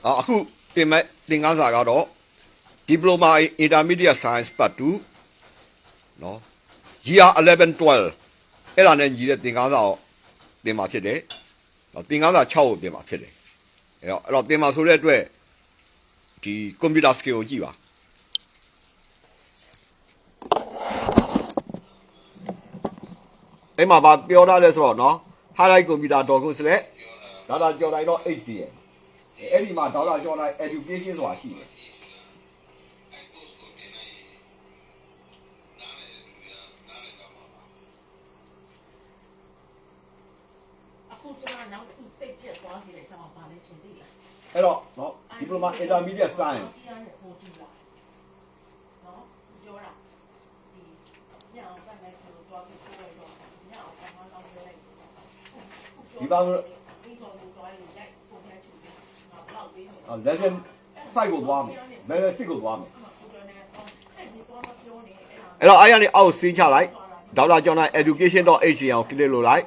အခုသင်ခန်းစာကတော့ Diploma in Intermediate Science Part 2နော် Year 11 12အဲ့ဒါနဲ့ညီတဲ့သင်ခန်းစာကိုသင်မှာဖြစ်တယ်။သင်ခန်းစာ6ကိုသင်မှာဖြစ်တယ်။အဲ့တော့သင်မှာဆိုတဲ့အတွက်ဒီ computer skill ကိုကြည့်ပါအဲ့မှာဗာပြောထားလဲဆိုတော့နော် highlightcomputer.com/ ဒေါက်တာကျော်နိုင်တော့ HDL အဲ့ဒီမှာဒေါက်တာကျော်နိုင် education ဆိုတာရှိတယ်အဲ့တော့နော် Diploma Intermediate Science ဒီပါlesson 5ကိုသွားမယ် lesson 6ကိုသွားမယ်အဲ့တော့အဲ့ရနေအောက်ဆင်းချလိုက်ဒေါက်တာကျော်နိုင် education.hn ကို click လုပ်လိုက်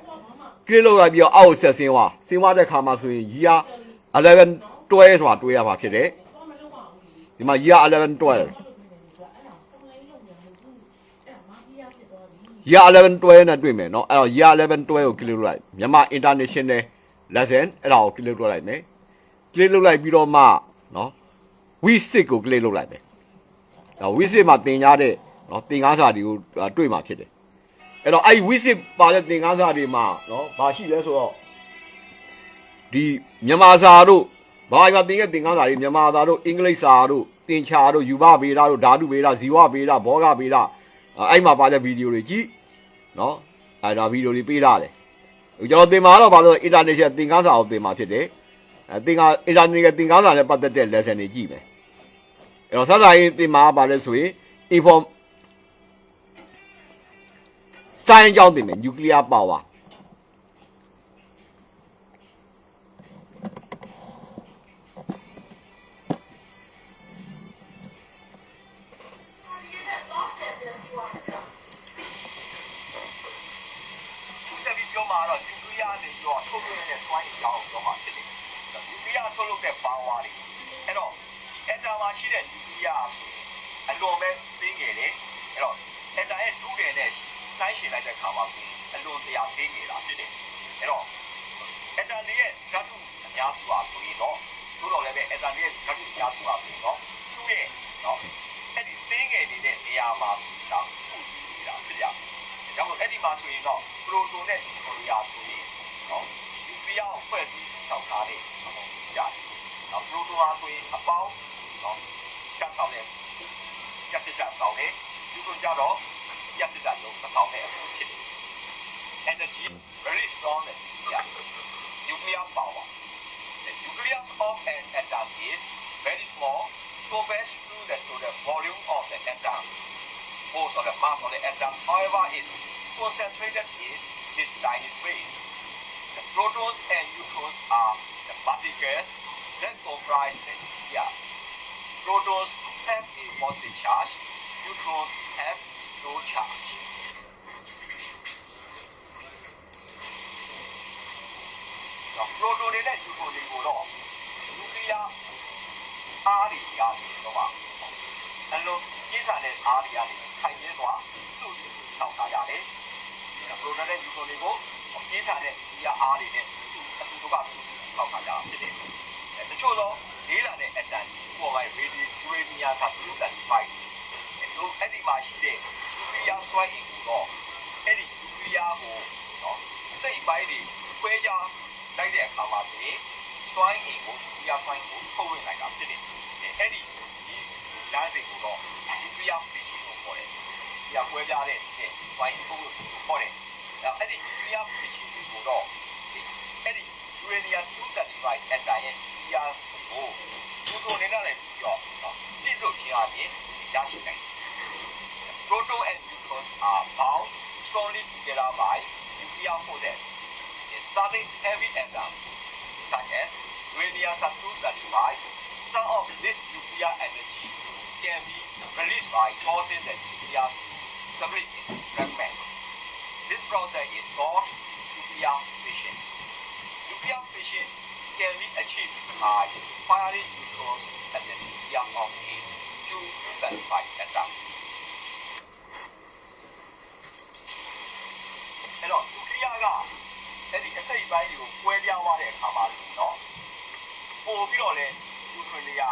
ပြီးတော့အောက်ဆက်ဆင်းသွားတဲ့ခါမှာဆိုရင် year 11 12ဆိုတာတွေးရမှာဖြစ်တယ်ဒီမှာ year 11 12 year 11 12နဲ့တွေ့မယ်เนาะအဲ့တော့ year 11 12ကို click လုပ်လိုက်မြန်မာ international lesson အဲ့ဒါကို click လုပ်လိုက်မယ် click လုပ်လိုက်ပြီးတော့မှเนาะ week 6ကို click လုပ်လိုက်မယ်ဒါ week 6မှာသင်ကြားတဲ့เนาะသင်ခန်းစာတွေကိုတွေ့မှာဖြစ်တယ်အဲ့တော့အဲ့ week 6ပါတဲ့သင်ခန်းစာတွေမှာเนาะဘာရှိလဲဆိုတော့ဒီမြန်မာစာတို့ဘာမှသင်တဲ့သင်ခန်းစာတွေမြန်မာစာတို့အင်္ဂလိပ်စာတို့သင်္ချာတို့ယူဘဗေဒတို့ဓာတုဗေဒဇီဝဗေဒဘောဂဗေဒအဲ့မှာပါတဲ့ဗီဒီယိုတွေကြည့်နော်အဲ့ဒါဗီဒီယိုတွေပေးထားတယ်ကျွန်တော်သင်မှာတော့ဘာလို့ international သင်ခန်းစာကိုသင်မှာဖြစ်တယ်သင်က international သင်ခန်းစာနဲ့ပတ်သက်တဲ့ lesson တွေကြည့်မယ်အဲ့တော့စစရင်သင်မှာပါလဲဆိုရင် science အကြောင်းသင်မယ် nuclear power energy very strong nuclear power. The nucleus of an atom is very small compared to the volume of the atom. Most of the mass of the atom, however, is concentrated in this tiny space. The protons and neutrons are the particles that comprise the nucleus. Protons have a positive charge, neutrons have no charge. The proton တွေနဲ့ neutron တွေကိုတော့ nuclear အားတွေကနေတော့အလုံးကြီးစားတဲ့အားတွေကနေခိုင်မြဲစွာစုစည်းထောက်ထားရတယ်။ The proton နဲ့ neutron တွေကိုကြီးစားတဲ့ nuclear အားတွေနဲ့အတူတူကစုစည်းထောက်ထားကြတာဖြစ်တယ်။တချို့သောလေးလာတဲ့ atom ပေါ်ပိုင်း radiation ကသူတို့တက်ပိုင်းအဲ့ဒီမှာရှိတဲ့ nuclear စွမ်းအင်ကိုတော့အဲ့ဒီ nuclear ကိုနော်စိတ်ပိုင်းတွေခွဲခြားလိုက်တဲ့အခါမှာဆိုရင်စွမ်းအင်ကိုဒီအပိုင်းကိုထုတ်လွှင့်လိုက်တာဖြစ်တယ်။အဲ့ဒီလမ်းစဉ်ကိုတော့ nuclear fission ကိုခေါ်တယ်။ဒီအကွဲပြားတဲ့စွမ်းအင်ထုတ်လွှင့်ကိုခေါ်တယ်။အဲ့ဒီ nuclear fission ကိုတော့အဲ့ဒီ uranium-235 atom ရဲ့ nuclear ကို proton နဲ့လည်းပြီးတော့ပြည့်စုံခြင်းအပြင်ရရှိနိုင်တယ်။ Proton and neutrons are bound strongly together by nuclear forces. Starting heavy atoms such as uranium-235, some of this nuclear energy can be released by causing the nucleus to split into fragments. This process is called nuclear fission. Nuclear fission can be achieved by firing neutrons at the nucleus of a 235 atom. အဲ့တော့ nucleus ကအဲ့ဒီအစိတ်ပိုင်းကိုကွဲပြားသွားတဲ့အခါမှာနော်ပို့ပြီးတော့လဲ neutron တွေက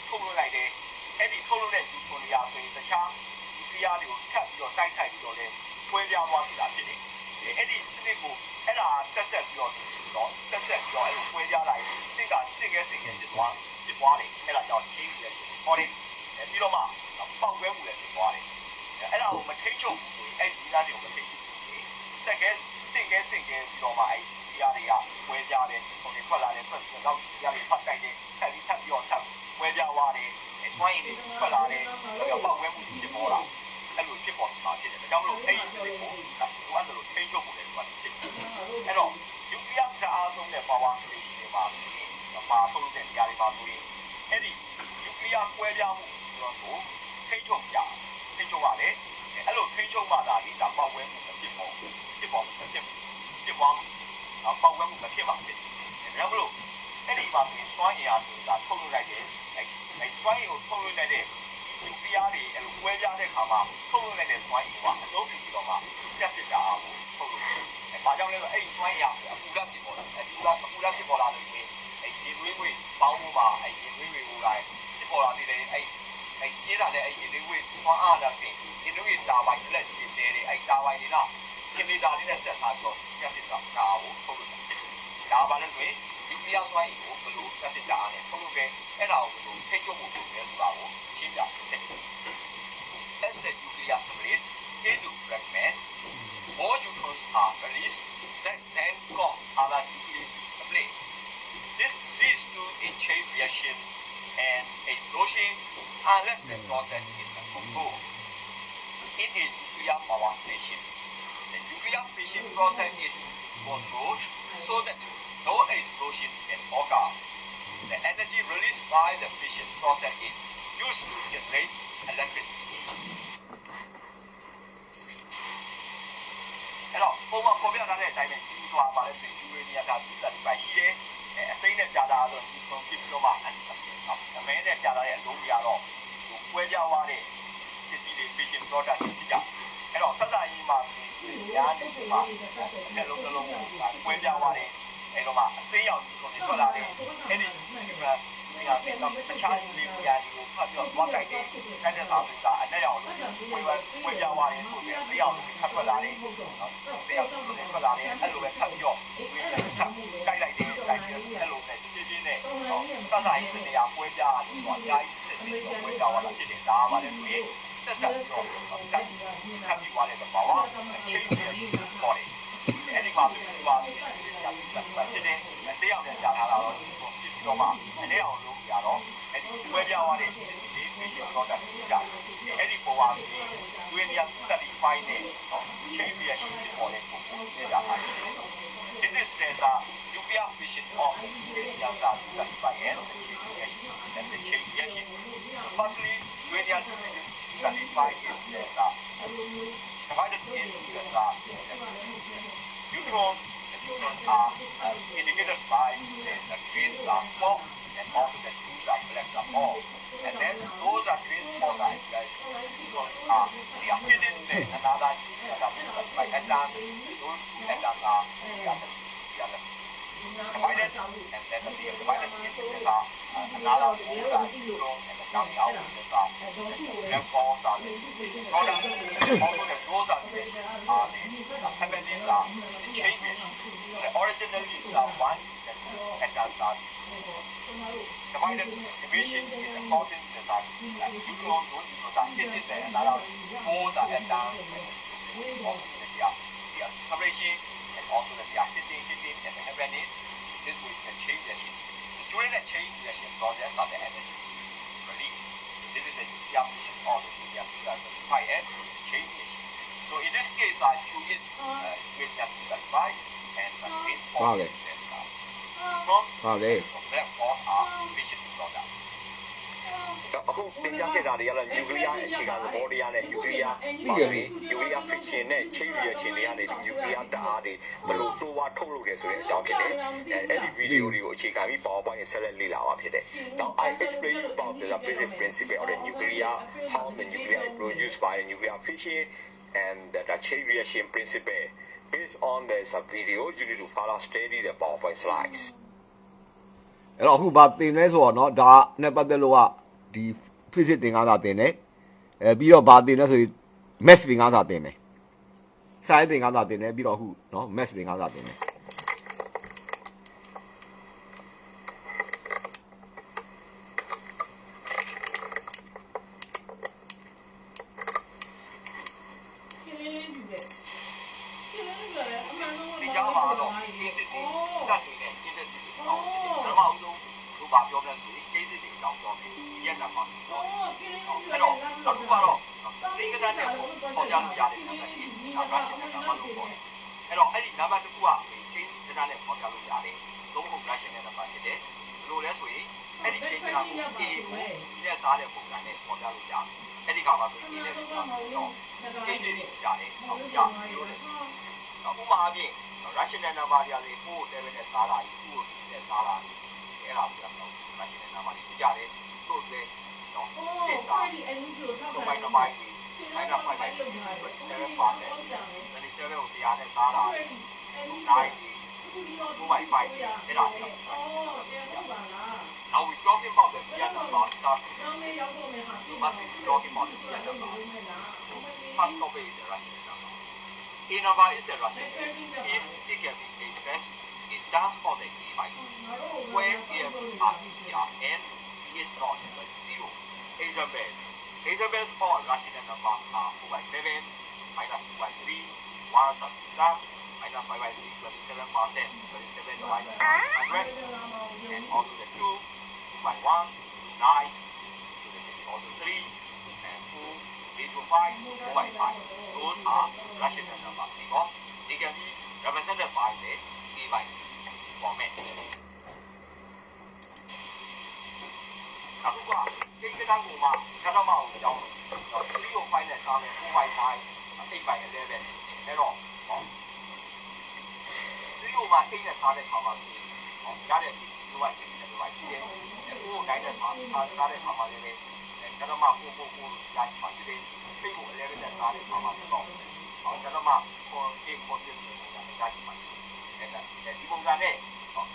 ထုတ်လွှတ်လိုက်တယ်အဲ့ဒီထုတ်လွှတ်တဲ့ neutron တွေကဆိုရင်တခြား nucleus တွေကိုထပ်ပြီးတော့တိုက်ခိုက်ပြီးတော့လဲကွဲပြားသွားတာဖြစ်တယ်အဲ့ဒီစနစ်ကိုအဲ့ဒါဆက်ပြီးတော့ဆက်ပြီးတော့အဲ့လိုကွဲပြားလိုက်စိတ်ကစိတ်ဖြစ်သွားတယ်အဲ့ဒါကြောင့် change လည်းဟောတယ်ပြီးတော့မှပေါက်ကွဲမှုလည်းဖြစ်သွားတယ်အဲ့ဒါကိုမထိချုပ်ဘူးဆိုရင်အဲ့ဒီသားတွေကိုမထိချုပ်ဘူးစက်ကဲပြီးတော့မှအဲ့ဒီတရားတွေကကွဲပြားတယ်ဟိုတွေထွက်လာတယ်ထွက်ပြီးတော့တရားတွေဖတ်တိုက်တယ်ထပ်ပြီးတော့ဆက်ကွဲပြားသွားတယ်တွိုင်းတွေထွက်လာတယ်ပြီးတော့ပေါက်ကွဲမှုဖြစ်ပေါ်လာအဲ့လိုဖြစ်ပေါ်မှာဖြစ်တယ်ဒါကြောင့်မလို့အဲ့ဒီတွေကိုလိုအပ်လို့ထိချုပ်ဖို့လည်းလိုအပ်တယ်အဲ့တော့ nucleus ကအားဆုံးတဲ့ power station တွေမှာထုတ်လုပ်တဲ့နေရာတွေမှာဆိုရင်အဲ့ဒီ nucleus ကွဲပြားမှုကျွန်တော်တို့ထိချုပ်ရတယ်အဲ့လိုထိချုပ်မှသာဒီပေါက်ကွဲမှုဖြစ်ပေါ်ပေါက်ကွဲမှုမဖြစ်ပါဘူးဒါကြောင့်မလို့အဲ့ဒီမှာဆိုရင်စွမ်းအင်အားဆိုတာထုတ်လုပ်လိုက်တဲ့အဲ့စွမ်းအင်ကိုထုတ်လုပ်လိုက်တဲ့ nucleus တွေအဲ့လိုကွဲပြားတဲ့အခါမှာထုတ်လုပ်လိုက်တဲ့စွမ်းအင်ကအသုံးပြုပြီးတော့မှပြတ်တာအားကိုထုတ်လုပ်တယ်။ဘာကြောင့်လဲဆိုတော့အဲ့ဒီစွမ်းအင်အားကအပူဓာတ်ဖြစ်ပေါ်လာတယ်။အပူဓာတ်ဖြစ်ပေါ်လာလို့ရှိရင်အဲ့ဒီရေနွေးပေါင်းမှုမှာအဲ့ဒီရေနွေးကိုလိုက်ဖြစ်ပေါ်လာတဲ့အဲ့ကျေးတာနဲ့အဲ့ဒီရေနွေးစွမ်းအားနဲ့ပြင်ရေနွေးတာပိုင်လက်ရှိတယ်အဲ့တာပိုင်တွေကခင်မီတာလေးနဲ့ဆက်ထားပြီးတော့ပြတ်တာကိုထုတ်လုပ်တယ်။ဒါပါလဲဆိုရင် nucleus စွမ်းအင်ကိုဘယ်လိုပြတ်တာအားနဲ့ထုတ်လုပ်ခဲ့အဲ့ဒါကိုဘယ်လိုထိချုပ်ဖို့လုပ်လဲဆိုတာကိုရှင်းပြတယ်။ As the nucleus splits into fragments, more neutrons are released that then cause other nucleus to split. This leads to a chain reaction and explosion unless the process is controlled. In a nuclear power station, the nuclear fission process is controlled so that no explosion can occur. The energy released by the fission process is used to generate electricity. အဲ့တော့ပုံမှန်ပေါ်ပြထားတဲ့အတိုင်းပဲဒီသွားပါလဲဆိုယူရေနီယာကသူ့တက်ဒီပိုင်းရှိတယ်အစိမ့်နဲ့ကြာတာဆိုဒီပုံပြပြီးတော့မှအမဲနဲ့ကြာတာရဲ့အလုံးကြီးကတော့ကွဲပြားသွားတဲ့ပစ္စည်းတွေ fission product တွေဖြစ်ကြအဲ့တော့ဆက်စာရေးမှာညာနေမှာအဲ့လုံးကိုကွဲပြားသွားတယ်အဲ့တော့မှအသေးရောက်ဒီကိုထွက်လာတယ်အဲ့ဒီဒီမှာဒီဟာပြီးတော့တခြားယူလေးညာဒီကိုဖတ်ပြီးတော့သွားကြိုက်တယ်အဲ့တဲ့သာဆိုတာအနဲ့ရောက်ကွဲပြားသွားတယ်ဆိုရင်သေးရောက်ခတ်ထွက်လာတယ်သေးရောက်ထွက်လာတယ်အဲ့လိုပဲခတ်ပြီးတော့ကြိုက်လိုက်တယ်အဲ့လိုပဲဖြည်းဖြည်းနဲ့ဆက်စာရေးနေရာကွဲပြားတယ်ဆိုတော့အများကြီးဖြစ်ပြီးတော့ကွဲပြားသွားတာဖြစ်တယ်ဒါပါလေဆိုရင်ဆက်ဆက်ပြီးတော့ခတ်ပြီးသွားတဲ့ဘာဝချင်းချင်းပေါ်တယ်အဲ့ဒီမှာဒီမှာဖြစ်တယ်တရားအောင်ကြာထားတာတော့ဖြစ်ပြီးတော့မှအဲ့အောင်လုပ်ရတော့အဲ့ဒီကွဲပြားသွားတဲ့ဒီ patient product ကအဲ့ဒီပေါ်ပါဝိညာဉ်တက်ပြီးဖိုင်းနေနော်ချိန်ပြရှိပေါ်တဲ့ပုံစံနဲ့ကြာပါတယ် This is the nuclear fission of nuclear that by end and the chain reaction. Firstly, nuclear fission satisfied is divided into the neutrons. The neutrons are indicated by the green are formed and also the two are black are formed. And then those are green formed as neutrons are they are hidden in another by atoms. Those two atoms are the other. Divided and then the divided into another four are neutrons and the coming out is the black forms are the product. Also the those are the happenings are the changes. The originally one and two atoms are divided division is the causing the neutrons, those neutrons are hidden in another four are atoms and also the separation and also the hidden and the happening. This will the chain reaction. During the chain reaction process of the energy release. This is the nuclear fission or the nuclear as chain reaction. So in this case, I choose it with the five and the main form from black form are fission product. အခုတင်ပြခဲ့တာတွေကတော့ nuclear အခြေခံသဘောတရားနဲ့ nuclear battery nuclear fission နဲ့ chain reaction တွေကနေ nuclear ဓာတ်အားတွေဘယ်လိုဆိုးဝါးထုတ်လုပ်တယ်ဆိုတဲ့အကြောင်းဖြစ်တယ်အဲ့ဒီ video တွေကိုအခြေခံပြီး PowerPoint နဲ့ဆက်လက်လေ့လာပါဖြစ်တယ် Now I explain you about the basic principle of the nuclear how the nuclear is produced by the nuclear fission and the chain reaction principle based on this video you need to follow study the PowerPoint slides အဲ့တော့အခုဗာတင်လဲဆိုတော့เนาะဒါနဲ့ပတ်သက်လို့ကဒီ physics သင်ခန်းစာတင်တယ်ပြီးတော့ဗာတင်လဲဆိုရင် math သင်ခန်းစာတင်တယ် science သင်ခန်းစာတင်တယ်ပြီးတော့အခုเนาะ math သင်ခန်းစာတင်တယ်rational number တွေလည်း4 7နဲ့စားတာ2ကိုနဲ့စားတာအဲ့ဒါပြောတော့ rational number တွေကြတယ်တို့လည်းနော်ဒီစားတော့ဘိုင်းတစ်ပိုင်းကြီးအဲ့ဒါ5ပိုင်း7ပါတယ်ဒီ7ကိုတရားနဲ့စားတာ9ကြီး2 by 5အဲ့ဒါပြော Now we talking about the real number start you must be talking about the real number first topic is the rational number A number is the rational if it can be expressed in terms of the A by where A and is not equal to 0. Examples for rational numbers are 4 by 7, minus 2 by 3, 1 plus 2, minus 5 by 3, 27%, 27 divided by 100, and also the 2, 2 by 1, 9, so this is also 3, and 4, 8 to 5, 4 by 5. Those are rational numbers because they can be represented by the A by format. အခုကဒီကတန်းကိုမှဓာတ်မကိုကြောင်းတော့3ကို5နဲ့စားမယ်4 by 5 8 by 11အဲ့တော့ဟော3ကိုမှ8နဲ့စားတဲ့ခါမှာဟောရတဲ့ဒီလိုက8နဲ့လိုပါရှိတယ်4ကို9နဲ့စားတဲ့ခါမှာလည်းဓာတ်မ4ရရှိမှာဖြစ်တယ်8ကို11နဲ့စားတဲ့ခါမှာတော့ဟောဓာတ်မ8 positive ရရှိမှာအဲ့ဒါဒီပုံစံနဲ့ဟော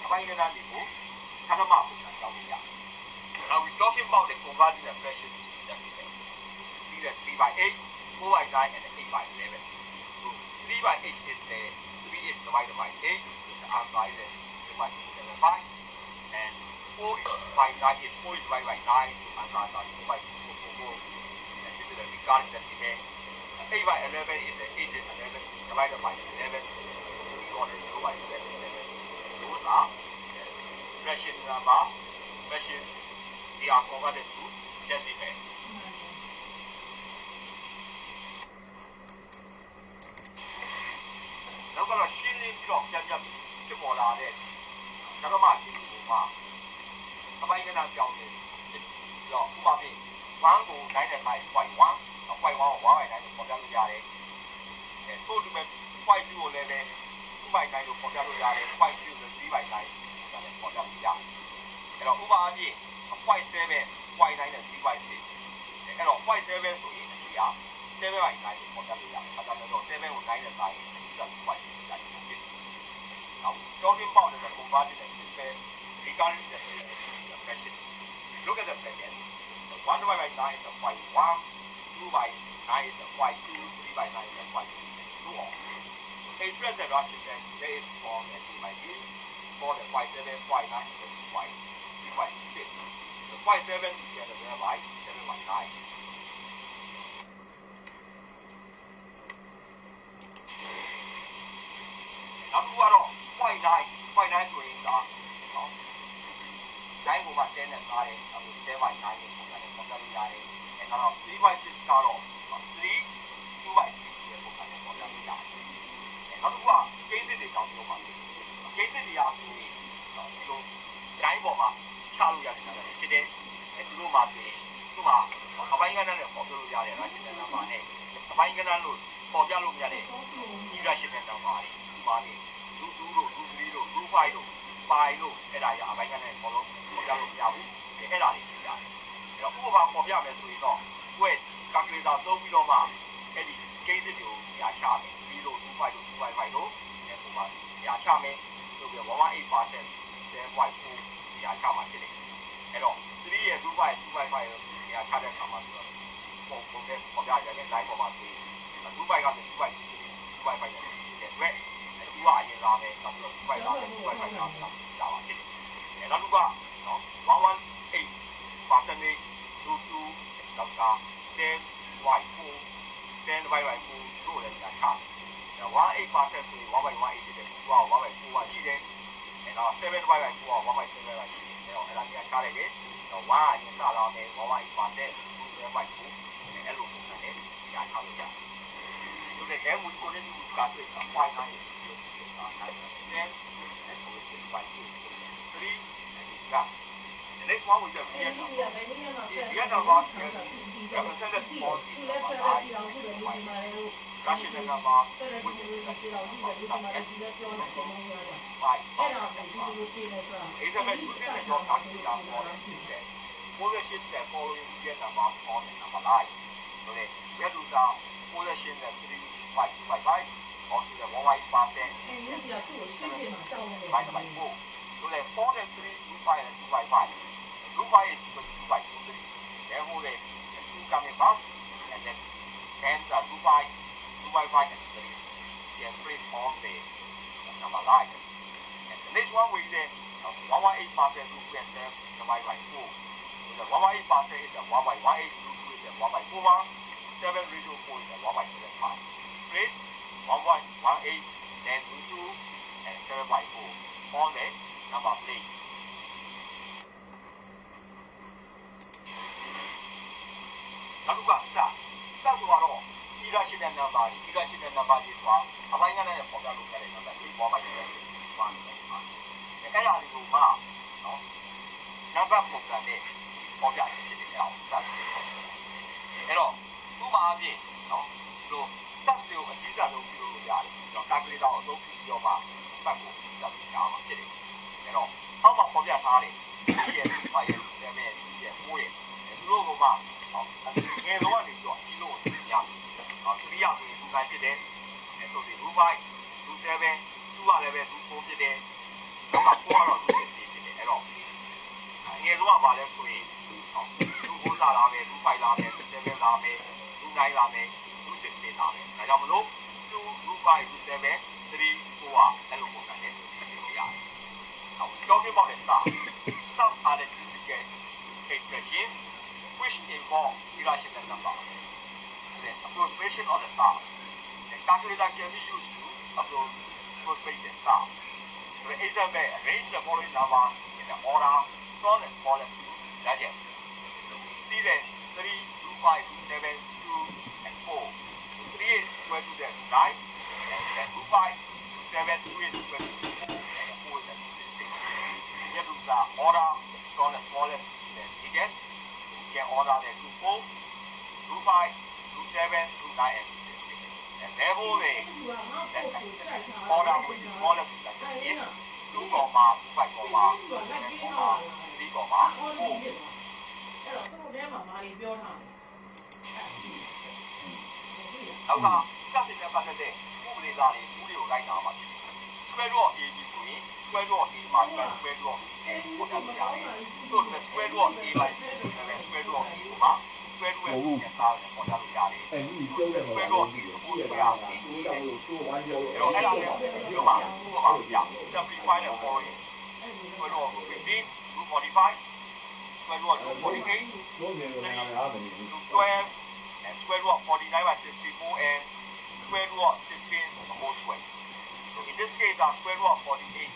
အပိုင်းကဏ္ဍတွေကိုဓာတ်မပုံစံကြောင်းပြရ Now we're talking about the converting the pressure to decimal. See that 3 by 8, 4 by 9, and 8 by 11. So 3 by 8 is the 3 is divided by 8, so the answer is 3.75. And 4 is by 9 is 4 is divided by 9, so answer is 4 by 4. And this is the regarding decimal. 8 by 11 is the 8 is 11 divided by 11. So we got it 4 by 11. Those are the pressure number, pressure. They are converted to decimal. Now, we are shifting from decimal to molar. Now, we are shifting to molar. How are you going to do this? So, we are doing 1 to 9 by 1. 1 by 1 by 9 to 4 to 8. 2 to 5 to 11. 2 by 9 to 4 to 8. 5 to 3 by 9 to 4 to 8. Now, we are doing 5 7 5 9 and 3 by 6အဲ့တော့5 7ဆိုရင်ဒီက7 by 9ကိုပေါ်ပြလို့ရတယ်အဲ့ဒါတော့7ကို9နဲ့စာရင်ဒီက5 6ဖြစ်တယ်။ Now talking about the conversion and system regarding the pressure. Look at the second. 1 divided by 9 is a 5 1, 2 by 9 is a 5 2, 3 by 9 is a 5 2, so on. Express the ratio there is form and D by D for the 5 7 5 9 is 5 3 by 6. 5 7 together by 7 by 9. Now, we are 5 9 to 8 are 9 over 10 and 9, 7 by 9 and 3 by 6 are 3, 2 by 6 and now, we are cases they count over. Cases they are 9 over. ချလို့ရတယ်ဖြစ်တယ် တို့မှာဆိုရင်သူ့မှာအပိုင်းကဏ္ဍနဲ့ပေါ်ပြလို့ရတယ် rational number နဲ့အပိုင်းကဏ္ဍလို့ပေါ်ပြလို့မရတဲ့ irrational number တွေဒီမှာနေလူ2တို့လူ3တို့လူ5တို့pi တို့အဲ့ဒါရအပိုင်းကဏ္ဍနဲ့ပေါ်လို့ပေါ်ပြလို့မရဘူးအဲ့ဒါတွေရှိရတယ်အဲ့တော့ဥပမာပေါ်ပြမယ်ဆိုရင်တော့ကိုယ့် calculator သုံးပြီးတော့မှအဲ့ဒီ case တွေကိုညာချမယ်ပြီးတော့25တို့255တို့အဲ့ပုံမှာညာချမယ်ဆိုပြီး 118% 7.4ညာချမှာဖြစ်တယ်အဲ့တော့3ရဲ့25 255ရဲ့ညာချတဲ့အခါမှာဆိုတော့ပုံနဲ့ပေါ်ပြရတဲ့ line ပေါ်မှာဆိုရင်25ကဆို25 255ရဲ့အတွက်သူကအရင်လာမယ်နောက်ပြီးတော့25လာမယ်25လာမယ်လာပါဖြစ်တယ်အဲ့နောက်တစ်ခုကနော်118 percentage to 2နောက်က10.4 10/4တို့လည်းညာချ18% ဆိုရင်1/180ဖြစ်တယ်သူက1/4ရှိတယ်အဲ့တော့7/4က1/7ရှိတယ်အဲ့တော့အဲ့ဒါညာချလိုက်တယ်တော့1အရင်စလာမယ်1/8% 2/4အဲ့လိုပုံစံနဲ့ညာချလို့ရတယ်ဆိုတဲ့အဲမှုကိုလည်းဒီကတွေ့တာ5နိုင်တယ်10and so it's 5 3 and that the next one we just here now the other one is represented on the rational number which is the number it's a very using the job calculator for the position that following the number on the number line so the get to the position that 3 5 or to the 1/8% by the 4 so the 4 and 3 2/5 and 2/5 2/5 is equal to 2/2 3 therefore the 2 coming back and then hence the 2/5 2/5 and 3 can place on the number line and the next one we say 1/8% 2 and 7 divided by 4 so the 1/8% is the 1/1/8 2 is the 1/4 7 ratio 4 is the 1/7 place 1/18 then 2 and 7/4 on the number plateနောက်တစ်ခုကစဆိုတော့ irrational number ကြီးဆိုတာအပိုင်းကဏ္ဍနဲ့ပေါ်ပြလို့ရတဲ့ number တွေပေါ်မှာရှိတယ်ပါနေတယ်အဲ့ဒါတွေကိုမှနော် number ပုံစံနဲ့ပေါ်ပြဖြစ်တယ်အဲ့ဒါကိုစအဲ့တော့ဥပမာအဖြစ်နော်ဒီလိုတက်စီကိုအကြည့်ကြလို့ပြောလို့ရတယ်ကျွန်တော် calculator အသုံးပြုပြီးတော့မှပတ်ကိုစပ်ပြမှာဖြစ်တယ်အဲ့တော့အောက်မှာပေါ်ပြထားတယ်ဒီရဲ့5ရဲ့7ရဲ့9ရဲ့သူတို့ကမှငယ်တော့ကနေပြီးတော့ဒီလိုရအောင်3ရဆိုရင်2နိုင်ဖြစ်တယ်အဲ့ဆိုဒီ2 5 2 7 2ကလည်းပဲ2 4ဖြစ်တယ်နောက်က4ကတော့2ဖြစ်တယ်အဲ့တော့ငယ်တော့ကပါလဲဆိုရင်2 4လာမယ်2 5လာမယ်2 7လာမယ်2 9လာမယ်2 6လာမယ်ဒါကြောင့်မလို့2 5 2 7 3 4အဲ့လိုပုံစံနဲ့ဖြစ်လို့ရတယ်နောက် talking about the some are the duplicate expressions which involve irrational number the approximation of the star the calculator can be used to approximate the star for example arrange the following number in the order from the smallest to largest so we see that 3 2 5 2 7 2 and 4 3 is equal to the 9 and then 2 5 2 7 2 is equal to 4 and 4 is equal to 6 here to the order from the smallest to the biggest so we can order the 2 4 2 5 2 7 2 9 and 6 and therefore the order will be smaller to the biggest 2 comma 5 comma 7 comma 3 comma 4အဲ့တော့သူတို့ထဲမှာမာရီပြောထားတယ်နောက်ကစက်တင်ပတ်သက်တဲ့ဥပဒေသားတွေဥပဒေကိုလိုက်နာမှာဖြစ်တယ် square root of a ဆိုရင် square root of a မှာ square root of a ပေါ်တာလို့ရတယ်သူတို့ square root of a by square root of a မှာ square root ရဲ့ပြန်သားကိုပေါ်တာလို့ရတယ်အဲ့ဒီပြောတဲ့ square root of a ကိုပြောရအောင်ဒီတော့အဲ့ဒါလည်းဒီမှာပြ simplify the following square root of 15 root 45 square root of 48 12 and square root of 49 by 64 and square root of 16 the whole square. So in this case, our square root of 48,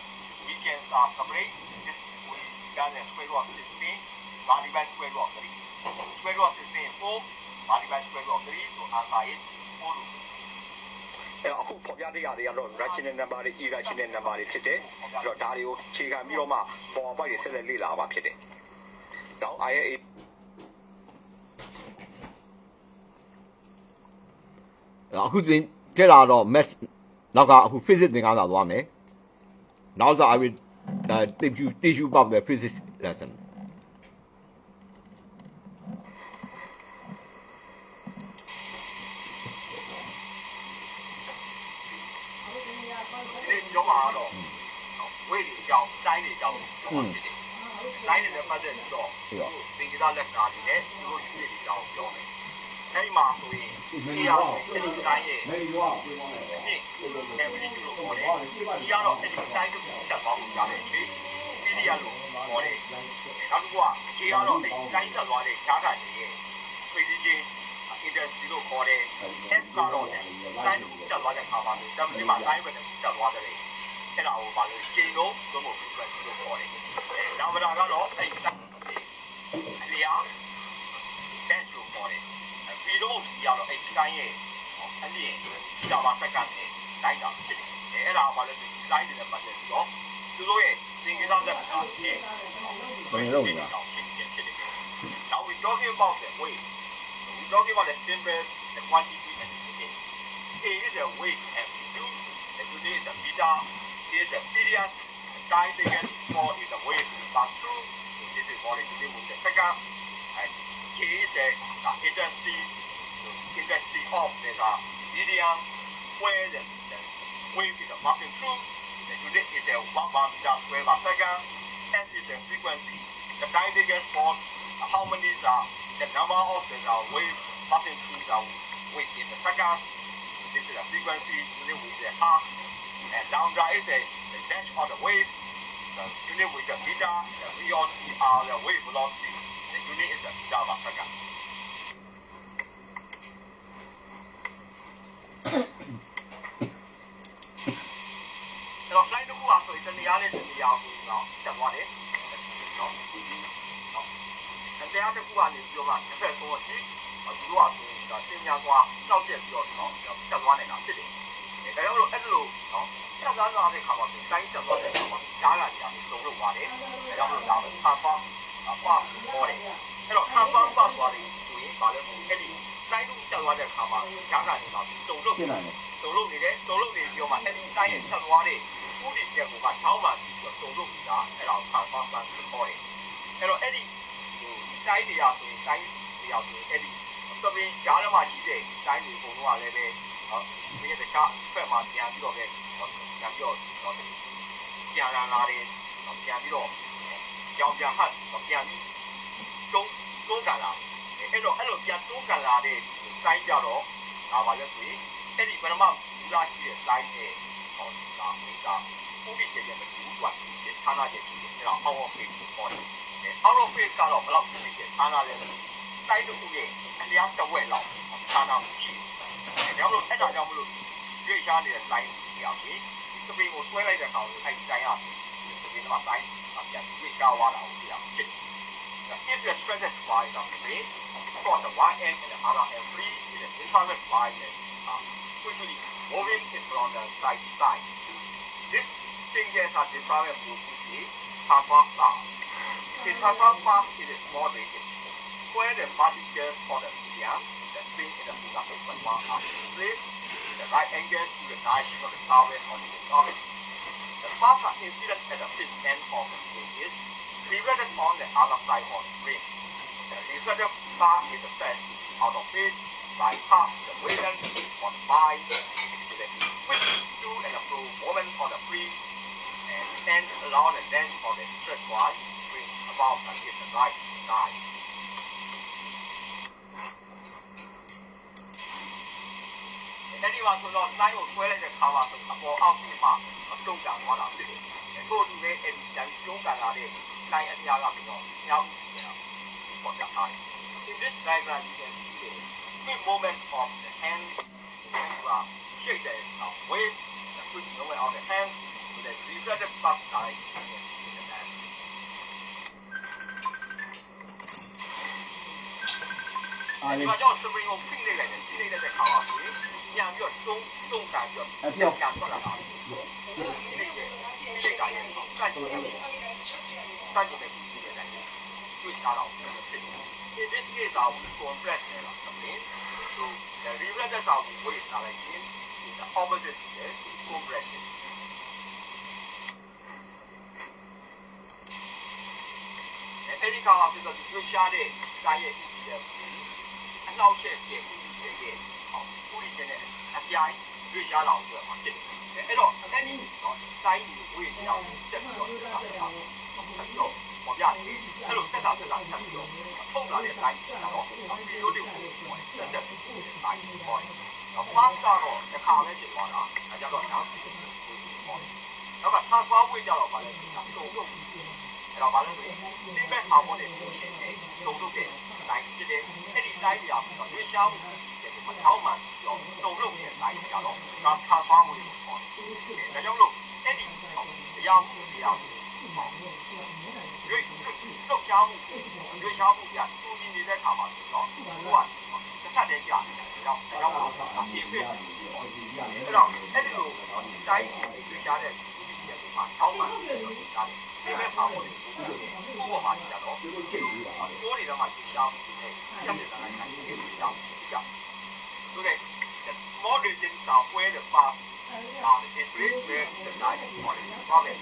we can separate this we got the square root of 16 multiplied by square root of 3. Square root of 16 is 4 multiplied by square root of 3, so answer is 4 root. အခုပေါ်ပြတဲ့ຢာတွေကတော့ rational number တွေ irrational number တွေဖြစ်တယ်အဲ့တော့ဒါတွေကိုခြေခံပြီးတော့မှ forward တွေဆက်လက်လေ့လာမှာဖြစ်တယ်။နောက် IA အခုသင်တက်လာတော့ math နောက်ကအခု physics သင်ခန်းစာသွားမယ်နောက်ဆို I will teach you about the physics lesson ဒီကျောင်းမှာတော့ဝိတ်တွေကြောင်းတိုင်းတွေကြောင်းပြောဖြစ်တယ်တိုင်းတွေနဲ့ပတ်သက်ပြီးတော့သင်္ကေတလက္ခဏာတွေနဲ့သူတို့ယူနေကြောင်းပြောမယ်အဲဒီမှာဆိုရင်ဒီရဒီတိုင်းရဲ့ဒီeverything လို့ပြောတယ်ဒီကတော့အဲဒီတိုင်းတစ်ခုတက်သွားဖို့ကြားတယ်ဒီဒီရလို့ပြောတယ်နောက်တစ်ခုကဒီကတော့အဲဒီတိုင်းတက်သွားတဲ့ကြားတာတွေရဲ့ခွေးချင်းindustry လို့ခေါ်တယ် S ကတော့တိုင်းတစ်ခုတက်သွားတဲ့အခါမှာဒီမှာတိုင်းပဲတက်သွားတယ်အဲ့ဒါကိုဘာလို့ချိန်လုံးသုံးဖို့ frequency လို့ခေါ်တယ်နောက်ပါကတော့အဲ့အလျာ dash လို့ခေါ်တယ်ပြီးတော့ဒီကတော့အဲ့တိုင်းရဲ့အလျင်ကြာပါစက္ကန့်နဲ့တိုင်းတာဖြစ်တယ်အဲ့ဒါဘာလို့ဒီတိုင်းတွေနဲ့ပတ်သက်ပြီးတော့သူတို့ရဲ့သင်္ကေတလက္ခဏာတွေဘယ်လိုလဲဖြစ်တယ် Now we talking about the weight we talking about the simple the quantity and the unit A is a weight and U the unit is a meter is a period, time taken for is the weight but two this is what is to do with the second and K is the intensity of the medium where the wave is passing through the unit is a 1 bar meter square per second S is the frequency the time taken for how many the number of the wave passing through the wave in the second this is the frequency unit with the hertz and lambda is the dash of the wave. The unit with the meter, the velocity are the wave velocity. The unit is the meter per second. အဲ့တော့ slide တစ်ခုပါဆိုရင်တနေရာနဲ့တနေရာကိုတော့တက်သွားတယ်။နော်။တရားတစ်ခုကနေပြီးတော့မှတစ်ဖက်ဆုံးအထိသူတို့ကဒါသင်ညာသွားတောက်ကျက်ပြီးတော့နော်တက်သွားနေတာဖြစ်တယ်။ဒါကြောင့်မလို့အဲ့လိုနော်တက်သွားတဲ့ခါမှာတိုင်းတက်သွားတဲ့ခါမှာကြားလာကြတယ်စုံလို့ပါတယ်။ဒါကြောင့်မလို့ဒါကိုဖန်ဖောင်းပါပေါ်တယ်။အဲ့တော့ဖန်ဖောင်းပါသွားတယ်ဆိုရင်ဘာလဲဆိုရင်အဲ့ဒီတိုင်းတို့တက်သွားတဲ့ခါမှာကြားလာနေတာစုံလို့ဖြစ်လာတယ်။စုံလို့နေတယ်စုံလို့နေပြီးတော့မှအဲ့ဒီတိုင်းရဲ့တက်သွားတဲ့ဥဒိကျက်ကချောင်းမှပြီးတော့စုံလို့နေတာအဲ့ဒါကိုဖန်ဖောင်းပါပေါ်တယ်။အဲ့တော့အဲ့ဒီတိုင်းတွေရဆိုရင်တိုင်းတွေရဆိုရင်အဲ့ဒီသပင်ကြားထဲမှာရှိတဲ့တိုင်းတွေပုံတော့လည်းပဲနော်ဒီကတခြားဖက်မှာပြန်ပြီးတော့ပဲပြန်ပြီးတော့ပြန်လာတယ်ပြန်ပြီးတော့ကြောင်ပြန်ဟတ်ပြန်ပြီးတုံးကန်လာအဲ့တော့အဲ့လိုပြန်တုံးကန်လာတဲ့တိုင်းကြတော့ဒါပါလဲဆိုရင်အဲ့ဒီပရမဘူလာရှိတဲ့တိုင်းနဲ့ဟောဒါမိသားဥပ္ပိကျေရဲ့မတူဘူးကွာဒီဌာနရဲ့ရှိတယ်အဲ့တော့ out of phase ကိုခေါ်တယ်out of phase ကတော့ဘယ်လောက်ရှိတဲ့ဌာနလဲတိုင်းတစ်ခုရဲ့အလျားတစ်ဝက်လောက်ဌာနရှိတယ်ဒါကြောင့်မလို့အဲ့ဒါကြောင့်မလို့ရွေ့ရှားနေတဲ့တိုင်းရောက်ပြီစပင်းကိုဆွဲလိုက်တဲ့အခါကိုအဲ့ဒီတိုင်းရတယ်စပင်းကတိုင်းပြန်ရွေ့ရှားသွားတာကိုပြောင်းဖြစ်တယ် If the stress is by the spring for the one end and the other end free is the infrared line quickly moving it from the side to side this changes are different to the transfer path the transfer path is moderated where the particles for the medium the spring in the plastic one are placed the right angle to the direction of the target on the orbit. The paths are incident at the fixed end of the spring is reflected on the other side of the spring. The reflected path is set out of phase by half the wavelength on the line with the quick to and fro movement on the free and ends along the length of the stretchwise spring above and in the right side. အဲ့ဒီမှာဆိုတော့တိုင်းကိုဆွဲလိုက်တဲ့ခါမှာဆိုအပေါ်အောက်ကိုမှတုံ့ပြန်သွားတာဖြစ်တယ်။ထို့တူပဲအဲ့ဒီတိုင်းတုံ့ပြန်လာတဲ့တိုင်းအများကပြီးတော့မြောက်နေတာပေါ်ကြထားတယ်။ In this diagram you can see the quick movement of the hand to shake the wave the quick movement of the hand with the reflected path direction in the hand. ဒီမှာကျွန်တော် spring ကိုဖိလိုက်တယ်ဖိလိုက်တဲ့ခါမှာဆိုရင်ပြန်ပြီးတော့တုံးကန်ပြီးတော့ပြန်ထွက်လာတာ။ဒီကရဲ့စက်ကြည့်တယ်။စက်ကြည့်တယ်ဒီနေ့တွေ့ ရှားတာဖြစ်တယ်။ In this case, we compress it. So the reflected sound weight direction is the opposite to the compression. အဲဒီကောင်ကဆိုတော့ဒီရှားတဲ့စာရဲ့ဥပဒေအနှောက်အယှက်ရဲ့ဥပဒေရဲ့ဥပဒေနဲ့အပြိုင်ရွေးရှားလာအောင်ဆိုတော့ဖြစ်တယ်။အဲ့တော့အဲ့ဒီတော့စာရေးဝေးတရားကိုတက်ပြီးတော့တက်တာဆက်တော့ပေါ်ပြတယ်။အဲ့လိုတက်တာတက်ပြီးတော့ထုတ်လာတဲ့စာရေးကတော့ဗီဒီယိုတွေကိုဆက်တက်ပြီးစာရေးပေါ်တယ်။တော့ fast ကတော့တစ်ခါပဲဖြစ်သွားတာ။အဲကြတော့နောက်နောက်ကထားသွားဝေးကြတော့ဗာလဲတုံတော့အဲ့တော့ဗာလဲဆိုရင်ဒီဘက်ဟာမိုနဲ့ကိုရှင်းနေတုံတော့တဲ့တိုင်းဖြစ်တယ်အဲ့ဒီတိုင်းတွေကတော့ရွေးရှားမှုတဲ့မထောက်မှန်ပြီးတော့တုံတော့တဲ့တိုင်းကြတော့ဒါထားသွားမှုကိုပေါ့ဒါကြောင့်လို့အဲ့ဒီတရားမှုတရားမှုရွေးတော့ရှားမှုရွေးရှားမှုကသူညီနေတဲ့ခါမှာဆိုတော့ဟိုကတစ်ခါတည်းကြာတယ်ဒါကြောင့်ဒီဖြစ်အဲ့တော့အဲ့ဒီလိုတိုင်းရွေးရှားတဲ့ထောက်မှန်ပြီးတော့ဒါလည်းဒီမဲ့ပါဖို့ကိုပေါ်မှာကြတော့ကိုယ်တွေတော့မှရှင်းအောင်နေရပ်နေတာလည်းနိုင်ရှင်းပြအောင်ကြဆိုတဲ့ more regions are where the path is place where the line is falling okay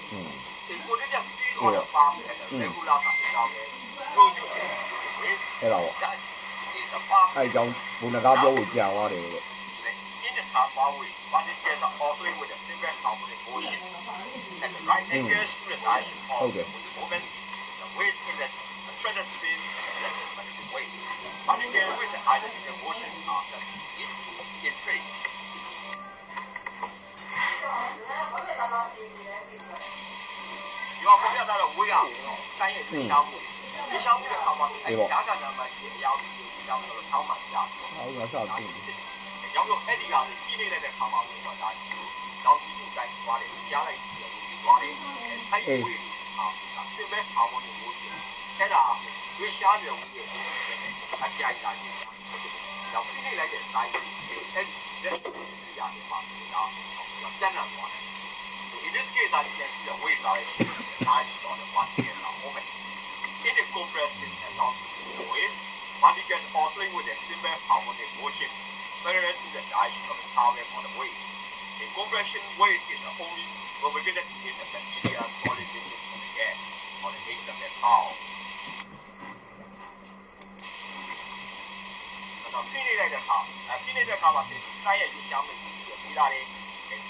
they put it just on the path and the regular path down there produce it အဲ့ဒါပေါ့ that is the path အဲ့ကြောင့်ဘုံနကားပြောကိုကြာသွားတယ်တဲ့ in the pathway what is there offering with the simple harmonic motion and the right angles to the direction of the movement, the weight in the threaded spin and the magnetic weight. But again, with the identical motion after it straight. ဒီမှာပြပြတာတော့ဝေးရအောင်တိုင်းရဲ့ရှောင်းမှုဒီရှောင်းမှုတဲ့အခါမှာအဲဓာတ်ကဏ္ဍမှာရှိအရာကိုဒီကြောင့်တော့ထောင်းမှကြာတယ်။ဟုတ်ကဲ့ဆောက်ပြီ။ရောက်တော့အဲ့ဒီကကြီးနေတဲ့အခါမှာဆိုတော့ဒါတော့ဒီလိုတိုင်းသွားတယ်ကြားလိုက်ပြီးသွားတယ်။အဲ့ဒီဝေးသင်မဲ့ဟာမိုနီမိုးရှင်အဲ့ဒါရွေးရှားတယ်ဝေးရဲ့အကြိုက်တာကြီးရောက်ပြီးနေလိုက်တဲ့တိုင်းအဲ့ဒီလက်ရရတယ်ပါတော့ကျန်တာသွားတယ် In this case, I can see the weight line on the one here now moment. In the compression along the weight, one can oscillate with a simple harmonic motion parallel to the direction of the target on the weight. The compression weight is the only lubricated in the material solid basis of the gas or the base of the power. တော့ဖိနေတဲ့အခါဖိနေတဲ့အခါမှာတိုင်းရဲ့ရှားမှုပြီးလာတယ်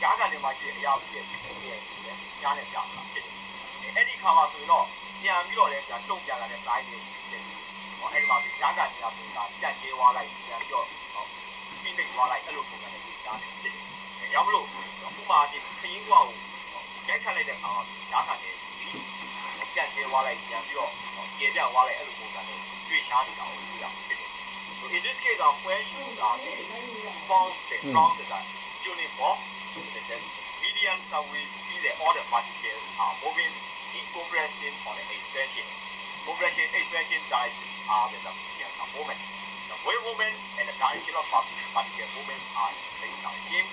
ကြားကနေမှရှိအရာဖြစ်ပြီးကြားနဲ့ကြားတာဖြစ်တယ်အဲ့ဒီခါမှာဆိုရင်တော့ပြန်ပြီးတော့လည်းတုံ့ပြန်လာတဲ့တိုင်းတွေဖြစ်တယ်ဟောအဲ့ဒီမှာကြားကနေလာဆိုတာကြက်ကျဲသွားလိုက်ပြန်ပြီးတော့ဖိနေသွားလိုက်အဲ့လိုပုံစံနဲ့ကြားတယ်ဖြစ်တယ်ရောက်မလို့ဥပမာဒီခရင်းကွာကိုရိုက်ခတ်လိုက်တဲ့အခါမှာကြားကနေဒီကြက်ကျဲသွားလိုက်ပြန်ပြီးတော့ကျေပြသွားလိုက်အဲ့လိုပုံစံနဲ့တွေ့ရှားနေတာကိုတွေ့ရဖြစ်တယ်So in this case, when you are found from the uniform, the median we see that all the particles are moving in compression or the expansion. Compression, expansion direction are the median movement. The wave movement and the direction of particle movement are the same direction.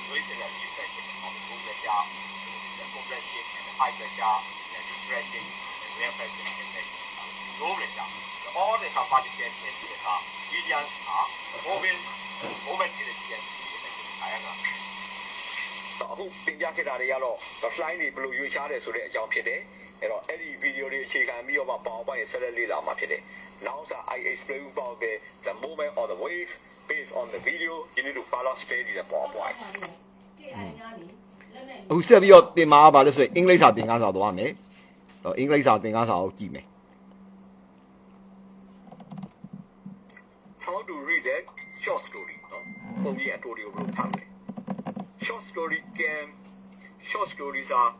So it's the expansion of the low pressure, the compression and the high pressure, the depression, the low pressure and the low pressure. All the particles in the medians are moving in the median diagram. အခုတင်ပြခဲ့တာတွေကတော့ flying တွေဘယ်လိုရွေးချတယ်ဆိုတဲ့အကြောင်းဖြစ်တယ်အဲ့တော့အဲ့ဒီဗီဒီယိုတွေအခြေခံပြီးတော့မှပေါင်းပိုင်းဆက်လက်လေ့လာမှာဖြစ်တယ် Now I explain about the movement of the wave based on the video you need to follow steady the PowerPoint အခုဆက်ပြီးတော့တင်မှာပါလို့ဆိုရင်အင်္ဂလိပ်စာသင်ခန်းစာသွားမယ်အင်္ဂလိပ်စာသင်ခန်းစာကိုကြည့်မယ် How to read that short story ပုံကြီးအတူတူဘယ်လိုဖတ်မလဲShort stories are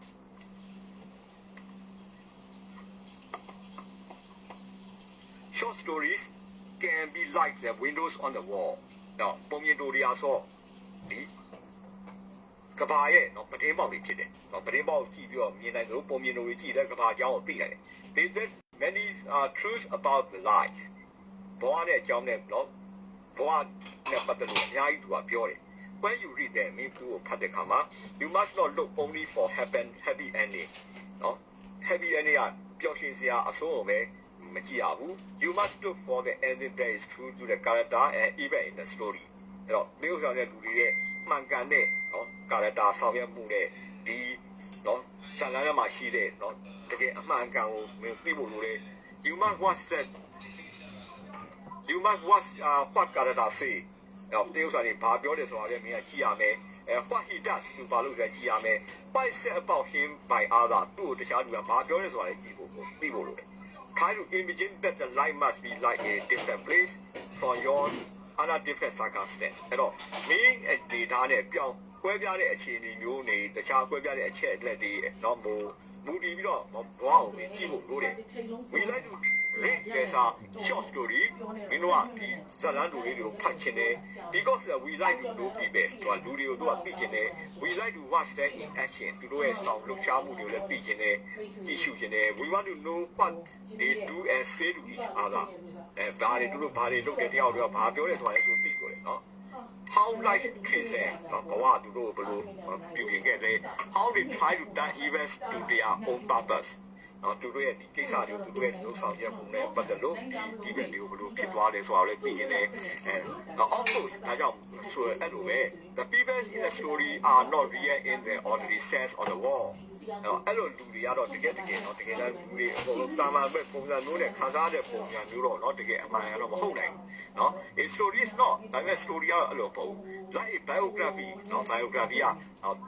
short stories can be like the windows on the wall. Now, ပုံမြင်တိုတွေအားဆိုဒီကဘာရဲ့ပတင်းပေါက်တွေဖြစ်တယ်။ပတင်းပေါက်ကြည့်ပြီးတော့မြင်နိုင်သလိုပုံမြင်တိုတွေကြည့်တဲ့ကဘာအကြောင်းကိုသိနိုင်တယ်။ There's many truths about the life. ဘဝနဲ့အကြောင်းနဲ့ဘဝနဲ့ပတ်သက်လို့အများကြီးသူကပြောတယ်။ When you read them, you must not look only for happy ending. No? Happy ending ပျော်ရွှင်စရာအဆိုးပဲ You must look for the ending that is true to the character and even in the story. အဲ့တော့ဒီဥစ္စာနဲ့လူတွေရဲ့မှန်ကန်တဲ့နော် character ဆောင်ရွက်မှုနဲ့ဒီနော်ဇာတ်လမ်းထဲမှာရှိတဲ့နော်တကယ်အမှန်ကန်ကိုမသိဖို့လိုတယ် You must watch what character say ဒီဥစ္စာတွေဘာပြောတယ်ဆိုတာလည်းမင်းကကြည့်ရမယ်what he does သူဘာလို့လဲကြည့်ရမယ် what is said about him by other သူ့ကိုတခြားလူကဘာပြောတယ်ဆိုတာလည်းကြည့်ဖို့သိဖို့လိုတယ် Try to imagine that the life must be like a different place from yours under different circumstances အဲ့တော့မင်းဒေတာနဲ့ပြောင်းကွဲပြားတဲ့အခြေအနေမျိုးနေတခြားကွဲပြားတဲ့အချက်အလက်တွေတော့မူတည်ပြီးတော့ဘဝကိုကြည့်ဖို့လိုတယ် We like to read this short story မင်းတို့ကဒီဇာတ်လမ်းတွေတွေကိုဖတ်ချင်တယ် because we like to know people လူတွေကိုသူကသိချင်တယ် We like to watch them in action သူတို့ရဲ့ဆောင်လှုပ်ရှားမှုတွေကိုလည်းသိချင်တယ်ကြည့်ရှုချင်တယ် We want to know what they do and say to each other ဒါတွေသူတို့ဘာတွေလုပ်တဲ့တယောက်တွေကဘာပြောလဲဆိုတာလည်းသူသိကြတယ်နော် How life treats them ဘဝသူတို့ဘယ်လိုပြုပြင်ခဲ့လဲ How they try to turn events to their own purpose နော်သူတို့ရဲ့ဒီကိစ္စတွေကိုသူတို့ရဲ့လုပ်ဆောင်ချက်ပုံနဲ့ပတ်သက်လို့ဒီဘက်တွေကိုဘယ်လိုဖြစ်သွားလဲဆိုတာလည်းသိရင်လည်းof course ဒါကြောင့်ဆိုအဲ့လိုပဲ The people in the story are not real in the ordinary sense on the wall အဲ့လိုလူတွေကတော့တကယ်တော့တကယ်လည်းလူတွေအကုန်လုံးတာမန်ပဲပုံစံမျိုးနဲ့ခံစားတဲ့ပုံစံမျိုးတော့เนาะတကယ်အမှန်ကတော့မဟုတ်နိုင်ဘူးเนาะ A story is not ဒါပေမဲ့ story ကအဲ့လိုပုံ like a biography เนาะ biography က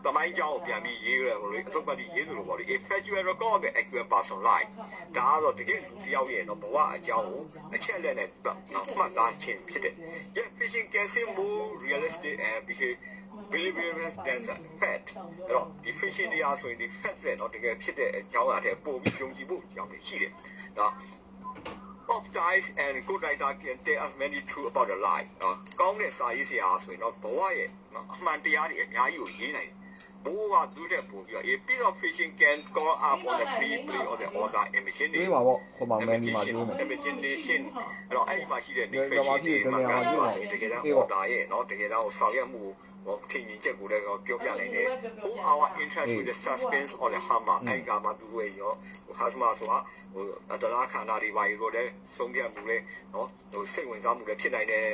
တမိုင်းကြောင်းပြန်ပြီးရေးရတယ်လို့အထုပ်ပတ်ပြီးရေးသလိုပေါ့လေ A factual record of the actual person life ဒါကတော့တကယ်လူတယောက်ရဲ့เนาะဘဝအကြောင်းကိုအချက်လက်နဲ့เนาะမှတ်သားခြင်းဖြစ်တယ် Yet fiction can seem more realistic and believable than the fact အဲ့တော့ဒီ fiction တွေအားဆိုရင်ဒီ fact နဲ့တော့တကယ်ဖြစ်တဲ့အကြောင်းအရာတွေပို့ပြီးယုံကြည်ဖို့အကြောင်းတွေရှိတယ်နော် Of dice and good writer can tell us many truth about the life နော်ကောင်းတဲ့စာရေးဆရာဆိုရင်တော့ဘဝရဲ့အမှန်တရားတွေအများကြီးကိုရေးနိုင်တယ်ဘိုးကသူ့တဲ့ပုံပြီးတော့ a piece of fiction can call up on the free play of the author imagination တွေးပါပေါ့ဟိုမှာမန်ဒီမှာတွေးမယ် imagination အဲ့တော့အဲ့ဒီမှာရှိတဲ့ fiction တွေမှာကတကယ်တော့ author ရဲ့เนาะတကယ်တော့ဆောင်ရွက်မှုဟိုထင်မြင်ချက်ကိုလည်းပြောပြနိုင်တယ် Who our interest with the suspense or the hammer အဲ့ကမှသူတို့ရဲ့ရော hasma ဆိုတာဟိုတလားခန္ဓာတွေပါရောလည်းဆုံးဖြတ်မှုလည်းเนาะဟိုစိတ်ဝင်စားမှုလည်းဖြစ်နိုင်တယ်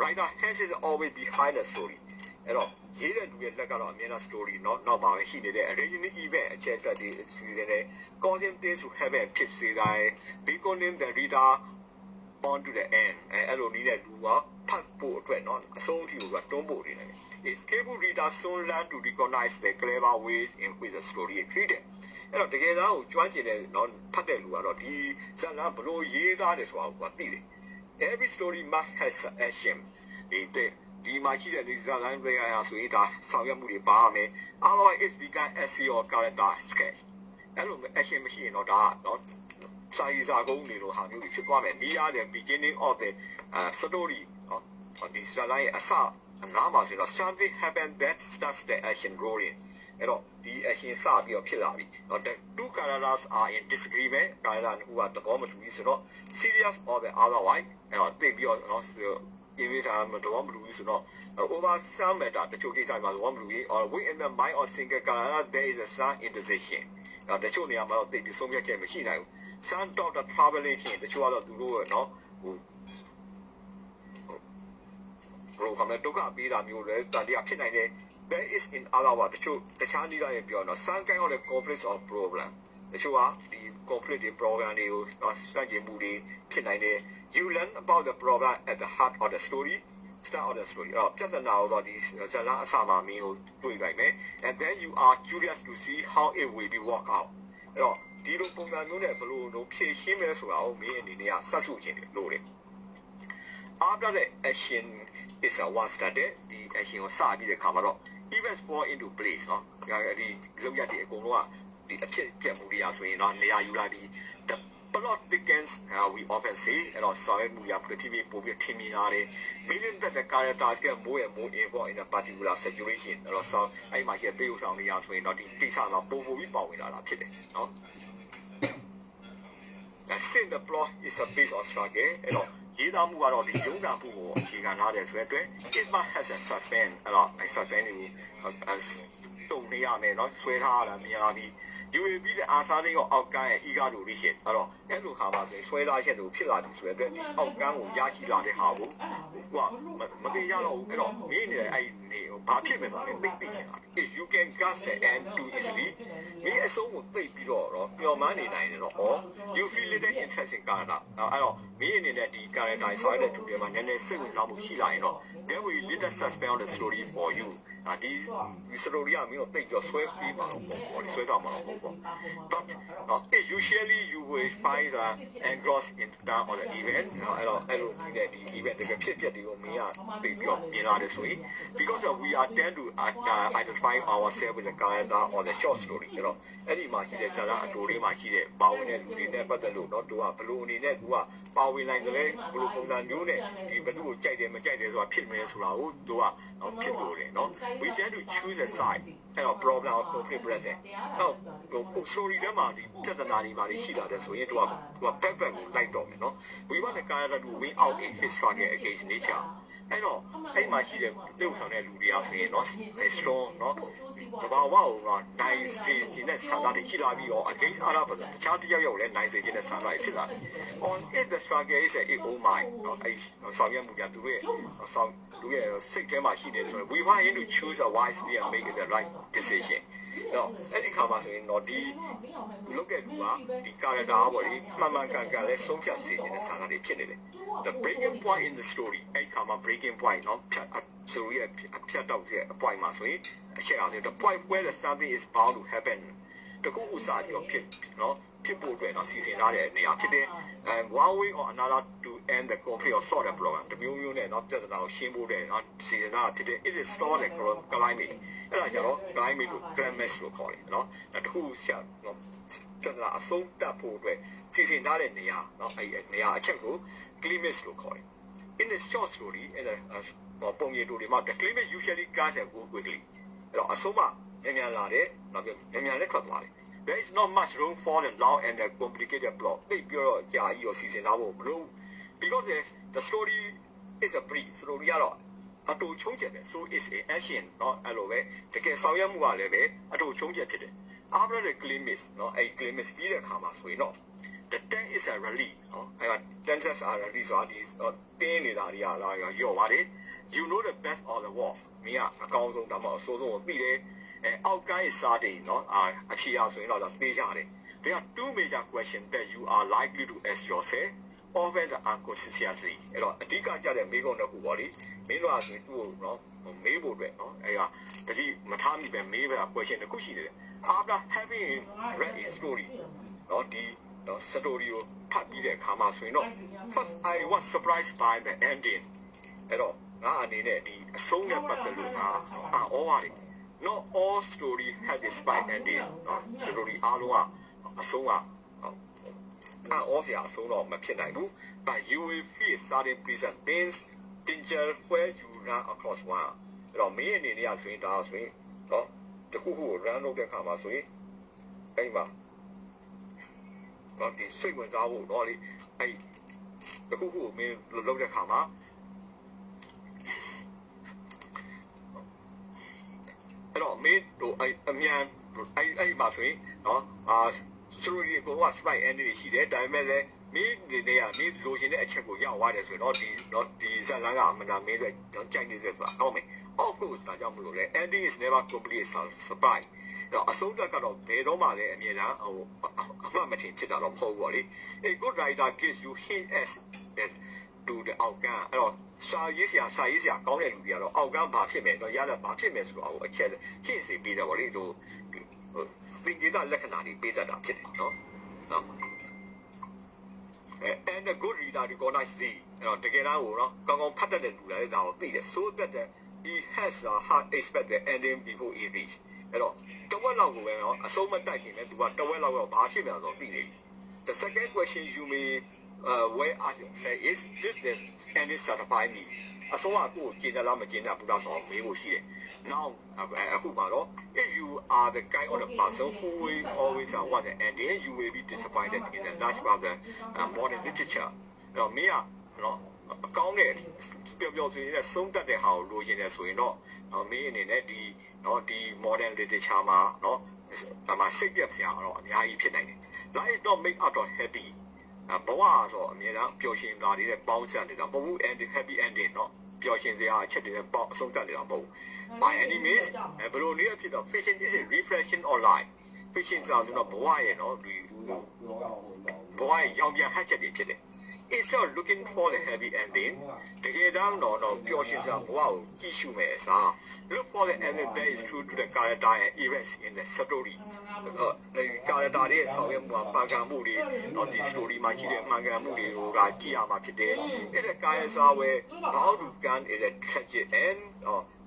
Writer hands is always behind the story အဲ့တော့ရေးတဲ့လူရဲ့လက်ကတော့အမြဲတမ်း story เนาะနောက်မှာပဲရှိနေတဲ့ original event အချက်ဆက်တွေစီစဉ်တယ် causing things to happen ဖြစ်စေတယ် beckoning the reader on to the end အဲ့လိုနည်းနဲ့လူကဖတ်ဖို့အတွက်เนาะအဆုံးအထိကိုတွန်းပို့နေတယ် Is capable reader soon learn to recognize the clever ways in which the story is created အဲ့တော့တကယ်တော့ကျွမ်းကျင်တဲ့เนาะဖတ်တဲ့လူကတော့ဒီဇာတ်လမ်းဘလို့ရေးထားတယ်ဆိုတာကိုသိတယ် Every story must have action ဒီမှာရှိတဲ့ဒီဇာတ်လမ်းတွေအရဆိုရင်ဒါဆောင်ရွက်မှုတွေပါမယ် Otherwise it become essay or character sketch အဲ့လို action မရှိရင်တော့ဒါကเนาะစာရေးစာကုန်းတွေလိုဟာမျိုးတွေဖြစ်သွားမယ် Near the beginning of the story เนาะဒီဇာတ်လမ်းရဲ့အစအနားမှာဆိုတော့ something happen that starts the action rolling အဲ့တော့ဒီ action စပြီးတော့ဖြစ်လာပြီเนาะ the two characters are in disagreement character ဟိုကသဘောမတူဘူးဆိုတော့ serious or the otherwise အဲ့တော့သိပြီးတော့เนาะဒီဝိသာမတော်မလို့ဆိုတော့ over some matter တချို့ကိစ္စမှာတော့မလို့ or we in the mind of single character there is a some indecision တော့တချို့နေရာမှာတော့သိပြီးဆုံးဖြတ်ချက်မရှိနိုင်ဘူး some of the traveling ရှင်တချို့ကတော့သူတို့ရဲ့เนาะဟို program နဲ့ဒုက္ခပေးတာမျိုးလည်းတန်တရားဖြစ်နိုင်တယ် there is in other words တချို့တခြားနည်းလမ်းရဲ့ပြောတော့ some kind of the conflict or problem တချို့ကဒီ conflict တွေ program တွေကိုစတင်မှုတွေဖြစ်နိုင်တယ် you learn about the problem at the heart of the story start of the story အဲ့တော့ပြဿနာကိုတော့ဒီဇာတ်လမ်းအစမှာမင်းကိုတွေ့လိုက်မယ် and then you are curious to see how it will be work out အဲ့တော့ဒီလိုပုံစံမျိုးနဲ့ဘယ်လိုလုပ်ဖြည့်ရှင်းမလဲဆိုတာကိုမင်းအနေနဲ့ကစက်စုခြင်းလို့တယ် after the action is a one started ဒီ action ကိုစပြီးတဲ့အခါမှာတော့ events fall into place เนาะဒီလုပ်ရတဲ့အကုန်လုံးကဒီအဖြစ်ပြမှုတွေရာဆိုရင်တော့နေရာယူလာပြီး the plot thickens we often say အဲ့တော့ဆောင်ရွက်မှုရ productivity ပို့ပြီးထင်မြင်ရတယ် meaning that the characters get more and more involved in a particular situation အဲ့တော့ဆောင်အဲ့မှာရှိတဲ့ဥဆောင်တွေရာဆိုရင်တော့ဒီကိစ္စမှာပို့ပြီးပါဝင်လာတာဖြစ်တယ်เนาะ since the plot is a base of struggle အဲ့တော့ရေးသားမှုကတော့ဒီရုံးတာမှုကိုအခြေခံထားတဲ့ဆိုတဲ့အတွက် it must has a suspense အဲ့တော့ suspense ကို တုံနေရမယ်နော်ဆွဲထားရတာများပြီး you will be the answer တွေကိုအောက်ကန်းရဲ့ eager to reach အဲ့တော့အဲ့လိုခါမှာဆိုရင်ဆွဲထားချက်တို့ဖြစ်လာပြီဆိုတဲ့အတွက်အောက်ကန်းကိုရရှိလာတဲ့ဟာကိုဟိုကမသိရတော့ဘူးအဲ့တော့မင်းနေအဲ့နေဘာဖြစ်မယ်ဆိုတော့သိချင်တာ if you can guess the end too easily မင်းအဆုံးကိုသိပြီးတော့ပျော်မှန်းနေနိုင်တယ်တော့ or you feel little interest in Canada အဲ့တော့မင်းအနေနဲ့ဒီ Canada ဆိုတဲ့သူတွေမှာနည်းနည်းစိတ်ဝင်စားမှုရှိလာရင်တော့ then we little suspend the story for you ဒီ story ကမင်းကိုသိပြီးဆွဲပြီးပါတော့ပေါ့ဆွဲတော့မှာတော့ပေါ့ but usually you will find that engrossed in that or the event အဲ့လိုဒီ event တကယ်ဖြစ်တွေကိုမင်းကသိပြီးတော့မြင်လာတယ်ဆိုရင် because we are tend to identify ourselves with the Canada or the short story အဲ့ဒီမှာရှိတဲ့ဇာတ်လမ်းအတူလေးမှာရှိတဲ့ပါဝင်တဲ့လူတွေနဲ့ပတ်သက်လို့တော့သူကဘလို့အနေနဲ့သူကပါဝင်နိုင်တယ်လေဘလို့ပုံစံမျိုးနဲ့ဒီဘယ်သူကိုကြိုက်တယ်မကြိုက်တယ်ဆိုတာဖြစ်မယ်ဆိုတာကိုသူကဖြစ်လို့တယ်နော် we tend to choose a side အဲ့တော့ problem or conflict present နောက်ဟို story ထဲမှာဒီပြဿနာတွေပါရှိလာတယ်ဆိုရင်သူက back ကိုလိုက်တော့မယ်နော် we want the Canada to win out in his struggle against nature အဲ့တော့အဲ့မှာရှိတဲ့တုံ့ဆောင်တဲ့လူတွေကဆိုရင်နော် strong နော်တဘာဝကိုနိုင်စေခြင်းနဲ့ဆန္ဒတွေရှိလာပြီးတော့ against other person တခြားတစ်ယောက်ယောက်လည်းနိုင်စေခြင်းနဲ့ဆန္ဒတွေဖြစ်လာတယ် on if the struggle is a own mind နော်အဲ့ဆောင်ရွက်မှုကသူရဲ့စိတ်ထဲမှာရှိနေဆိုရင် we want him to choose a wisely and make the right decision တော့အဲ့ဒီခါမှာဆိုရင်တော့ဒီလုပ်တဲ့လူကဒီ character ပေါ့လေမှန်မှန်ကန်ကန်လဲဆုံးဖြတ်စေခြင်းနဲ့ဆန္ဒတွေဖြစ်နေတယ် the breaking point in the story အဲ့ခါမှာ breaking point နော်ဆိုရဖြတ်တော့တဲ့အ point မှာဆိုရင်အချက်အားဖြင့် the point where the something is bound to happen တခုဥစားပြီးတော့ဖြစ်ဖို့အတွက်တော့စီစဉ်ထားတဲ့နေရာဖြစ်တယ် and one way or another to end the conflict or solve the problem တမျိုးနဲ့ပြဿနာကိုရှင်းဖို့တဲ့စီစဉ်ထားဖြစ်တယ် it is store the climate အဲ့ဒါကြတော့ climate လို့ climate လို့ခေါ်တယ်နော်တခုရှာပြဿနာအဆုံးသတ်ဖို့အတွက်စီစဉ်ထားတဲ့နေရာနော်အဲ့နေရာအချက်ကို climate လို့ခေါ်တယ် in the short story in the ပုံရိပ်တူတွေမှာ the climate usually comes and goes quickly အဲ့တော့အဆုံးမှမြန်လာတယ်နောက်ပြီးမြန်လည်းထွက်သွားတယ် there is not much room for the long and the complicated plot သိပြီးတော့ကြာကြီးရောစီစဉ်ထားဖို့မလို because the story is a brief story ကတော့အတူချုံးချက်တယ် so is a action เนาะအဲ့လိုပဲတကယ်ဆောင်ရွက်မှုကလည်းပဲအတူချုံးချက်ဖြစ်တယ် after the climax เนาะအဲ့ climax ပြီးတဲ့အခါမှာဆိုရင်တော့ the tank is a release เนาะအဲ့က tenses are release ဆိုတာဒီတင်းနေတာတွေကလာရော့ပါတယ် you know the best of the worst မင်းကအကောင်းဆုံးဒါမှအဆိုးဆုံးကိုသိတယ်အောက်ကဲစားတယ်เนาะအဖြေအားဆိုရင်တော့သိကြတယ် there are two major questions that you are likely to ask yourself often the unconsciously အဲ့တော့အဓိကကြတဲ့မေးခွန်းတစ်ခုပေါ့လေမင်းတို့ကဆိုသူ့ကိုเนาะမေးဖို့အတွက်เนาะအဲ့ကတတိမထားမိပဲမေးပဲ question တစ်ခုရှိတယ် after having read a story เนาะဒီstory ကိုဖတ်ပြီးတဲ့အခါမှာဆိုရင်တော့ first I was surprised by the ending အဲ့တော့ငါအနေနဲ့ဒီအဆုံးနဲ့ပတ်သက်လို့ငါအော်ပါတယ် not all story have a spike ending เนาะ story အားလုံးကအဆုံးကအော်စရာအဆုံးတော့မဖြစ်နိုင်ဘူး but you will feel certain present pains danger where you run across one အဲ့တော့မင်းအနေနဲ့ဆိုရင်ဒါဆိုရင်เนาะတခုခုကို run လုပ်တဲ့အခါမှာဆိုရင်အဲ့မှာဒီစိတ်ဝင်စားဖို့တော့လေအဲ့တခုခုကိုမင်းလုပ်တဲ့အခါမှာအဲ့တော့မင်းတို့အမြန်အဲ့မှာဆိုရင်เนาะstory ကိုက spike ending ရှိတယ်ဒါပေမဲ့လည်းမင်းဒီနေရာမင်းလိုချင်တဲ့အချက်ကိုရောက်သွားတယ်ဆိုတော့ဒီဇာတ်လမ်းကအမှန်တမ်းမင်းတို့ကြိုက်နေစေဆိုတာကောင်းမယ် of course ဒါကြောင့်မလို့လေ ending is never complete surprise တော့အဆုံးသတ်ကတော့ဘယ်တော့မှလည်းအမြဲတမ်းအမှတ်မထင်ဖြစ်တာတော့မဟုတ်ဘူးပေါ့လေ a good writer gives you hint as to the outcome အဲ့တော့စာရေးစရာကောင်းတဲ့လူတွေကတော့ outcome ဘာဖြစ်မယ်တော့ရတဲ့ဘာဖြစ်မယ်ဆိုတော့အချက် hint စီပေးတယ်ပေါ့လေတို့သင်္ကေတလက္ခဏာတွေပေးတတ်တာဖြစ်တယ်နော် and a good reader recognize the အဲ့တော့တကယ်တမ်းကိုနော်ကောင်းကောင်းဖတ်တတ်တဲ့လူလည်းဒါကိုသိတယ် so that he has a hard expect the ending before he reach အဲ့တော့တဝက်လောက်ကိုပဲနော်အဆုံးမတိုက်ခင်လည်းသူကတဝက်လောက်တော့ဘာဖြစ်မယ်တော့သိနေ the second question you may where ask yourself is this ending satisfy me အဆုံးကကိုယ်ကျင်တယ်လားမကျင်တယ်ဘူးလားဆိုတော့မေးဖို့ရှိတယ် now အခုမှာတော့ if you are the kind of the person who will always want the ending you will be disappointed in the large part of the modern literature အဲ့တော့မင်းက နော်အကောင်းနဲ့ပျော်ပျော်ဆိုရင်လည်းဆုံးသက်တဲ့ဟာကိုလိုချင်တယ်ဆိုရင်တော့မင်းအနေနဲ့ဒီနော်ဒီ modern literature မှာနော်အမှစိတ်ပြတ်စရာတော့အများကြီးဖြစ်နိုင်တယ် life is not made out of happy ဘဝတော့အများအားပျော်ရွှင်တာတွေနဲ့ပေါင်းစပ်နေတာမဟုတ်ဘူး and happy ending နော်ပျော်ရွှင်စရာအချက်တွေနဲ့ပေါင်းအဆုံးသတ်နေတာမဟုတ်ဘူး by any means ဘယ်လိုနည်းဖြစ်တော့ fiction is a reflection of life fiction ဆိုတော့ဘဝရဲ့နော်ဒီဘဝရဲ့ရောင်ပြန်ဟပ်ချက်တွေဖြစ်တယ် it's not looking for the happy ending တကယ်တော့ပျော်ရွှင်စရာဘဝကိုကြည့်ရှုမယ်အစား look for the ending that is true to the character and events in the story character တွေရဲ့ဆောင်ရွက်မှုမှန်ကန်မှုတွေတော့ဒီ story မှာရှိတဲ့မှန်ကန်မှုတွေကိုကကြည့်ရမှာဖြစ်တယ် it's a character where how to can is a tragic and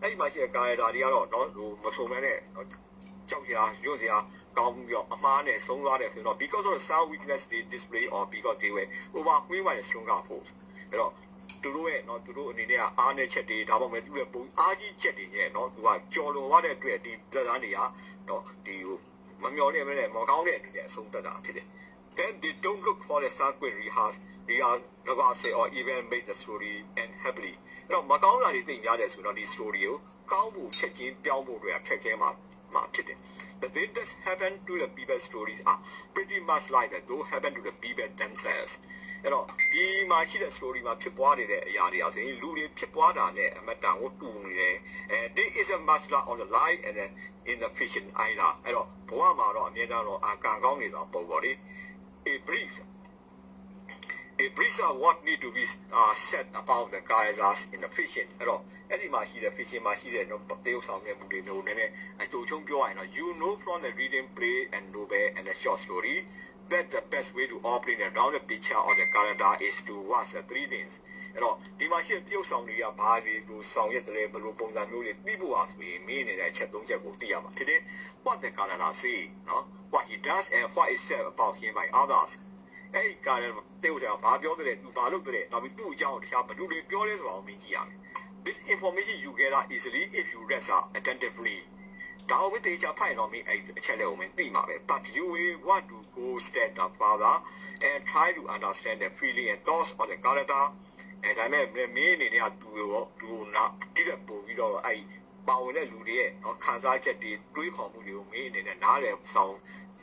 အဲ့ဒီမှာရှိတဲ့ character တွေကတော့နော်ဟိုမဆိုမဲနဲ့ကြောက်ရရွတ်စရာကောင်းပြီးတော့အမှားနဲ့ဆုံးသွားတယ်ဆိုတော့ because of the sound weakness they display or because they were overwhelmed by the stronger force အဲ့တော့သူတို့ရဲ့နော်သူတို့အနေနဲ့အားနည်းချက်တွေဒါပေမဲ့သူ့ရဲ့ပုံအားကြီးချက်တွေနဲ့နော်သူကကြော်လွန်သွားတဲ့အတွက်ဒီဇာတ်လမ်းတွေကနော်ဒီဟိုမမျော်လင့်မနဲ့မကောင်းတဲ့အနေနဲ့အဆုံးသတ်တာဖြစ်တယ် then they don't look for the circuit rehearsal or even make the story end happily အဲ့တော့မကောင်းတာတွေသိများတယ်ဆိုတော့ဒီ story ကိုကောင်းဖို့ချက်ချင်းပြောင်းဖို့တွေအခက်ခဲမှာဖြစ်တယ် the things that happen to the people stories are pretty much like that though happen to the people themselves အဲ့တော့ဒီမှာရှိတဲ့ story မှာဖြစ်ပွားနေတဲ့အရာတွေအဆိုရင်လူတွေဖြစ်ပွားတာနဲ့အမတန်ကိုတူနေတယ်this is a master of the life and in the fiction either အဲ့တော့ဘဝမှာတော့အမြဲတမ်းတော့အာကံကောင်းနေတော့ပုံပေါ်လေ a brief of what need to be said about the characters in the fiction အဲ့တော့အဲ့ဒီမှာရှိတဲ့ fiction မှာရှိတဲ့တော့တရုပ်ဆောင်တဲ့မှုတွေမျိုးနည်းနည်းအတူချုံပြောရရင်တော့ you know from the reading play and novel and the short story that the best way to operate around the picture of the character is to watch the three things အဲ့တော့ဒီမှာရှိတဲ့တရုပ်ဆောင်တွေကဘာတွေကိုဆောင်ရွက်တယ်ဘယ်လိုပုံစံမျိုးတွေသိဖို့အားဆိုရင်မင်းနေတဲ့အချက်၃ချက်ကိုသိရမှာဖြစ်တယ် what the character say နော် what he does and what is said about him by others အဲ့ဒီကားတဲ့တေဦးကဘာပြောတယ်သူဘာလုပ်တယ်နောက်ပြီးသူ့အကြောင်းတခြားဘယ်လိုတွေပြောလဲဆိုတာကိုမင်းကြည့်ရမယ် this information you get easily if you read attentively ဒါဝိသေချာဖိုင်တော့မင်းအဲ့အချက်လေးကိုမင်းသိမှာပဲ but you will want to go step further and try to understand the feeling and thoughts of the character အဲ့ဒါမဲ့မင်းအနေနဲ့ကသူနာတိတဲ့ပုံပြီးတော့အဲ့ပါဝင်တဲ့လူတွေရဲ့နော်ခံစားချက်တွေတွေးခေါ်မှုတွေကိုမင်းအနေနဲ့နားလည်ဆောင်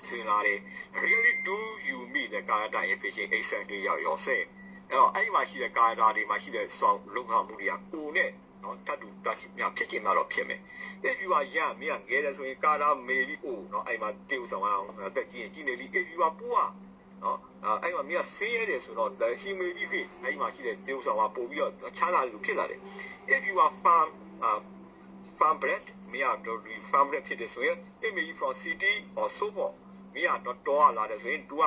စဉ်းစားတယ် really do you meet the character in fiction exactly yourself အဲ့တော့အဲ့ဒီမှာရှိတဲ့ character တွေမှာရှိတဲ့ဆောင်လုံခမှုတွေကကိုယ်နဲ့နော်တတ်တူတတ်မြဖြစ်ချင်မှတော့ဖြစ်မယ် if you are young မင်းငယ်တယ်ဆိုရင် character မေလီအိုနော်အဲ့မှာတေဦးဆောင်အောင်တက်ကြည့်နေလိ if you are poor နော်အဲ့မှာမင်းဆေးရတယ်ဆိုတော့ he may be fit အဲ့မှာရှိတဲ့တေဦးဆောင်ကပို့ပြီးတော့ချားလာလို့ဖြစ်လာတယ် if you are farm bred မင်းကတော့ farm bred ဖြစ်တယ်ဆိုရင် it may be from city or so forth မင်းကတော့လာတယ်ဆိုရင် तू က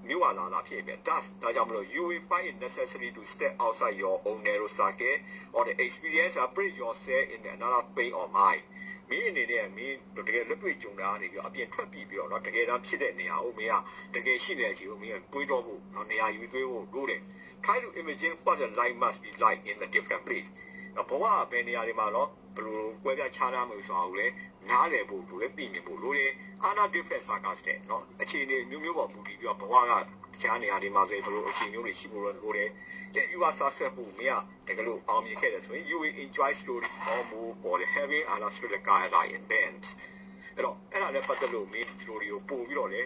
မြို့လာတာဖြစ်ပဲ ဒါကြောင့်မလို့ you will find it necessary to step outside your own narrow circle or the experience or put yourself in another frame of mind မင်းအနေနဲ့မင်းတကယ်လက်တွေ့ကြုံတာနေပြီးအပြင်ထွက်ပြီးတော့เนาะတကယ်တမ်းဖြစ်တဲ့နေရာကိုမင်းကတကယ်ရှိနေတဲ့အချိန်ကိုမင်းကတွေးတော့ဖို့เนาะနေရာယူသွေးဖို့လို့တယ် try to imagine what the life must be like in the different place ဘဝဘယ်နေရာတွေမှာเนาะဘယ်လိုကွဲပြားခြားနားမှုဆိုတာကိုလည်းနားလည်ဖို့လိုလည်းသိမြင်ဖို့လိုတယ်အာနာ different circumstances เนาะအခြေအနေမျိုးပေါ်မူတည်ပြီးတော့ဘဝကတခြားနေရာတွေမှာဆိုရင်ဘယ်လိုအခြေအနေမျိုးတွေရှိဖို့လိုတယ် if you are successful မင်းကတကယ်လို့အောင်မြင်ခဲ့တယ်ဆိုရင် you will enjoy story or more for the having understood the character in them အဲ့တော့အဲ့ဒါနဲ့ပတ်သက်လို့မင်း story ကိုပို့ပြီးတော့လေ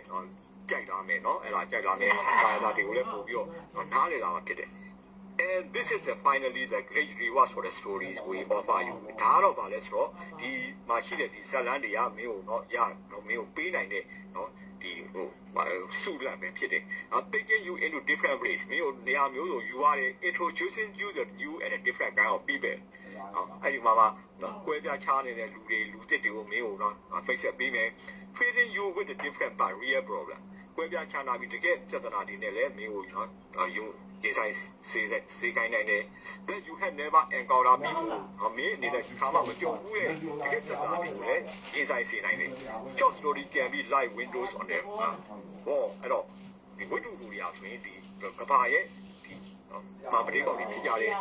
ကြိုက်လာမယ်เนาะအဲ့ဒါကြိုက်လာမယ် character တွေကိုလည်းပို့ပြီးတော့နားလည်လာမှာဖြစ်တယ် and this is finally the great rewards for the stories we offer you ဒါတော့ဗာလဲဆိုတော့ဒီမှာရှိတဲ့ဒီဇာတ်လမ်းတွေကမင်းကိုเนาะမင်းကိုပေးနိုင်တဲ့เนาะဒီဟိုစုလက်ပဲဖြစ်တယ် taking you into different place မင်းကိုနေရာမျိုးစုံယူရတယ် introducing you the new and a different kind of people အဲ့ဒီမှာကွဲပြားခြားနေတဲ့လူသစ်တွေကိုမင်းကိုเนาะဖိတ်ဆက်ပေးမယ် facing you with the different but real problem ကွဲပြားခြားနာပြီးတကယ်ပြဿနာတွေနဲ့လည်းမင်းကိုเนาะယူဒီဆိုင်စေခိုင်းနိုင်တယ် that you have never encountered people မင်းအနေနဲ့ခါမှမကြုံဘူးရဲ့တကယ်ပြဿနာတွေကိုလည်းဒီဆိုင်စေနိုင်တယ် short story can be like windows on them ဟောအဲ့တော့ဒီဝိတုလူတွေအားဆိုရင်ဒီကဘာရဲ့ဒီမှာပဋိပေါက်တွေဖြစ်ကြတယ်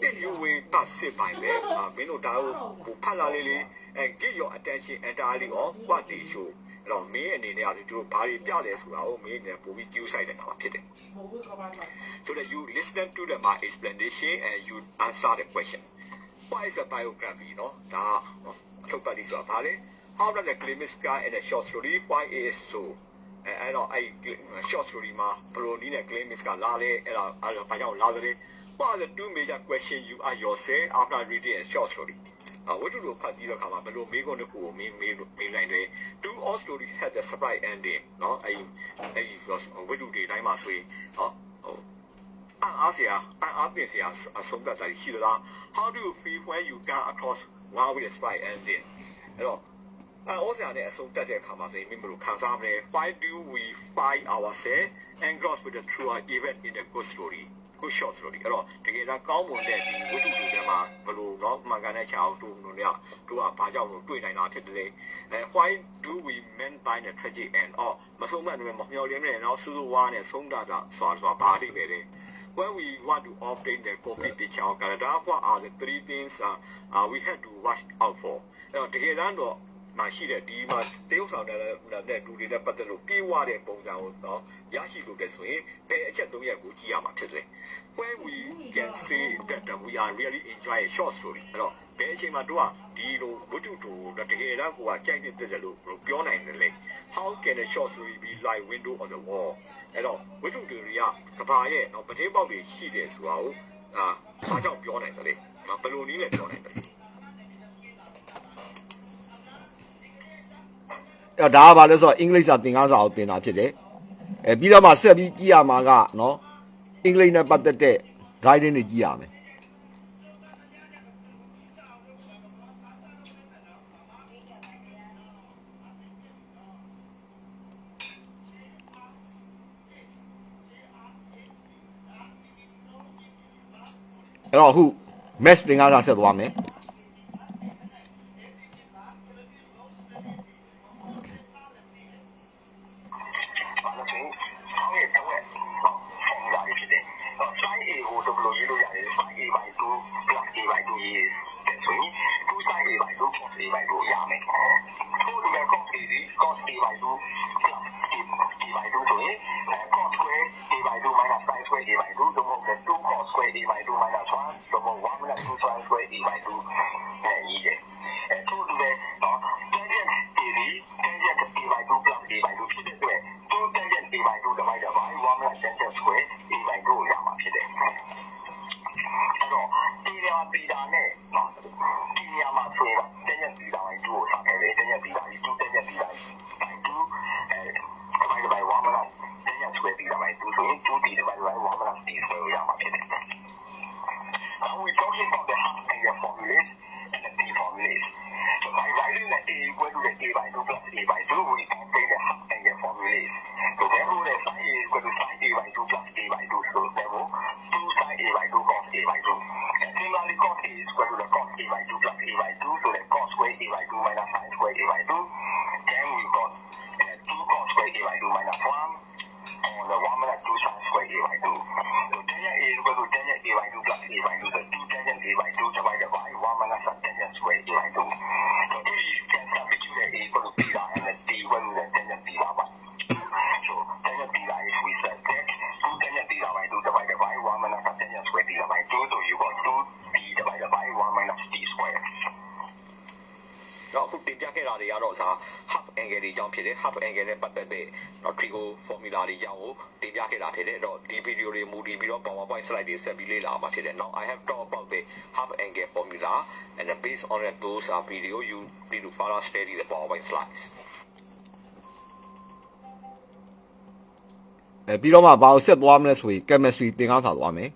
if you will pass it by them မင်းတို့ဒါကိုဖတ်လာလေးand give your attention entirely on what they show တော့မင်းအနေနဲ့ကသူတို့ဘာတွေပြလဲဆိုတာကိုမင်းအနေနဲ့ပို့ပြီး cue ဆိုင်တဲ့ခါမှာဖြစ်တယ် so that you listen to the my explanation and you answer the question what is a biography เนาะဒါအထုပ်ပတ်လေးဆိုတာဘာလဲ how does the claimant guy in a short story why it is so အဲ့တော့အဲ့ short story မှာဘယ်လိုနည်းနဲ့ claimant ကလာလဲအဲ့တော့ဘာကြောင့်လာတယ် what are the two major questions you ask yourself after reading a short storyဝတ္ထုလိုဖတ်ပြီးတော့ခါမှာဘယ်လိုမေးခွန်းတစ်ခုကိုမေးနိုင်တယ် do all stories have the surprise ending เนาะအဲ့ဝတ္ထုတွေတိုင်းမှာဆိုရင်เนาะအားစရာအားပြင်စရာအဆုံးသတ်တာရှိသလား how do you feel when you come across one with a surprise ending အဲ့တော့အားစရာနဲ့အဆုံးသတ်တဲ့အခါမှာဆိုရင်မင်းဘယ်လိုခံစားမလဲ why do we find ourselves engrossed with the true event in the good story good short story အဲ့တော့တကယ်တော့ကောင်းမွန်တဲ့ဒီဝတ္ထုတွေထဲမှာဘယ်လိုเนาะမှန်ကန်တဲ့ချောင်းတို့ကဘာကြောင့်လို့တွေ့နိုင်တာဖြစ်တယ်လဲ why do we mean by the tragic end မဆုံးမနဲ့မမျှော်လင့်နဲ့เนาะစူးစူးဝါးနဲ့ဆုံးတာဆိုတာဘာလိမ့်မယ်လဲ when we want to obtain the complete picture of Canada what are the three things we have to watch out for အဲ့တော့တကယ်တော့မရှိတဲ့ဒီမှာတရုတ်ဆောင်တဲ့လူတွေနဲ့ပတ်သက်လို့ပြေးဝတဲ့ပုံစံကိုတော့ရရှိလို့တဲ့ဆိုရင်ဘယ်အချက်၃ရပ်ကိုကြည့်ရမှာဖြစ်တယ် when we can say that we are really enjoy a short story အဲ့တော့ဘယ်အချိန်မှာတို့ကဒီလိုဝတ္ထုတို့တကယ်တော့ကိုကကြိုက်တဲ့လို့ပြောနိုင်တယ်လေ how can a short story be like window on the wall အဲ့တော့ဝတ္ထုတွေကကဘာရဲ့တော့ပတင်းပေါက်တွေရှိတယ်ဆိုတာကိုအားကြောင့်ပြောနိုင်တယ်လေဘယ်လိုနည်းနဲ့ပြောနိုင်တယ်အဲ့ဒါကဘာလဲဆိုတော့အင်္ဂလိပ်စာသင်ခန်းစာကိုသင်တာဖြစ်တယ်ပြီးတော့မှဆက်ပြီးကြည့်ရမှာကနော်အင်္ဂလိပ်နဲ့ပတ်သက်တဲ့ guidance တွေကြည့်ရမယ်အဲ့တော့အခု match သင်ခန်းစာဆက်သွားမယ်half angle တွေကြောင့်ဖြစ်တယ် half angle နဲ့ပတ်သက်တဲ့ trigo formula တွေကြောင့်ကိုတင်ပြခဲ့တာဖြစ်တယ်အဲ့တော့ဒီ video တွေမူတည်ပြီးတော့ PowerPoint slide တွေဆက်ပြီးလေ့လာမှာဖြစ်တယ် now I have talked about the half angle formula and based on those video you need to further study the PowerPoint slides ပြီးတော့မှဘာကိုဆက်သွားမလဲဆိုရင် chemistry သင်ခန်းစာသွားမယ်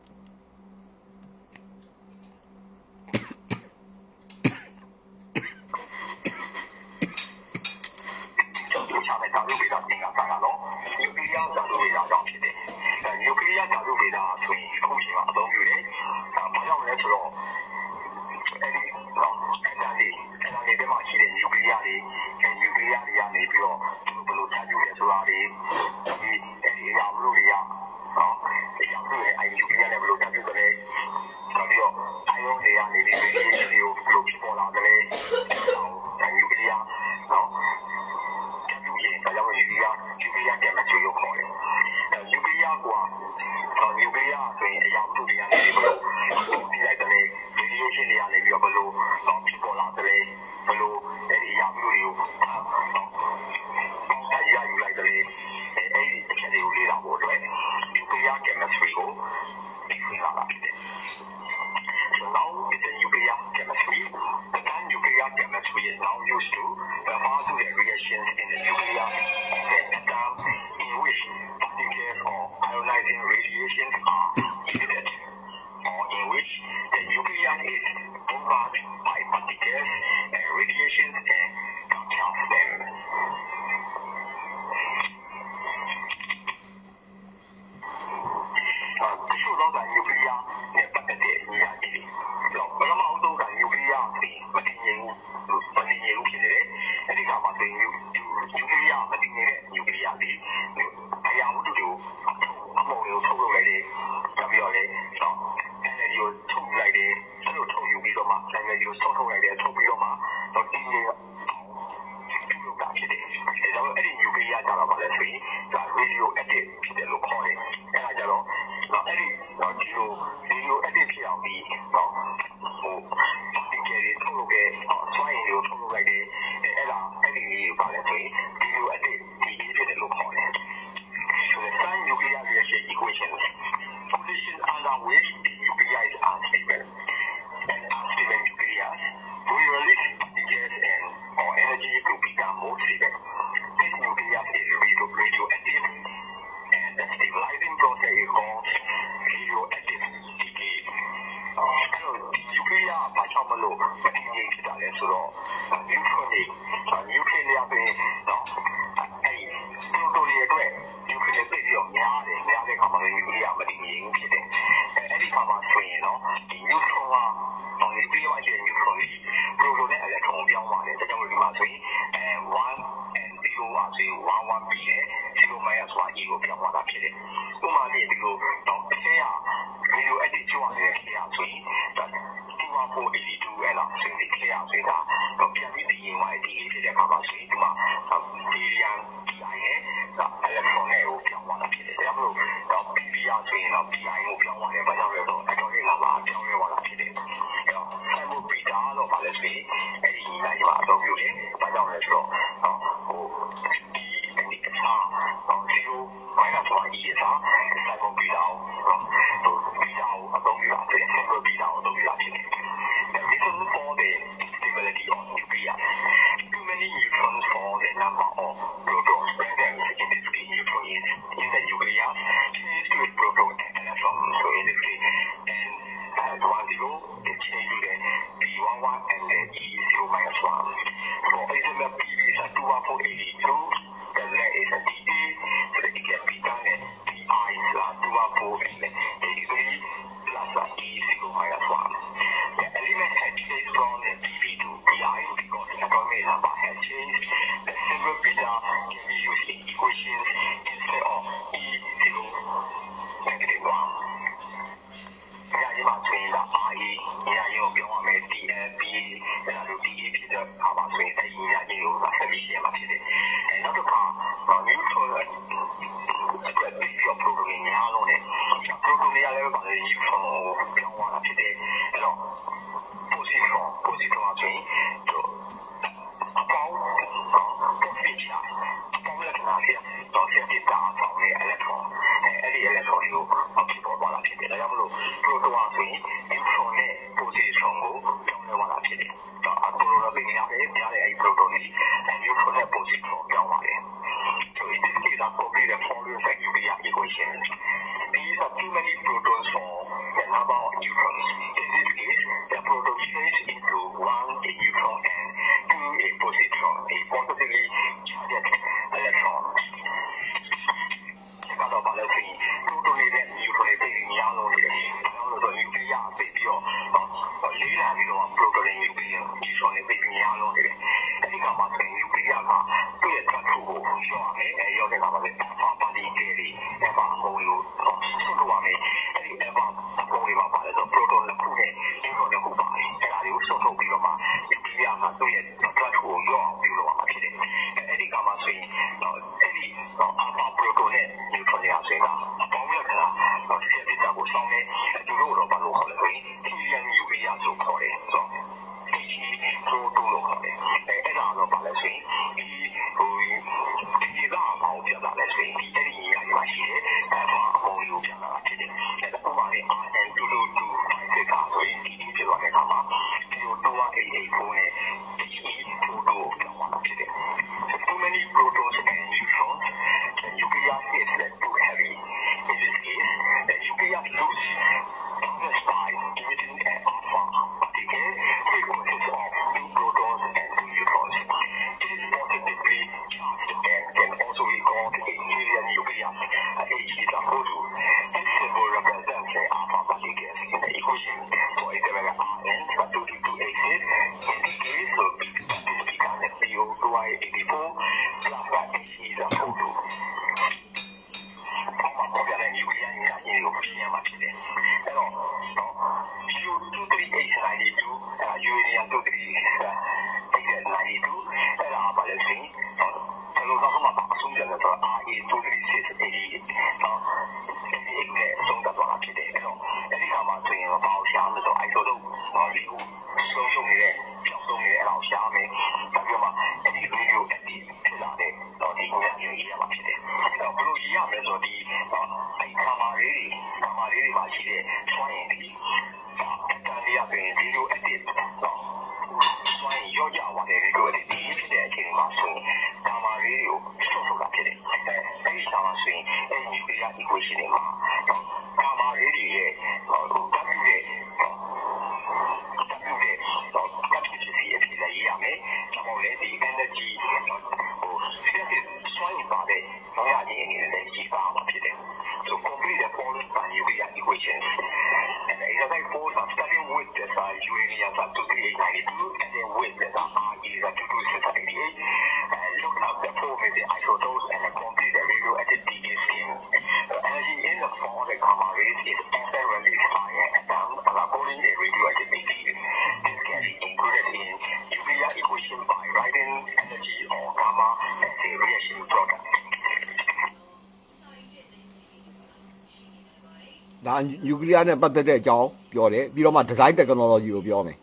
ယူကလ ियर ဆိုရင်အရာဝတ္ထုတွေကနေဘယ်လိုဒီလိုက်တယ်လေ radiation တွေကနေပြီးတော့ဘယ်လိုဖြစ်ပေါ်လာတယ်ဘယ်လိုအဲ့ဒီအရာမျိုးတွေကိုကောင်းတာရယူလိုက်တယ်လေအဲ့ဒီအချက်တွေကိုလေ့လာဖို့အတွက် nuclear chemistry ကိုသိခွင့်ရတာဖြစ်တယ် So now it's a nuclear chemistry. The term nuclear chemistry is now used to refer to the reactions in the nuclear atom in which particles or ionizing radiations are emitted, or in which the nucleus is bombarded by particles and radiations and captures them. တချို့သော nuclear နဲ့ပတ်သက်တဲ့ဉာဏ်ကြီးတွေပထမအဆုံးက nuclear ဆိုမတည်ငြိမ်ဘူးဖြစ်နေတယ်အဲ့ဒီခါမှာဆိုရင် nuclear မတည်ငြိမ်တဲ့ nuclear ဒီအရာဝတ္ထုတွေကိုအမှုန်တွေကိုထုတ်လုပ်လိုက်တယ်ပြီးတော့လေenergy ကိုထုတ်လိုက်တယ်အဲ့လိုထုတ်ယူပြီးတော့မှ energy ကိုထုတ်လိုက်တယ်ထုတ်ပြီးတော့မှတည်ငြိမ်ပြုလုပ်တာဖြစ်တယ်အဲ့တော့အဲ့ဒီ nuclear ကြတော့ဗာလဲဆိုရင်ဒါ radioactive ဖြစ်တယ်လို့ခေါ်တယ်အဲ့ဒါကြတော့အဲ့ဒီဒီလို radioactive ဖြစ်အောင်ဒီဒီကျေရီထုတ်လုပ်တဲ့စွမ်းရည်ကိုထုတ်လုပ်လိုက်တယ်အဲ့ဒီပါလဲဆိုရင် radioactive ဒီဖြစ်တယ်လို့ခေါ်တယ် So the sun nuclear reaction equations conditions under which the nuclei are stable and unstable nucleus will release particles and or energy to become more stable. This nucleus is radioactive and the stabilizing process is called radioactive decay. So nuclear ဘာကြောင့်မလို့မတည်ငြိမ်ဖြစ်တာလဲဆိုတော့ neutron တွေ nuclear တွေနော်အဲ့ proton တွေအတွက် nuclear သိပြီးတော့များတဲ့ခါမှာ nuclear မတည်ငြိမ်ဖြစ်တယ်အဲ့ဒီခါမှာဆိုရင်နော်ဒီ neutron ကnuclear မှာရှိတဲ့ neutron တွေ proton နဲ့ electron ကိုပြောင်းသွားတယ်ဒါကြောင့်မို့ဒီမှာဆိုရင်1 and 0ပါဆိုရင်11ပြီးတယ်0 minus 1 e ကိုပြောင်းသွားတာဖြစ်တယ်ဥပမာလေးဒီလိုတော့အထဲက radioactive ကျွမ်းနေတဲ့ခေတ်ဆိုရင်2482အဲ့လားဆိုရင်ဒီခေတ်ဆိုရင်ဒါပြန်ပြီးတည်ငြိမ်သွားတယ်ဒီဖြစ်တဲ့အခါမှာဆိုရင်ဒီမှာ helium ရဲ့electron နဲ့ကိုပြောင်းသွားတာဖြစ်တယ်ဒါကြောင့်မို့တော့ PBR ဆိုရင်တော့ PI ကိုပြောင်းသွားတယ်ဘာကြောင့်လဲဆိုတော့ atomic number ပြောင်းလဲသွားတာဖြစ်တယ်အဲ့တော့ thermo beta တော့ဗာလဲဆိုရင်အဲ့ဒီညီမအသုံးပြုတယ်ဘာကြောင့်လဲဆိုတော့ဒီကစား0 minus 1 e ကစား thermo beta ကိုbeta ကိုအသုံးပြုတာဖြစ်တယ် thermo beta ကိုအသုံးပြုတာဖြစ်တယ် The reason for the stability of nucleus too many neutrons for the number of protons present in this case neutron is in the nucleus change to a proton and electron so in this case and 10 is changed to the p11 and the e0 minus 1 for example pb is a 21482 the lead is a dp so that it can be done at pi is 214 and 83 plus e0 minus 1 the element has changed from the dp to pi because the atomic number has changed the symbol beta can be used in equations instead of e0 negative 1ဒီမှာဆိုရင်ဒါ RE ညာရုံပြောရမယ် DNP အဲ့ဒါလို DE ဖြစ်တဲ့အခါမှာဆိုရင်အဲ့ဒီညာကြီးကိုဆက်ပြီးရှင်းမှာဖြစ်တယ်။နောက်တစ်ခါ neutron အတွက်ပြီးတော့ proton တွေများလုံးတယ်။ proton တွေကလည်းပါလေ neutron ကိုပြောင်းသွားတာဖြစ်တယ်။အဲ့တော့ positron ဆိုရင်အပေါင်းဖြစ်ချာအပေါင်းလက္ခဏာဖြစ်တော့ဆက်ပြီးတာဆောင်တဲ့ electron အဲ့ဒီ electron ကိုဖြစ်ပေါ်သွားတာဖြစ်တယ်။ဒါကြောင့်မလို့ proton ဆိုရင် neutron နဲ့ positron ကိုပြောင်းလဲသွားတာဖြစ်တယ်။တော့ proton တွေများတယ်အဲ့ဒီ proton တွေ neutron နဲ့ positron ပြောင်းသွားတယ်။ So in this case, I complete the following nuclear equations. These are too many protons for the number of neutrons. In this case, the proton change into 1 a neutron and 2 a positron, a positively charged electron. ကတော့ဘာလဲဆိုရင် proton တွေနဲ့ neutron တွေသိပြီးများလို့နေတယ်။ဘာလို့လဲဆိုတော့ nuclear သိပြီးတော့လေးလာပြီးတော့ proton တွေ nuclear neutron တွေသိပြီးများလို့နေတယ်။အဲဒီကမှဆိုရင် nuclear ကသူ့ရဲ့ structure ကိုရှင်းရမယ်။ရောတဲ့ကမှလည်း alpha particle တွေ alpha အကုန်လုံးကိုရှင်းလို့ရမယ်။အဲဒီ alpha အကုန်တွေမှာပါလဲဆို proton တစ်ခုနဲ့ neutron တစ်ခုပါတယ်။အဲဒါတွေကိုရှင်းထုတ်ပြီးတော့မှ nuclear ကသူ့ရဲ့ structure ကိုရောအောင်ပြုလုပ်ရမှာဖြစ်တယ်။အဲဒီကမှဆိုရင်အဲဒီ alpha proton နဲ့ neutron တွေကဆိုရင်အပေါင်းလက္ခ ကိုပြန်လာတာဖြစ်တယ်။ဒါဥပမာလေး RN222 ကဆိုရင်ဒီဖြစ်သွားတဲ့အခါမှာဒီလို21884နဲ့ HE22 ကိုပြောင်းသွားတာဖြစ်တယ်။ Too many protons and neutrons, the nucleus is too heavy. In this case, the nucleus loses powers by emitting an alpha particle frequencies of 2 protons and 2 neutrons. It is positively charged and can also be called a alien nucleus. H is a photon. This symbol represents the alpha particles in the equation. For example, Rn is 222 acid. In this case, so this becomes a PO2I84 plus H is a photon. ပေါ်ပြတဲ့ nuclear အရာကြီးကိုပြင်ရမှာဖြစ်တယ်။အဲ့တော့ U23892 uranium 23892အဲ့ဒါပါလေရှင်။ဘယ်လိုတော့မှအဆုံးပြန်လဲဆိုတော့ RA23688 နော်။ဒီနဲ့အဆုံးသွားတာဖြစ်တယ်။အဲ့တော့အဲ့ဒီခါမှာဆိုရင်ဘာလို့ရှာမလဲဆိုတော့ isotope လေးခုဆုံးနေတဲ့ကြောက်ဆုံးနေတဲ့အဲ့ဒါကိုရှာမယ်။ဒါပြီးမှအဲ့ဒီ radioactive ဖြစ်လာတဲ့ဒီကိုရေးရမှာဖြစ်တယ်။အဲ့တော့ဘယ်လိုရေးရမလဲဆိုတော့ဒီအဲ့ကာမာလေးတွေမှာရှိတဲ့စွမ်းရည်တွေတန်လေးရဆိုရင် radioactive စွမ်းရည်ရောကြသွားတယ် radioactive ဖြစ်တဲ့အချိန်မှာဆိုရင်ကာမာလေးတွေကိုဆွတ်ထုတ်တာဖြစ်တယ်။အဲ့ဒီကာမာဆိုရင်အဲ့ဒီ nuclear equation တွေမှာကာမာလေးတွေရဲ့ရေးရမယ်။ဒါမှမဟုတ်လေဒီ energy စွမ်းရည်ပါတဲ့ဘဝကြီးအနေနဲ့လည်းကြီးပါမှာဖြစ်တယ်။ So complete the following nuclear equations. And the exercise 4 starting with the uranium 23892 and then with the Re 22688 and look up the 4 major isotopes and complete the radioactive decay scheme. The energy in the form of the gamma rays is often released by an atom according to radioactive decay. This can be included in nuclear equation by writing energy or gamma as a reaction product. ဒါ nuclear နဲ့ပတ်သက်တဲ့အကြောင်းပြောတယ်ပြီးတော့မှ design technology ကိုပြောမယ်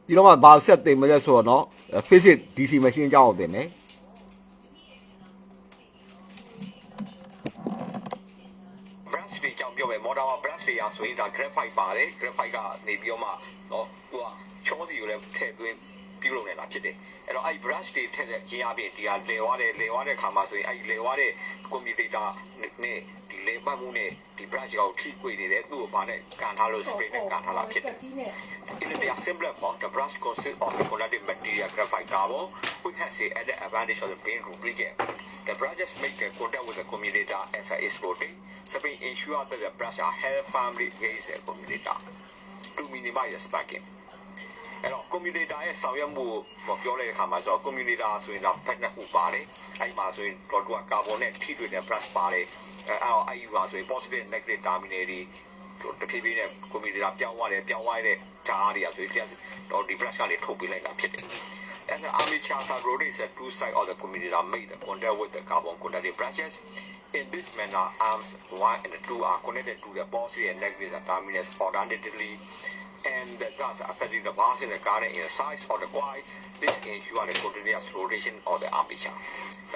ပြီးတော့မှဘာဆက်တင်မလဲဆိုတော့เนาะ physics DC machine အကြောင်းကိုတင်မယ် branch တွေအကြောင်းပြောမယ် model မှာ branch တွေရာဆိုရင်ဒါ graphite ပါတယ် graphite ကနေပြီးတော့မှเนาะသူကချောစီကိုလည်းထည့်သွင်းပြုလုပ်နေတာဖြစ်တယ်အဲ့တော့အဲ့ branch တွေထည့်တဲ့ရင်းအပြင်ဒီဟာလဲဝါတဲ့ခါမှာဆိုရင်အဲ့လဲဝါတဲ့ computer နဲ့ဒီလေပတ်မှုနဲ့ဒီ branch ကိုထိတွေ့နေတယ်သူ့ကိုဘာနဲ့ကန်ထားလို့ spray နဲ့ကန်ထားတာဖြစ်တယ် In the assembly form, the brush consists of the conductive material graphite carbon, which has the added advantage of the being lubricant. The brushes make contact with the commutator as it is floating, so we ensure that the brushes are held firmly against the commutator to minimize the sparking. အဲ့တော့ commutator ရဲ့ဆောင်ရွက်မှုကိုပြောလိုက်တဲ့အခါမှာဆိုတော့ commutator ဆိုရင်တော့ pattern ခုပါတယ်အဲ့မှာဆိုရင်တော့သူက carbon နဲ့ထိတွေ့တဲ့ brush ပါတယ်အဲ့ဒီပါဆိုရင် positive negative terminal တွေတဖြည်းဖြည်းနဲ့ commutator ပြောင်းသွားတဲ့ဓာတ်အားတွေကဆိုရင်တော့ဒီ brush ကနေထုတ်ပေးလိုက်တာဖြစ်တယ် As the armature rotates the two sides of the commutator make the contact with the carbon conductive brushes. In this manner, arms 1 and 2 are connected to the positive and negative terminals alternatively, and thus affecting the path in the current in the size of the coil. This ensures the continuous rotation of the armature.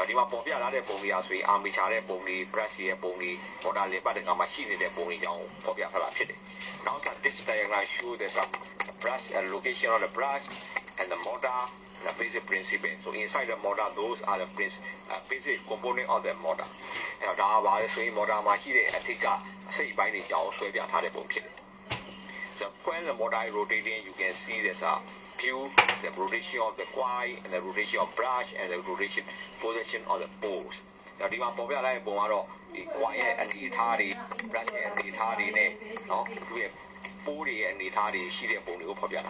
ဒီမှာပေါ်ပြလာတဲ့ပုံလေးအဆိုရင် armature ရဲ့ပုံလေး brush ရဲ့ပုံလေး motor လေးပတ်တဲ့ကမှာရှိနေတဲ့ပုံလေးကြောင်းပေါ်ပြထားတာဖြစ်တယ် Now this diagram shows the brush and location of the brush and the motor and the basic principle. So inside the motor, those are the basic component of the motor. အဲ့တော့ဒါပါလဲဆိုရင် motor မှာရှိတဲ့အထက်ကအစိတ်ပိုင်းတွေကြောင်းဆွဲပြထားတဲ့ပုံဖြစ်တယ် So when the motor is rotating, you can see there's a view, the rotation of the coil, and the rotation of brush, and the rotation position of the poles. Now, the one popular is the coil and the tari, brush and the tari, no, we pole and the tari, she is the popular.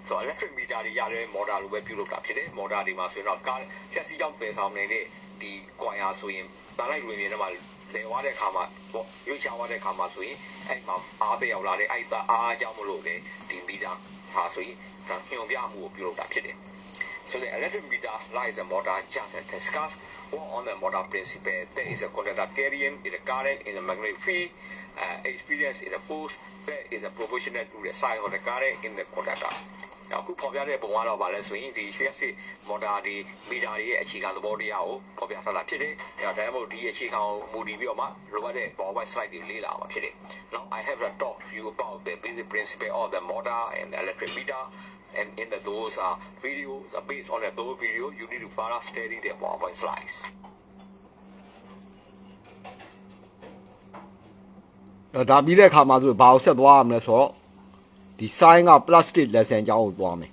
So, electric meter is a motor who is built up today, motor is not car, just jump based on the coil swing, but I remember. လေဝါတဲ့ခါမှာပေါ့ရွေးချယ်ဝါတဲ့ခါမှာဆိုရင်အဲ့မှာအားပေးရောက်လာတဲ့အဲ့ဒါအားကြောင့်မလို့လေဒီမီတာဟာဆိုရင်ဒါညွန်ပြမှုကိုပြုလုပ်တာဖြစ်တယ် So the electric meter like the motor just and discuss what on the motor principle there is a conductor carrying in the current in the magnetic field experience in the force that is a proportional to the size of the current in the conductor အခုပေါ်ပြတဲ့ပုံကတော့ဗာလဲဆိုရင်ဒီလျှက်စစ်မော်တာတွေမီတာတွေရဲ့အခြေခံသဘောတရားကိုပေါ်ပြထားတာဖြစ်တယ်။ဒါကြောင့်မို့ဒီအခြေခံကိုမူတည်ပြီးတော့မှ robot ရဲ့ PowerPoint slide တွေလေ့လာမှာဖြစ်တယ်။ Now I have to talk to you about the basic principle of the motor and the electric meter and in the those videos based on those videos you need to follow study the PowerPoint slides. ဒါပြီးတဲ့အခါမှာဆိုဘာကိုဆက်သွားရမလဲဆိုတော့ဒီ sign က plastic lesson အကြောင်းကိုသွားမယ်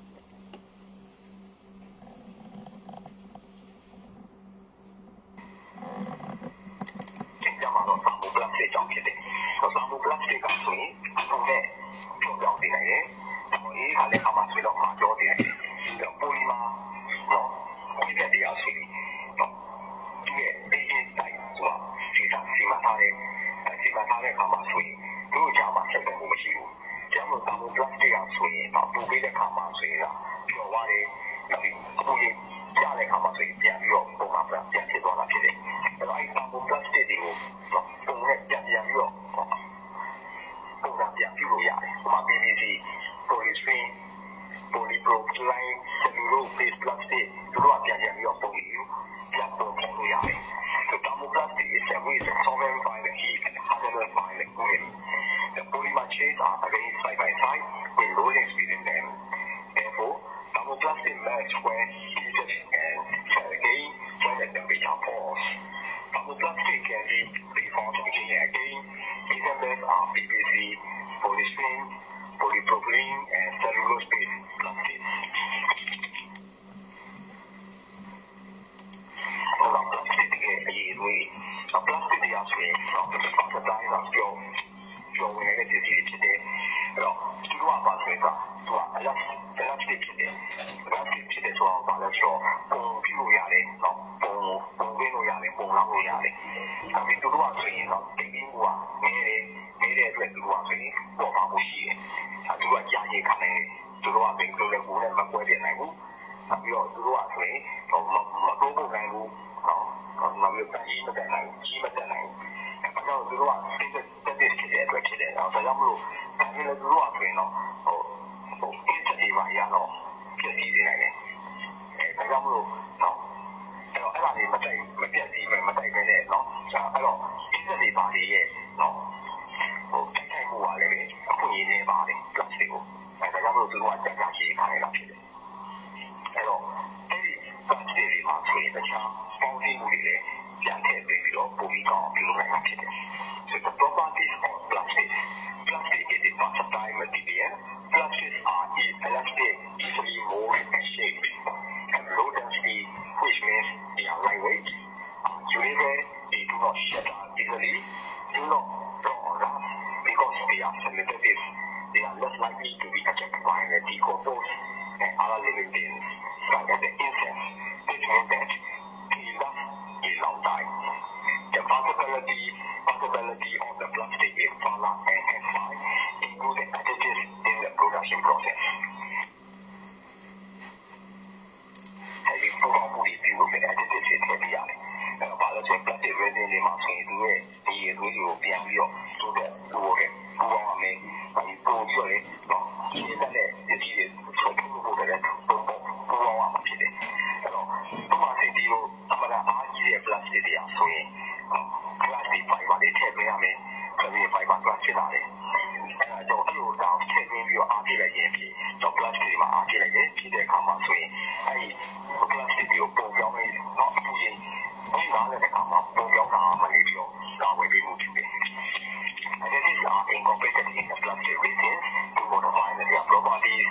အ are incorporated in the plastic resins to modify their properties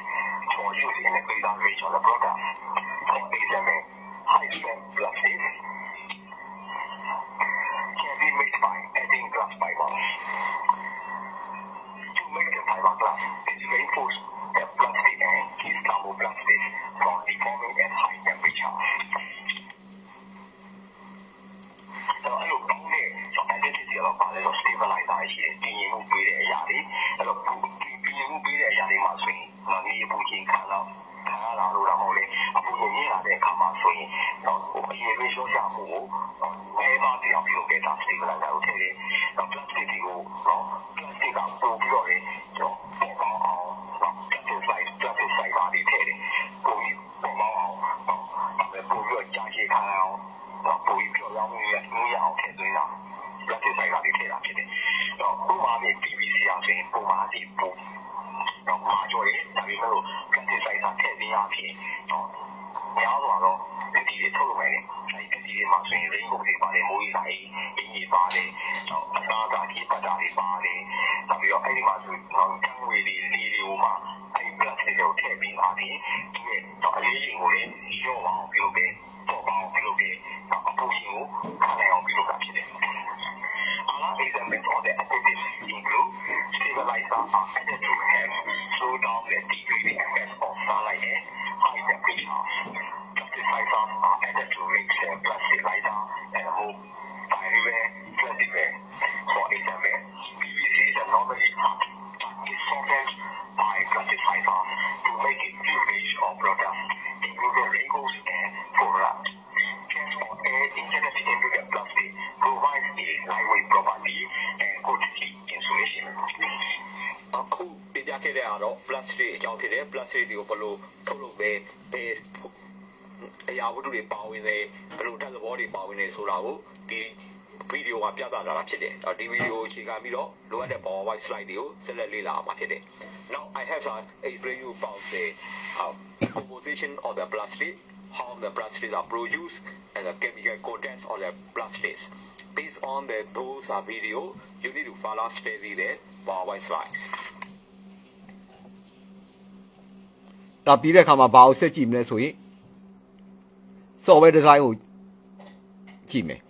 for use in the greater range of the product. For example, high-strength plastics can be made by adding glass fibers. To make the fiberglass, it reinforces the plastic and keeps thermoplastics from deforming at high temperature. So, I look down there, so identity of the stabilizer here, being able to be a yardie, and look, being able to be a yardie machine, not need to be kind of. 看下啦，路上好嘞，不过你那边看嘛，所以，因为小项目，每把只要比如给咱这个来在有贴的，plastic 这个，plastic 啊，不比较的，就包包啊，plastic 塞把的贴的，包包啊，咱们不比较加些看啊，不比较让你要贴对啦，plastic 塞把的贴啦贴的，不嘛的 PVC 啊，所以不嘛的不。马上咧，特别那个plastic size 贴边啊片，များစွာသောဒီတွေထုတ်လုပ်နိုင်တယ်။အဲဒီတွေမှာဆိုရင် rainbow တွေပါတယ်၊မိုးရီဆိုင်၊ရင်းကြီးပါတယ်၊အစားအစာကြီးပတ်တာတွေပါတယ်။နောက်ပြီးတော့အဲဒီမှာဆိုကံဝေးတွေလေတွေကိုမှအဲဒီ plastic တွေကိုထည့်ပြီးအားဖြင့်ဒီရဲ့အလေးချိန်ကိုလည်းရော့အောင်ပြုလုပ်တယ်၊ပေါ့ပေါအောင်ပြုလုပ်တယ်။အပူရှင်ကိုခံနိုင်အောင်ပြုလုပ်တာဖြစ်တယ်။ Other examples of the additives include stabilizers are added to help slow down the degrading effect of sunlight and high temperatures. Plasticizers are added to make the plastic lighter and more flexible. For example, PVC is normally hard, but is softened by plasticizers to make it feel-rich or products, including wrinkles and furrows. Gas or air injected into the plastic provides a lightweight property and good heat insulation. အခုပြပြခဲ့တဲ့အားတော့ plastic အကြောင်းဖြစ်တယ် plastic တွေကိုဘယ်လိုထုတ်လုပ်လဲဘယ်အရာဝတ္ထုတွေပါဝင်လဲဘယ်လိုဓာတ်သဘောတွေပါဝင်လဲဆိုတာကိုဒီဗီဒီယိုမှာပြသတာဖြစ်တယ်ဒီဗီဒီယိုအခြေခံပြီးတော့လိုအပ်တဲ့ PowerPoint slide တွေကိုဆက်လက်လေ့လာအောင်ဖြစ်တယ် Now I have to explain you about the composition of the plastic how the plastics are produced and the chemical contents of the plastics based on those video you need to follow steady the PowerPoint slides ဒါပြီးတဲ့အခါမှာဘာကိုဆက်ကြည့်မလဲဆိုရင် software design ကိုကြည့်မယ်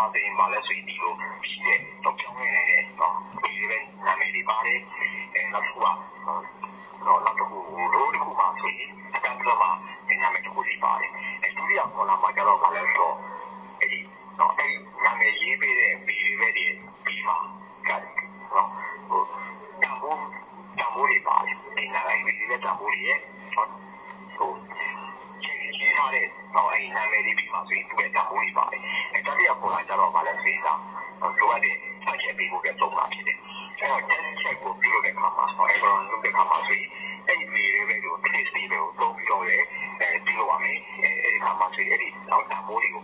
ပ မှာဆိုရင်ဗာလဲဆိုရင်ဒီလိုရှိတဲ့တော့ပြောင်းလဲနေတဲ့နော်ဒီလိုနာမည်တွေပါတယ်နောက်တစ်ခုကနောက်တစ်ခုရိုးတစ်ခုမှာဆိုရင်အတန်းကမှာနာမည်တစ်ခုစီပါတယ်ဒုတိယခေါ်လာမှာကျတော့ဗာလဲဆိုတော့အဲ့ဒီနာမည်ရေးပေးတဲ့ဗီဒီယိုတွေပြီးမှာကနော်ဟိုတံမိုးတွေပါတယ်ဒီနာမည်ဗီဒီယိုတံမိုးတွေရဲ့ဟိုရေးထားတဲ့တော့အဲ့နာမည်လေးပြီးမှဆိုရင်သူ့ရဲ့တံမိုးတွေပါတယ်တတိယခေါ်လာကြတော့ဗာလဲဆိုရင်လိုအပ်တဲ့ဆက်ချက်ပေးဖို့ပဲသုံးတာဖြစ်တယ်အဲ့တော့ test check ကိုပြုလုပ်တဲ့အခါမှာအဲ့တော့လုပ်တဲ့အခါမှာဆိုရင်အဲ့ဒီဗီဒီယိုတွေကို trace တွေကိုသုံးပြီးတော့လေပြုလုပ်ရမယ်အဲ့ဒီအခါမှာဆိုရင်အဲ့ဒီတော့တံမိုးတွေကို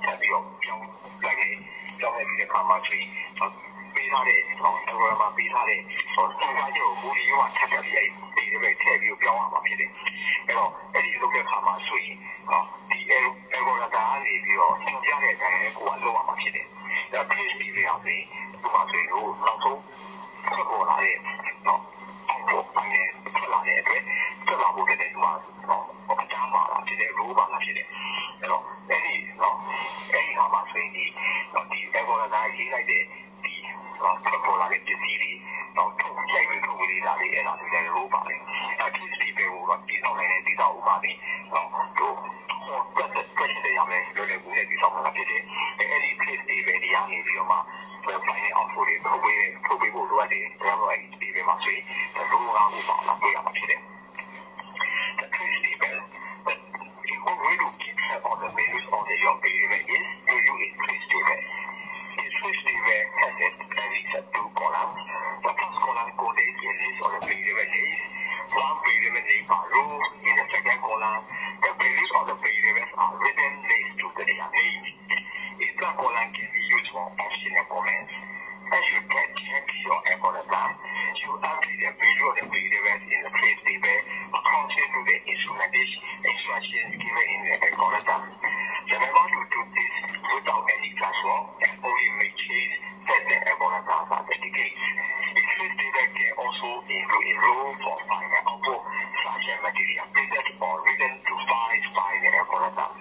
ဆက်ပြီးတော့ပြောင်းလိုက်ပြီးတဲ့အခါမှာဆိုရင်ပေးထားတဲ့အဲ့မှာပေးထားတဲ့စံကားကျကိုဘူလီရောထပ်ပြီးအဲ့ဒီတွေထည့်ပြီးပြောင်းရမှာဖြစ်တယ်အဲ့တော့အဲ့ဒီလုပ်တဲ့အခါမှာဆိုရင်ဒီalgorithm ကနေပြီးတော့သင်ကြားတဲ့အတိုင်းကိုကလုပ်ရမှာဖြစ်တယ်ဒါ trace ပြီးရအောင်ဆိုရင်ဒီမှာဆိုရင်နောက်ဆုံးဆက်ပေါ်လာတဲ့အောက်ပိုင်းနဲ့ထွက်လာတဲ့အတွက်ထွက်လာဖို့တည်းသူကအကြမ်းပါလာဖြစ်တယ်ရိုးပါလာဖြစ်တယ်အဲ့တော့အဲ့ဒီဟာမှာဆိုရင်ဒီ algorithm ရေးလိုက်တဲ့ဒီထွက်ပေါ်လာတဲ့ပစ္စည်းတွေထုတ်ရိုက်ပြီးထုတ်ဝေးတာတွေအဲ့ဒါတွေလည်းရိုးပါတယ်အဲ့ trace ပြီးပဲကိုတည်ဆောက်နိုင်တဲ့တည်ဆောက်ဥပဒေတွက်ချက်ရမယ်လွယ်လွယ်ကူနဲ့တည်ဆောက်မှာဖြစ်တယ်အဲ့ဒီ trace တွေပဲဒီကနေပြီးတော့မှဖိုင်နဲ့ output တွေထုတ်ပေးဖို့လိုအပ်တယ်ဒါမှမဟုတ်အဲ့ဒီပဲမှာဆိုရင်ရိုးငါးခုပါလာတွေ့ရမှာဖြစ်တယ် The trace they will the whole way to keep track of the values of your variable is to use a trace table. A trace table has at least two columns. The first column contains a list of the variable names. One variable name per row. In the second column, the values of the variables are written next to their name. A third column can be used for optional comments. As you can check your algorithm, you update the value of the variables in the trace table according to the instructions given in the algorithm. Remember to do this without any transform and only make change that the algorithms are dedicated. The trace table can also include a rule for final output such as material printed or written to find by the algorithm.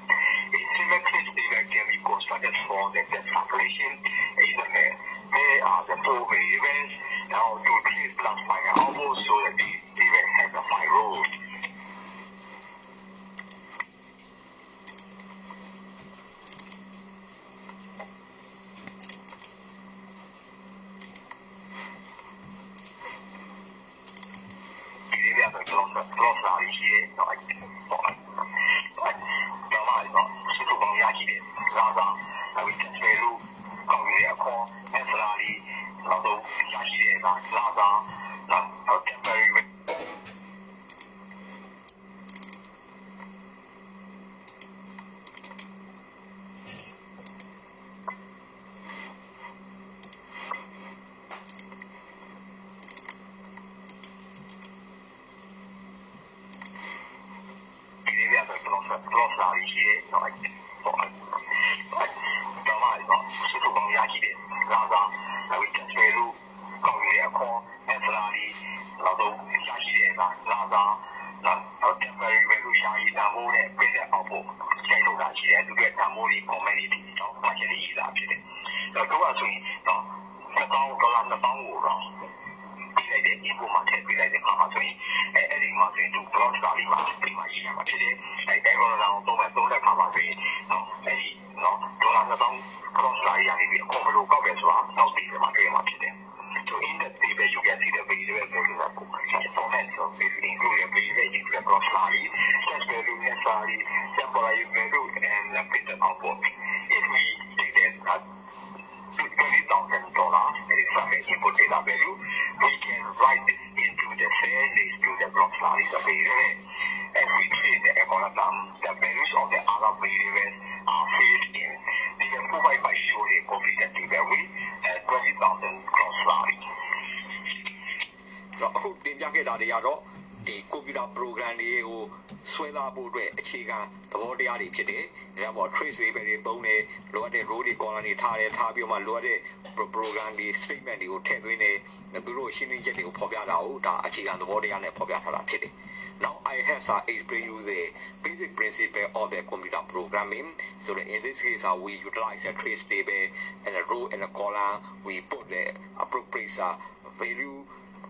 A similar trace table can be constructed for the calculation in the there are the four variables. Now to trace plus final output so that the table has the 5 rows. computer program တွေကိုဆွဲသားဖို့အတွက်အခြေခံသဘောတရားတွေဖြစ်တယ်။ဒါကြောင့်မို့ trace တွေပဲသုံးတယ်လိုအပ်တဲ့ row တွေ column တွေထားပြီးမှလိုအပ်တဲ့ program တွေ statement တွေကိုထည့်သွင်းတယ်သူတို့ရှင်းလင်းချက်တွေကိုဖော်ပြတာကိုဒါအခြေခံသဘောတရားနဲ့ဖော်ပြထားတာဖြစ်တယ်။ Now I have explained you the basic principle of the computer programming. So that in this case, we utilize a trace table and a row and a column. We put the appropriate value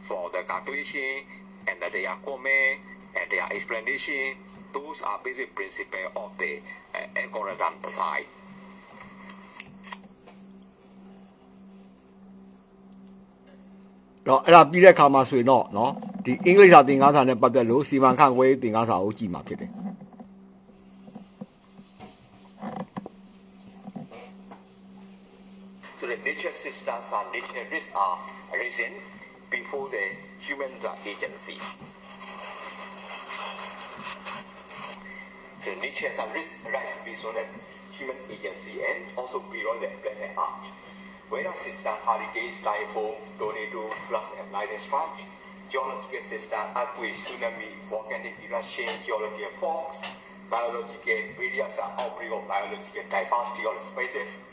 for the calculation and their comment and their explanation. Those are basic principles of the algorithm design. Đó, là bây giờ khám mà suy nó, thì English là tiếng Anh này bắt đầu lúc xí mà khám với tiếng Anh sao chỉ mà biết đấy. So the nature systems and nature risks are arisen before the human agency. So nature and risks arise based on the human agency and also beyond the planet Earth. Weather system, hurricanes, typhoon, tornado, floods, and lightning strike. Geological system, earthquake, tsunami, volcanic eruption, geological faults, biological various outbreak of biological diversity of species,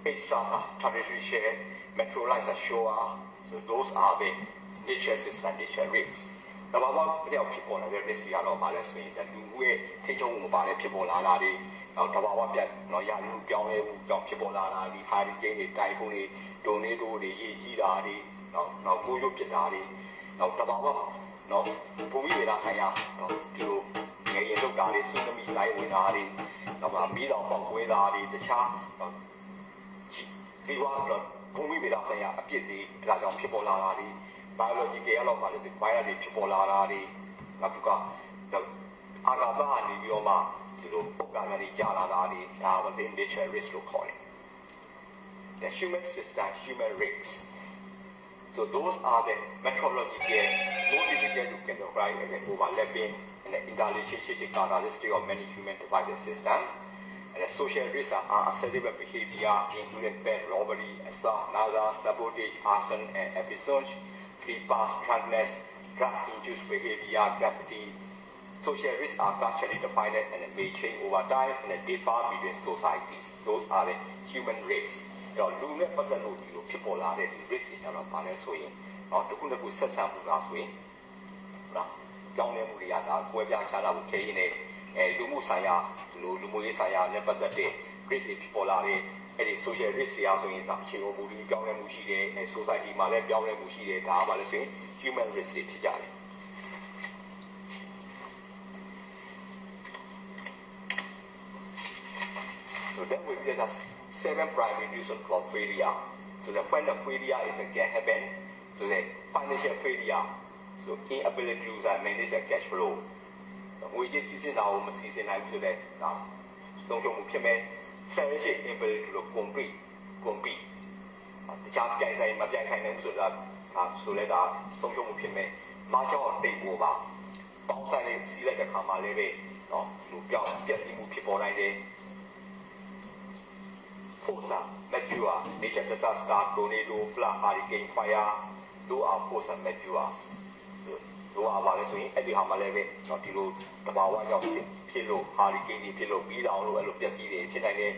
extras are territory share, meteorites are shore. So those are the nature system, nature risks. ဒါဘာမှပြောဖြစ်ပေါ်လာတဲ့ risk ကတော့ပါလဲဆိုရင်လူရဲ့ထိချုံမှုပါလဲဖြစ်ပေါ်လာတာတွေနောက်တဘာဝပြတ်နော်ရာလူပြောင်းလဲမှုကြောင့်ဖြစ်ပေါ်လာတာဒီ hurricane တွေ typhoon တွေ tornado တွေရေကြီးတာတွေနောက်ကိုရုပ်ဖြစ်တာတွေနောက်တဘာဝနော်ဘူမိဝေဒဆိုင်ရာနော်ဒီလိုငရေလုတ်တာတွေ tsunami လိုက်ဝင်တာတွေနောက်မီးတောင်ပေါက်ကွဲတာတွေတခြားဇီဝဘူမိဝေဒဆိုင်ရာအဖြစ်တွေဒါကြောင့်ဖြစ်ပေါ်လာတာတွေbiological လောက်ပါလို့ဆို virus တွေဖြစ်ပေါ်လာတာတွေနောက်ကအာဂါသအနေပြီးတော့မှဒီလိုပုံကံတွေကြာလာတာတွေဒါက nature risk လို့ခေါ်တယ် the human system human risks so those are the meteorological more difficult to categorize as an overlapping and the interrelationship characteristic of many human devices system and the social risks are acceptable behavior including theft robbery assault murder sabotage arson and episodes pass, drunkenness, drug-induced behavior, graffiti. Social risks are culturally defined and may change over time and differ between societies. Those are the human risks. လူနဲ့ပတ်သက်လို့ဒီလိုဖြစ်ပေါ်လာတဲ့ risk တွေကတော့ဘာလဲဆိုရင်တခုတစ်ခုဆက်ဆံမှုလားဆိုရင်နော်ကြောင်းနေမှုတွေကဒါကွဲပြားခြားတာကိုခဲရင်းနဲ့လူမှုဆိုင်ရာလူမှုရေးဆိုင်ရာနဲ့ပတ်သက်တဲ့ risk တွေဖြစ်ပေါ်လာတဲ့အဲ့ဒီ social risk တွေအားဆိုရင်အခြေခံမူပြီးပြောင်းလဲမှုရှိတယ် society မှာလည်းပြောင်းလဲမှုရှိတယ်ဒါကဘာလဲဆိုရင် human risk တွေဖြစ်ကြတယ် so then we get a 7 primary reasons for failure so the point of failure is a can happen so the financial failure so inability to manage the cash flow ငွေကြေးစီးဆင်းတာကိုမစီစဉ်နိုင်ဘူးဆိုတဲ့ဒါဆုံးရှုံးမှုဖြစ်မယ်strategic inability to compete တခြားပြိုင်ဆိုင်မပြိုင်ဆိုင်နိုင်ဘူးဆိုတာဒါဆိုလဲဒါဆုံးရှုံးမှုဖြစ်မယ်မာကြောင့်တိတ်ပေါ်ပါပေါင်းဆိုင်လေးစီးလိုက်တဲ့ခါမှာလည်းပဲเนาะလူပြောင်းပျက်စီးမှုဖြစ်ပေါ်နိုင်တယ် force mature nature disaster tornado flood hurricane fire those are force matures တို့အားပါလဲဆိုရင်အဲ့ဒီဟာမှာလည်းပဲเนาะဒီလိုတဘာဝကြောင့်ဖြစ်လို့ hurricane တွေဖြစ်လို့ပြီးတောင်လို့အဲ့လိုပျက်စီးတွေဖြစ်နိုင်တယ်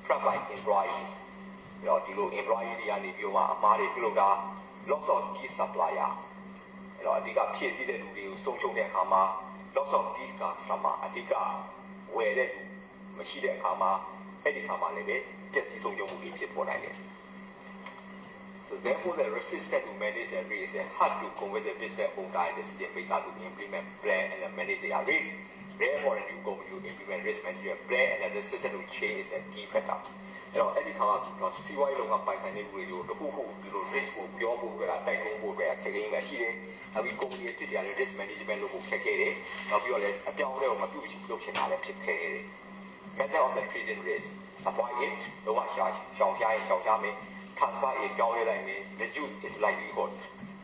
fraud by employees ဒီလို employee တွေကနေပြီးတော့အမားတွေပြုလုပ်တာ loss of key supplier အဲ့တော့အဓိကဖြည့်ဆည်းတဲ့လူတွေကိုဆုံးရှုံးတဲ့အခါမှာ loss of key customer အဓိကဝယ်တဲ့လူမရှိတဲ့အခါမှာအဲ့ဒီခါမှာလည်းပဲပျက်စီးဆုံးရှုံးမှုတွေဖြစ်ပေါ်နိုင်တယ် So therefore, the resistance to manage the risk is hard to convince the business owner and decision maker to implement plan and manage their risk. Therefore, the new company to implement risk management plan and the resistance to change is a key factor. အဲ့တော့အဲ့ဒီခါမှာစီးပွားရေးလုပ်ငန်းပိုင်ဆိုင်တဲ့လူတွေကိုတခုခုဒီလို risk ကိုပြောဖို့အတွက်တိုက်တွန်းဖို့အတွက်ခက်ခဲနေမှရှိတယ်။အခု company တစ်တရားလည်း risk management လုပ်ဖို့ခက်ခဲတယ်။နောက်ပြီးတော့လည်းအပြောင်းအလဲကိုမပြုလုပ်ချင်တာလည်းဖြစ်ခဲ့တယ်။ Method of the trading risk avoid it လောကရှောင်ရှားရင်ရှောင်ရှားမယ် transfer is ပြောင်းလဲလိုက်မယ် reduce is likelihood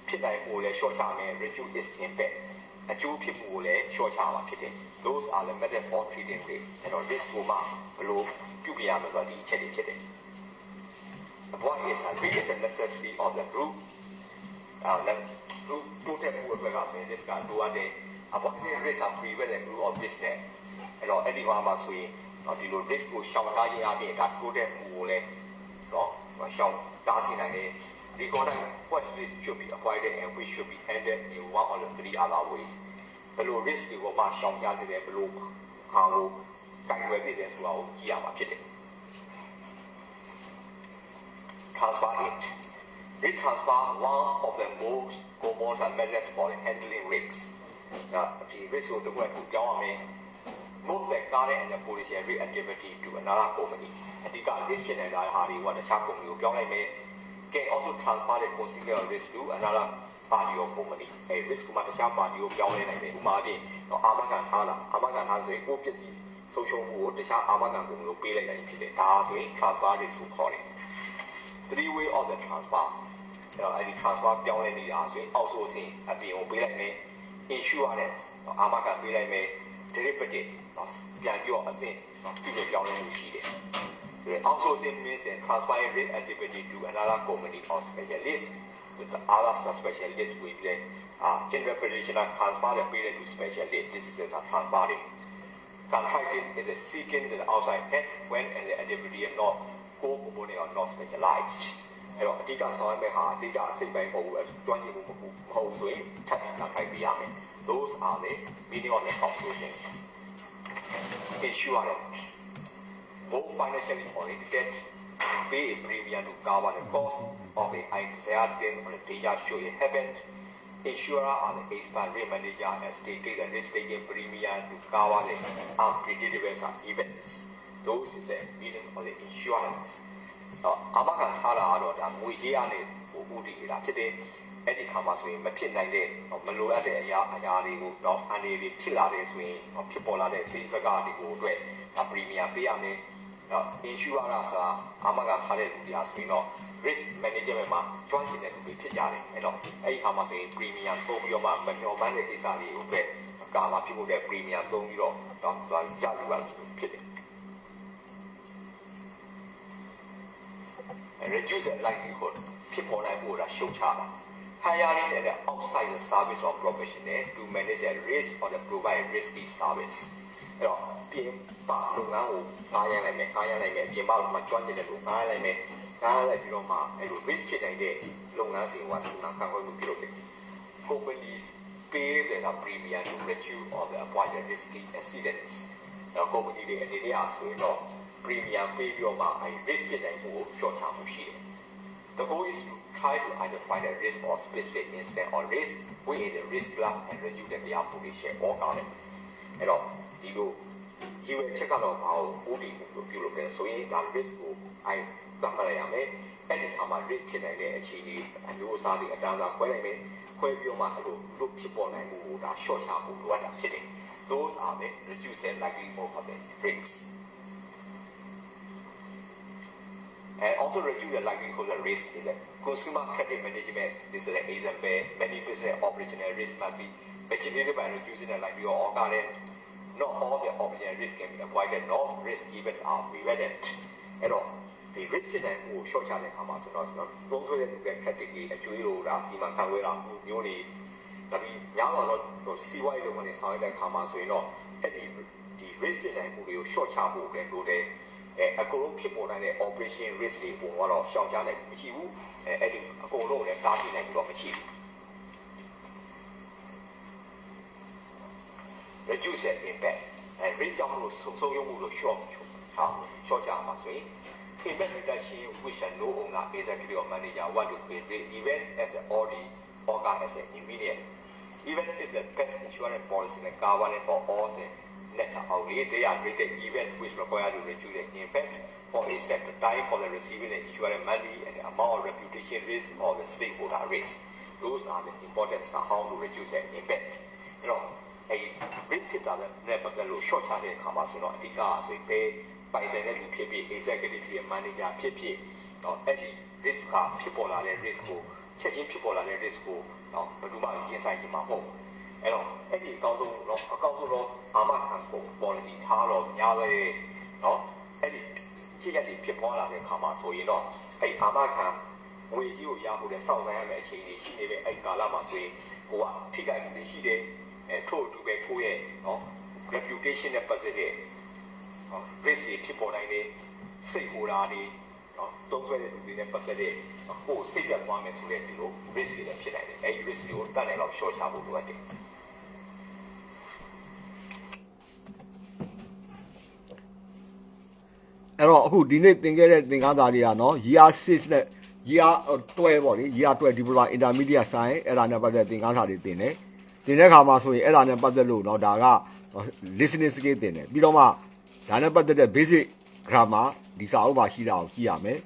ဖြစ်နိုင်မှုလည်း short ချမယ် reduce is impact အကျိုးဖြစ်မှုကိုလည်း short ချမှာဖြစ်တယ် those are the method for trading risk အဲ့တော့ risk ကိုမှဘယ်လိုပြုပြရမလဲဆိုတော့ဒီအချက်တွေဖြစ်တယ် avoid is a risk is a necessity of the group group တိုးတက်မှုအတွက်ကဆိုရင် risk ကလိုအပ်တယ် avoiding risk are prevent the group of business အဲ့တော့အဲ့ဒီမှာဆိုရင်ဒီလို risk ကိုရှောင်ရှားခြင်းအပြင်ဒါတိုးတက်မှုကိုလည်းနော်ရှောင်တားဆီးနိုင်တယ် recognize what risk should be avoided and which should be handled in one or the three other ways. Below risk တွေကိုမှရှောင်ရှားတဲ့ဘလို့ဟာကိုကိုင်ွယ်သိတယ်ဆိုတာကိုကြည့်ရမှာဖြစ်တယ် Transfer it. Risk transfer one of the most common methods for handling risks. ဒီ risk ကိုတစ်ခုခုပြောင်းရမယ် move the current and the potential risk activity to another company. အဓိက risk ဖြစ်နေတာဟာတွေကတခြား company ကိုပြောင်းလိုက်မယ် can also transfer the considerable risk to another party or company. A risk ကမှတခြား party ကိုပြောင်းလဲနိုင်တယ်ဥပမာဖြင့်အာမခံထားတာအာမခံထားဆိုရင်ကိုပစ္စည်းဆုံးရှုံးမှုကိုတခြားအာမခံကုန်လို့ပေးလိုက်နိုင်ဖြစ်တယ်ဒါဆိုရင် transfer risk ကိုခေါ်တယ် three way of the transfer အဲ့ဒီ transfer ပြောင်းလဲနေတာဆိုရင် outsourcing အပြင်ကိုပေးလိုက်မယ် insurance အာမခံပေးလိုက်မယ် derivatives ပြန်ပြီးတော့အဆင့်ပြုလုပ်ပြောင်းလဲမှုရှိတယ် outsourcing means transferring risk activity to another company or specialist with the other specialist with the general practitioner transfer the payment to specialist. This is a transferring. Contracting is a seeking the outside help when the activity is not co-component or not specialized. အဲ့တော့အဓိကဆောင်ရမယ့်ဟာအဓိကအစိတ်ပိုင်းပုံကျွမ်းကျင်မှုမဟုတ်ဆိုရင်ထပ်ပြီး contract ပေးရမယ် Those are the meaning of the outsourcing. Insurance. Both financially oriented, pay a premium to cover the cost of a accident or a danger should it happen. Insurer are the expert risk manager and take the risk-taking premium to cover the unpredictable events. Those is the meaning of the insurance. အာမခံထားတာကတော့ဒါငွေကြေးအားနဲ့ဥတည်နေတာဖြစ်တယ်အဲ့ဒီခါမှာဆိုရင်မဖြစ်နိုင်တဲ့မလိုအပ်တဲ့အရာတွေကိုတော့အနေနဲ့ဖြစ်လာတယ်ဆိုရင်ဖြစ်ပေါ်လာတဲ့စိတ်စကားတွေကိုအတွက်ပရီမီယံပေးရမယ် insurer ဆိုတာအာမခံထားတဲ့လူတွေဆိုရင်တော့ risk management မှာကျွမ်းကျင်တဲ့လူတွေဖြစ်ကြတယ်အဲ့တော့အဲ့ဒီခါမှာဆိုရင် premium သုံးပြီးတော့မှမမျှော်မှန်းတဲ့ကိစ္စတွေကိုအတွက်ကာလာဖြစ်ဖို့တဲ့ premium သုံးပြီးတော့ရယူရဖြစ်တယ် reduce the likelihood ဖြစ်ပေါ်နိုင်မှုကရှုံချတာ hiring an outside service or professional to manage the risk or the provide risky service အဲ့တော့ပြင်ပလုပ်ငန်းကိုအားရနိုင်မယ်ပြင်ပမှာကျွမ်းကျင်တဲ့လူအားရနိုင်မယ်အားလိုက်ပြီးတော့မှအဲ့လို risk ဖြစ်နိုင်တဲ့လုပ်ငန်းစဉ်ကစီမံခန့်ခွဲမှုပြုလုပ်တယ် companies pay the premium to reduce or the avoid the risky accidents အဲ့တော့ company တွေအနေနဲ့ဆိုရင်တော့ premium ပေးပြီးတော့မှအဲ့ risk ဖြစ်နိုင်မှုကိုရှော့ချမှုရှိတယ် The goal is to try to identify the risk or specific incident or risk within the risk class and reduce their position or counter အဲ့တော့ဒီလိုဒီဝေချက်ကတော့ဘာကိုဥတည်မှုကိုပြုလုပ်တယ်ဆိုရင်ဒါ risk ကိုအဲ့သတ်မှတ်ရမယ်အဲ့ဒီခါမှာ risk ဖြစ်နိုင်တဲ့အခြေအနေအမျိုးအစားတွေအတန်းစားခွဲနိုင်မယ်ခွဲပြီးတော့မှအဲ့လိုလူဖြစ်ပေါ်နိုင်မှုကိုဒါ short ချဖို့လိုအပ်တာဖြစ်တယ် Those are the reduce the likelihood of the risks and also reduce the likelihood of the risk is that consumer credit management this is an example many business operational risk might be mitigated by reducing the likelihood of occurrence not all the operational risk can be avoided nor risk events are prevented အဲ့တော့ဒီ risk ဖြစ်နိုင်မှုကို short ချတဲ့အခါမှာကျွန်တော်သုံးဆွဲတဲ့လူတွေ credit တွေအကျွေးလို့ဒါစီမံခန့်ခွဲတာမျိုးတွေဒါပြီးများတော့စီးပွားရေးလုပ်ငန်းတွေဆောင်ရွက်တဲ့အခါမှာဆိုရင်တော့အဲ့ဒီ risk ဖြစ်နိုင်မှုတွေကို short ချဖို့လည်းလိုတယ်အကုန်လုံးဖြစ်ပေါ်နိုင်တဲ့ operation risk တွေပုံကတော့ရှောင်ကြနိုင်မရှိဘူးအဲ့ဒီအကုန်လုံးလည်းတားဆီးနိုင်ပြီးတော့မရှိဘူး reduce the impact and risk ကြောင့်လို့ဆုံးရုံးမှုလို့ short ချမှာဆိုရင် impact reduction which no owner executive or manager want to create even as an already organ as an immediate even if the best insurance policy and coverage for all the net outlay they are rated event which require to reduce the impact for instance the time for the receiving the insurance money and the amount of reputation risk or the stakeholder risk those are the important how to reduce the impact you know အဲ့ risk ဖြစ်တာလည်းပတ်သက်လို့ short ချတဲ့အခါမှာဆိုတော့အဓိကဆိုရင်ပဲပိုင်ဆိုင်တဲ့လူဖြစ်ဖြစ် executive ဖြစ် manager ဖြစ်ဖြစ်တော့အဲ့ဒီ risk ကဖြစ်ပေါ်လာတဲ့ risk ကိုချက်ချင်းဖြစ်ပေါ်လာတဲ့ risk ကိုတော့ဘယ်သူမှရင်ဆိုင်မှာမဟုတ်အဲ့တော့အဲ့ဒီအကောင်းဆုံးတော့အာမခံကို policy ထားတော့များပဲเนาะအဲ့ဒီဖြစ်ရက်တွေဖြစ်ပေါ်လာတဲ့အခါမှာဆိုရင်တော့အဲ့အာမခံငွေကြီးကိုရဖို့လည်းစောင့်ဆိုင်းရမယ့်အခြေအနေရှိနေပဲအဲ့ကာလမှာဆိုရင်ကိုကထိခိုက်မှုတွေရှိတယ်ထို့အတူပဲကိုယ့်ရဲ့เนาะ reputation နဲ့ပတ်သက်တဲ့ risk တွေဖြစ်ပေါ်နိုင်တဲ့စိတ်ဟိုတာတွေ နော်တုံးဆွဲတဲ့လူတွေနဲ့ပတ်သက်တဲ့ကိုယ်စိတ်သက်သွားမယ်ဆိုတဲ့ဒီလို risk တွေလည်းဖြစ်နိုင်တယ်အဲဒီ risk တွေကိုတတ်နိုင်တော့ short ချဖို့လိုအပ်တယ် အဲ့တော့အခုဒီနေ့သင်ခဲ့တဲ့သင်ခန်းစာတွေကနော် year 6နဲ့ year 12ပေါ့လေ year 12 diploma intermediate science အဲ့ဒါနဲ့ပတ်သက်သင်ခန်းစာတွေသင်တယ်သင်တဲ့အခါမှာဆိုရင်အဲ့ဒါနဲ့ပတ်သက်လို့နော်ဒါက listening skill သင်တယ်ပြီးတော့မှဒါနဲ့ပတ်သက်တဲ့ basic grammar ဒီစာအုပ်မှာရှိတာကိုကြည့်ရမယ်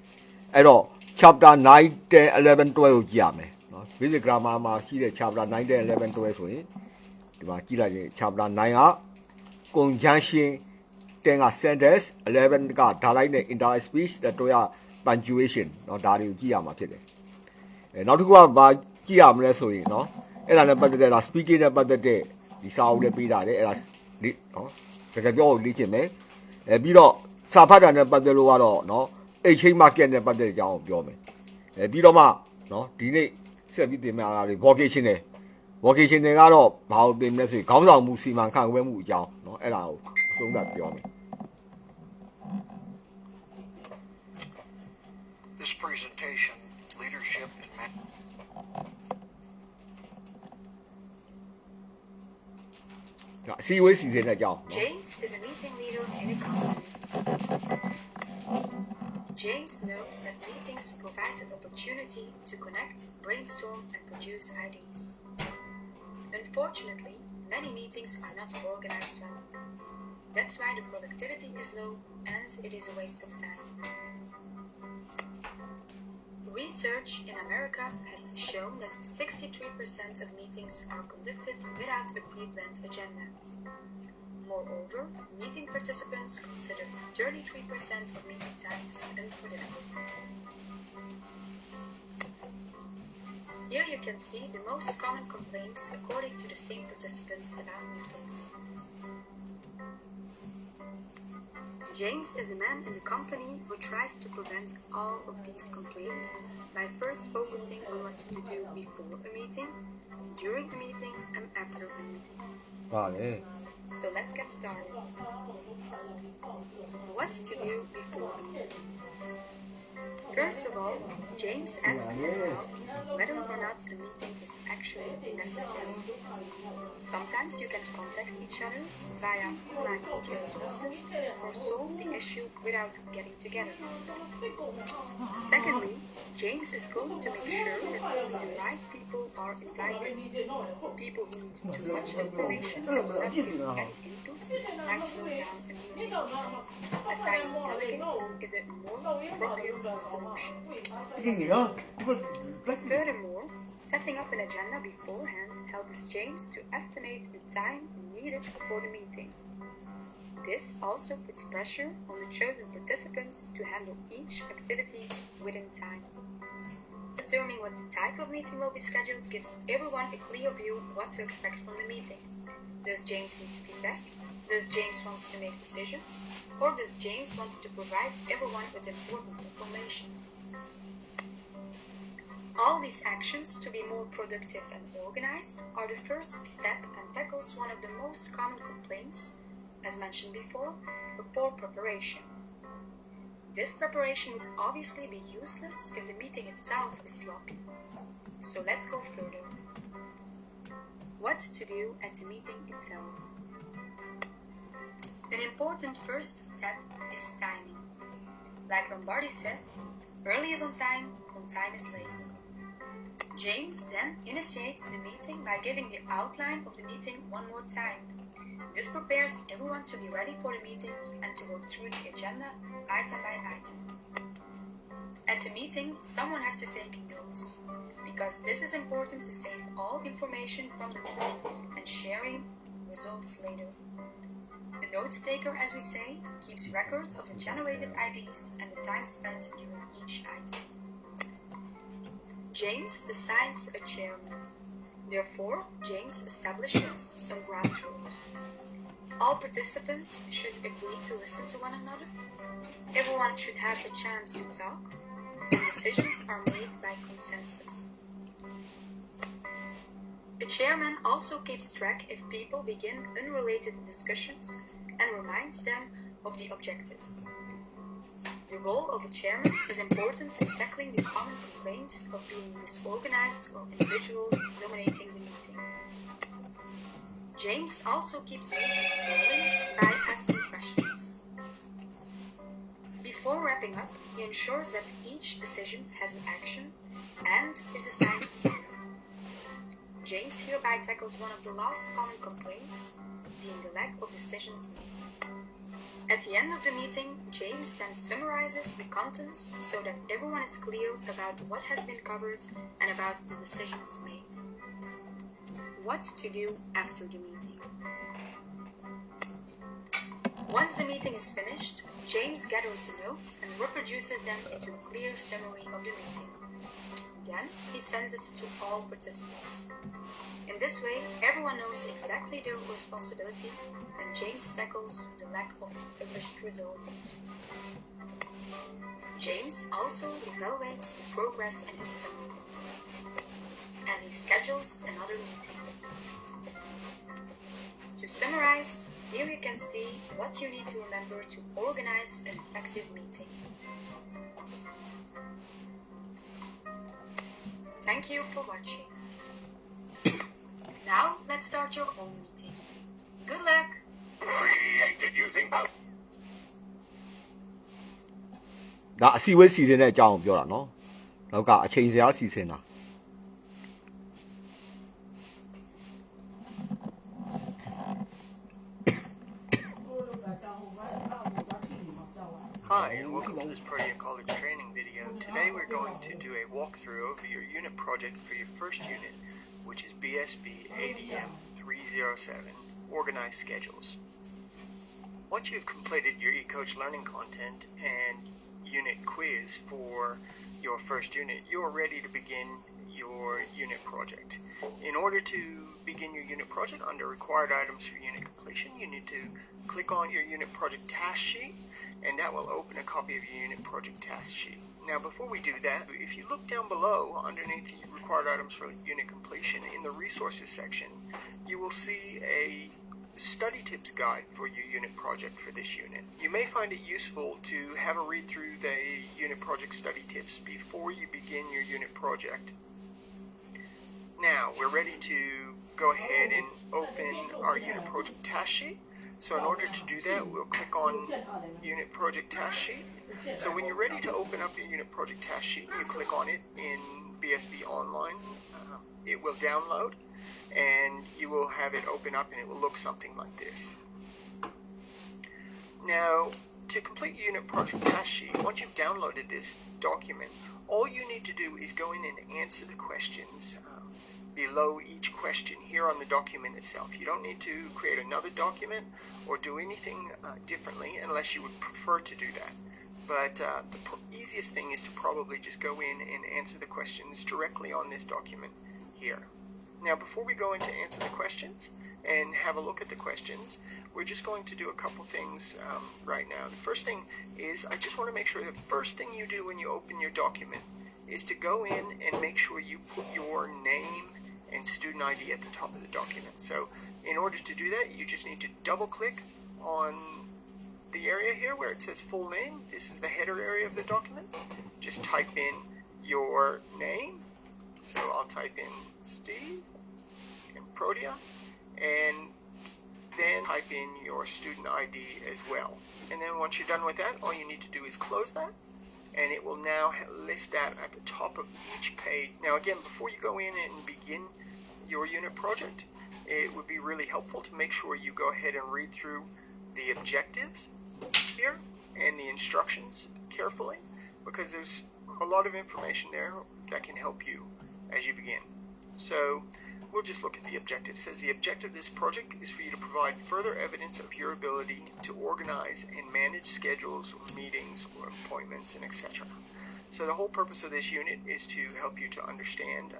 အဲ့တော့ chapter 9 10 11 12ကိုကြည့်ရမယ်နော် basic grammar မှာရှိတဲ့ chapter 9 10 11 12ဆိုရင်ဒီမှာကြည့်လိုက်ရင် chapter 9က conjunction 10က sentence 11က dialect နဲ့ indirect speech 12က punctuation เนาะဒါတွေကိုကြည့်ရမှာဖြစ်တယ်နောက်တစ်ခုကဘာကြည့်ရမလဲဆိုရင်เนาะအဲ့ဒါနဲ့ပတ်သက်တဲ့ speaking နဲ့ပတ်သက်တဲ့ဒီစာအုပ်လေးပေးတာလေအဲ့ဒါเนาะတကယ်ပြောလို့လေ့ကျင့်မယ်ပြီးတော့စာဖတ်တာနဲ့ပတ်သက်လို့ကတော့เนาะ exchange market နဲ့ပတ်သက်တဲ့အကြောင်းကိုပြောမယ်ပြီးတော့မှเนาะဒီနေ့ဆက်ပြီးသင်မယ့်အားတွေ vocational ကတော့ဘာလို့သင်မလဲဆိုရင်ခေါင်းဆောင်မှုစီမံခန့်ခွဲမှုအကြောင်းเนาะအဲ့ဒါကိုအဆုံးသတ်ပြောမယ်This presentation, Leadership and James is a meeting leader in a company. James knows that meetings provide an opportunity to connect, brainstorm, and produce ideas. Unfortunately, many meetings are not organized well. That's why the productivity is low and it is a waste of time. Research in America has shown that 63% of meetings are conducted without a pre-planned agenda. Moreover, meeting participants consider 33% of meeting time as unproductive. Here you can see the most common complaints according to the same participants about meetings. James is a man in the company who tries to prevent all of these complaints by first focusing on what to do before a meeting, during the meeting, and after the meeting. So let's get started. What to do before a meeting? First of all, James asks himself whether or not a meeting is actually necessary. Sometimes you can contact each other via online audio sources or solve the issue without getting together. Secondly, James is going to make sure that only the right people are invited. People who need too much information and do not give any input might slow down a meeting. Assigning delegates is a more appropriate solution. Furthermore, setting up an agenda beforehand helps James to estimate the time needed for the meeting. This also puts pressure on the chosen participants to handle each activity within time. Determining what type of meeting will be scheduled gives everyone a clear view of what to expect from the meeting. Does James need feedback? Does James want to make decisions? Or does James want to provide everyone with important information? All these actions to be more productive and organized are the first step and tackles one of the most common complaints, as mentioned before, a poor preparation. This preparation would obviously be useless if the meeting itself is sloppy. So let's go further. What to do at the meeting itself? An important first step is timing. Like Lombardi said, early is on time is late. James then initiates the meeting by giving the outline of the meeting one more time. This prepares everyone to be ready for the meeting and to work through the agenda item by item. At a meeting, someone has to take notes, because this is important to save all information from the meeting and sharing results later. The note taker, as we say, keeps record of the generated ideas and the time spent during each item. James assigns a chairman. Therefore, James establishes some ground rules. All participants should agree to listen to one another. Everyone should have a chance to talk, and decisions are made by consensus. The chairman also keeps track if people begin unrelated discussions and reminds them of the objectives. The role of a chairman is important in tackling the common complaints of being disorganized or individuals dominating the meeting. James also keeps the meeting rolling by asking questions. Before wrapping up, he ensures that each decision has an action and is assigned to someone. James hereby tackles one of the last common complaints, being the lack of decisions made. At the end of the meeting, James then summarizes the contents so that everyone is clear about what has been covered and about the decisions made. What to do after the meeting. Once the meeting is finished, James gathers the notes and reproduces them into a clear summary of the meeting. Then he sends it to all participants. In this way, everyone knows exactly their responsibility, and James tackles the lack of published results. James also evaluates the progress in his summary, and he schedules another meeting. To summarize, here you can see what you need to remember to organize an effective meeting. Thank you for watching. Now, let's start your own meeting. Good luck! Created using ဒါအစီအဝေးစီစဉ်တဲ့အကြောင်းကိုပြောတာနော်နောက်က အချိန်စရာစီစဉ်တာ Hi, and welcome to this Protea College training video. Today we're going to do a walkthrough of your unit project for your first unit, which is BSB ADM 307, Organized Schedules. Once you've completed your eCoach learning content and unit quiz for your first unit, you're ready to begin your unit project. In order to begin your unit project under required items for unit completion, you need to click on your unit project task sheet, and that will open a copy of your unit project task sheet. Now, before we do that, if you look down below underneath the required items for unit completion in the resources section, you will see a study tips guide for your unit project for this unit. You may find it useful to have a read through the unit project study tips before you begin your unit project. Now, we're ready to go ahead and open our unit project task sheet. So in order to do that, we'll click on Unit Project Task Sheet. So when you're ready to open up your Unit Project Task Sheet, you click on it in BSB Online. It will download, and you will have it open up, and it will look something like this. Now, to complete your Unit Project Task Sheet, once you've downloaded this document, all you need to do is go in and answer the questions below each question here on the document itself. You don't need to create another document or do anything differently unless you would prefer to do that. But the easiest thing is to probably just go in and answer the questions directly on this document here. Now, before we go in to answer the questions and have a look at the questions, we're just going to do a couple things right now. The first thing is I just want to make sure the first thing you do when you open your document is to go in and make sure you put your name and student ID at the top of the document. So in order to do that, you just need to double click on the area here where it says full name. This is the header area of the document. Just type in your name. So I'll type in Steve and Protea, and then type in your student ID as well. And then once you're done with that, all you need to do is close that, and it will now list that at the top of each page. Now again, before you go in and begin your unit project, it would be really helpful to make sure you go ahead and read through the objectives here and the instructions carefully, because there's a lot of information there that can help you as you begin. So we'll just look at the objective. It says the objective of this project is for you to provide further evidence of your ability to organize and manage schedules, or meetings, or appointments, and etc. So the whole purpose of this unit is to help you to understand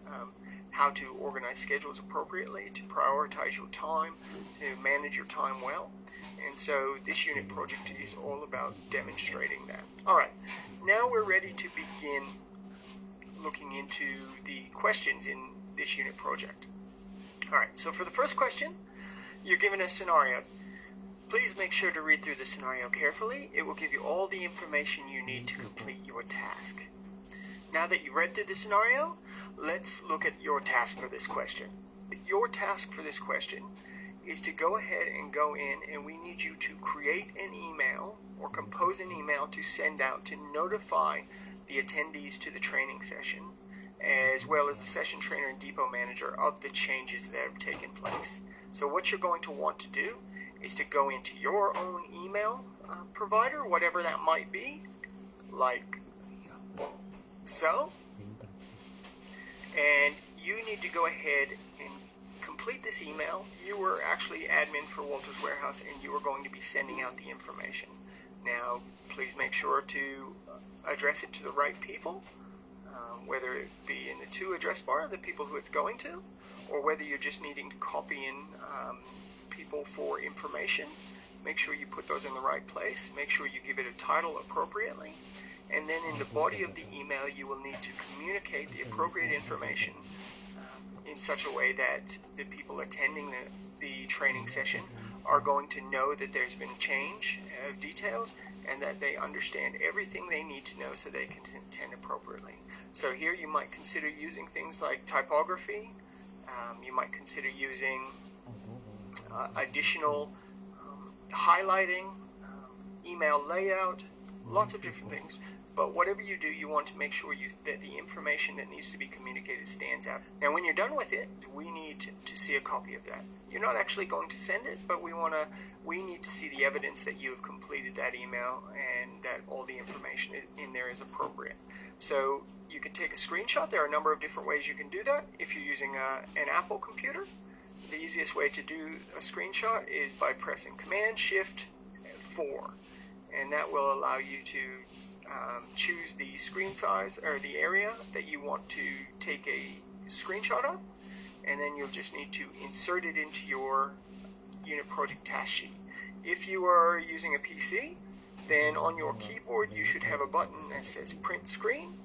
how to organize schedules appropriately, to prioritize your time, to manage your time well. And so this unit project is all about demonstrating that. All right, now we're ready to begin looking into the questions in this unit project. All right, so for the first question, you're given a scenario. Please make sure to read through the scenario carefully. It will give you all the information you need to complete your task. Now that you've read through the scenario, let's look at your task for this question. Your task for this question is to go ahead and go in, and we need you to create an email or compose an email to send out to notify the attendees to the training session, as well as the session trainer and depot manager, of the changes that have taken place. So what you're going to want to do is to go into your own email provider, whatever that might be, like so, and you need to go ahead and complete this email. You were actually admin for Walter's Warehouse, and you are going to be sending out the information. Now, please make sure to address it to the right people, whether it be in the to address bar, the people who it's going to, or whether you're just needing to copy in people for information. Make sure you put those in the right place. Make sure you give it a title appropriately. And then in the body of the email, you will need to communicate the appropriate information in such a way that the people attending the training session are going to know that there's been a change of details and that they understand everything they need to know so they can attend appropriately. So here you might consider using things like typography. You might consider using additional highlighting, email layout, lots of different things. But whatever you do, you want to make sure that the information that needs to be communicated stands out. Now, when you're done with it, we need to see a copy of that. You're not actually going to send it, but we need to see the evidence that you have completed that email and that all the information in there is appropriate. So you can take a screenshot. There are a number of different ways you can do that. If you're using an Apple computer, the easiest way to do a screenshot is by pressing Command-Shift-4, and that will allow you to choose the screen size or the area that you want to take a screenshot of, and then you'll just need to insert it into your unit project task sheet. If you are using a PC, then on your keyboard you should have a button that says print screen,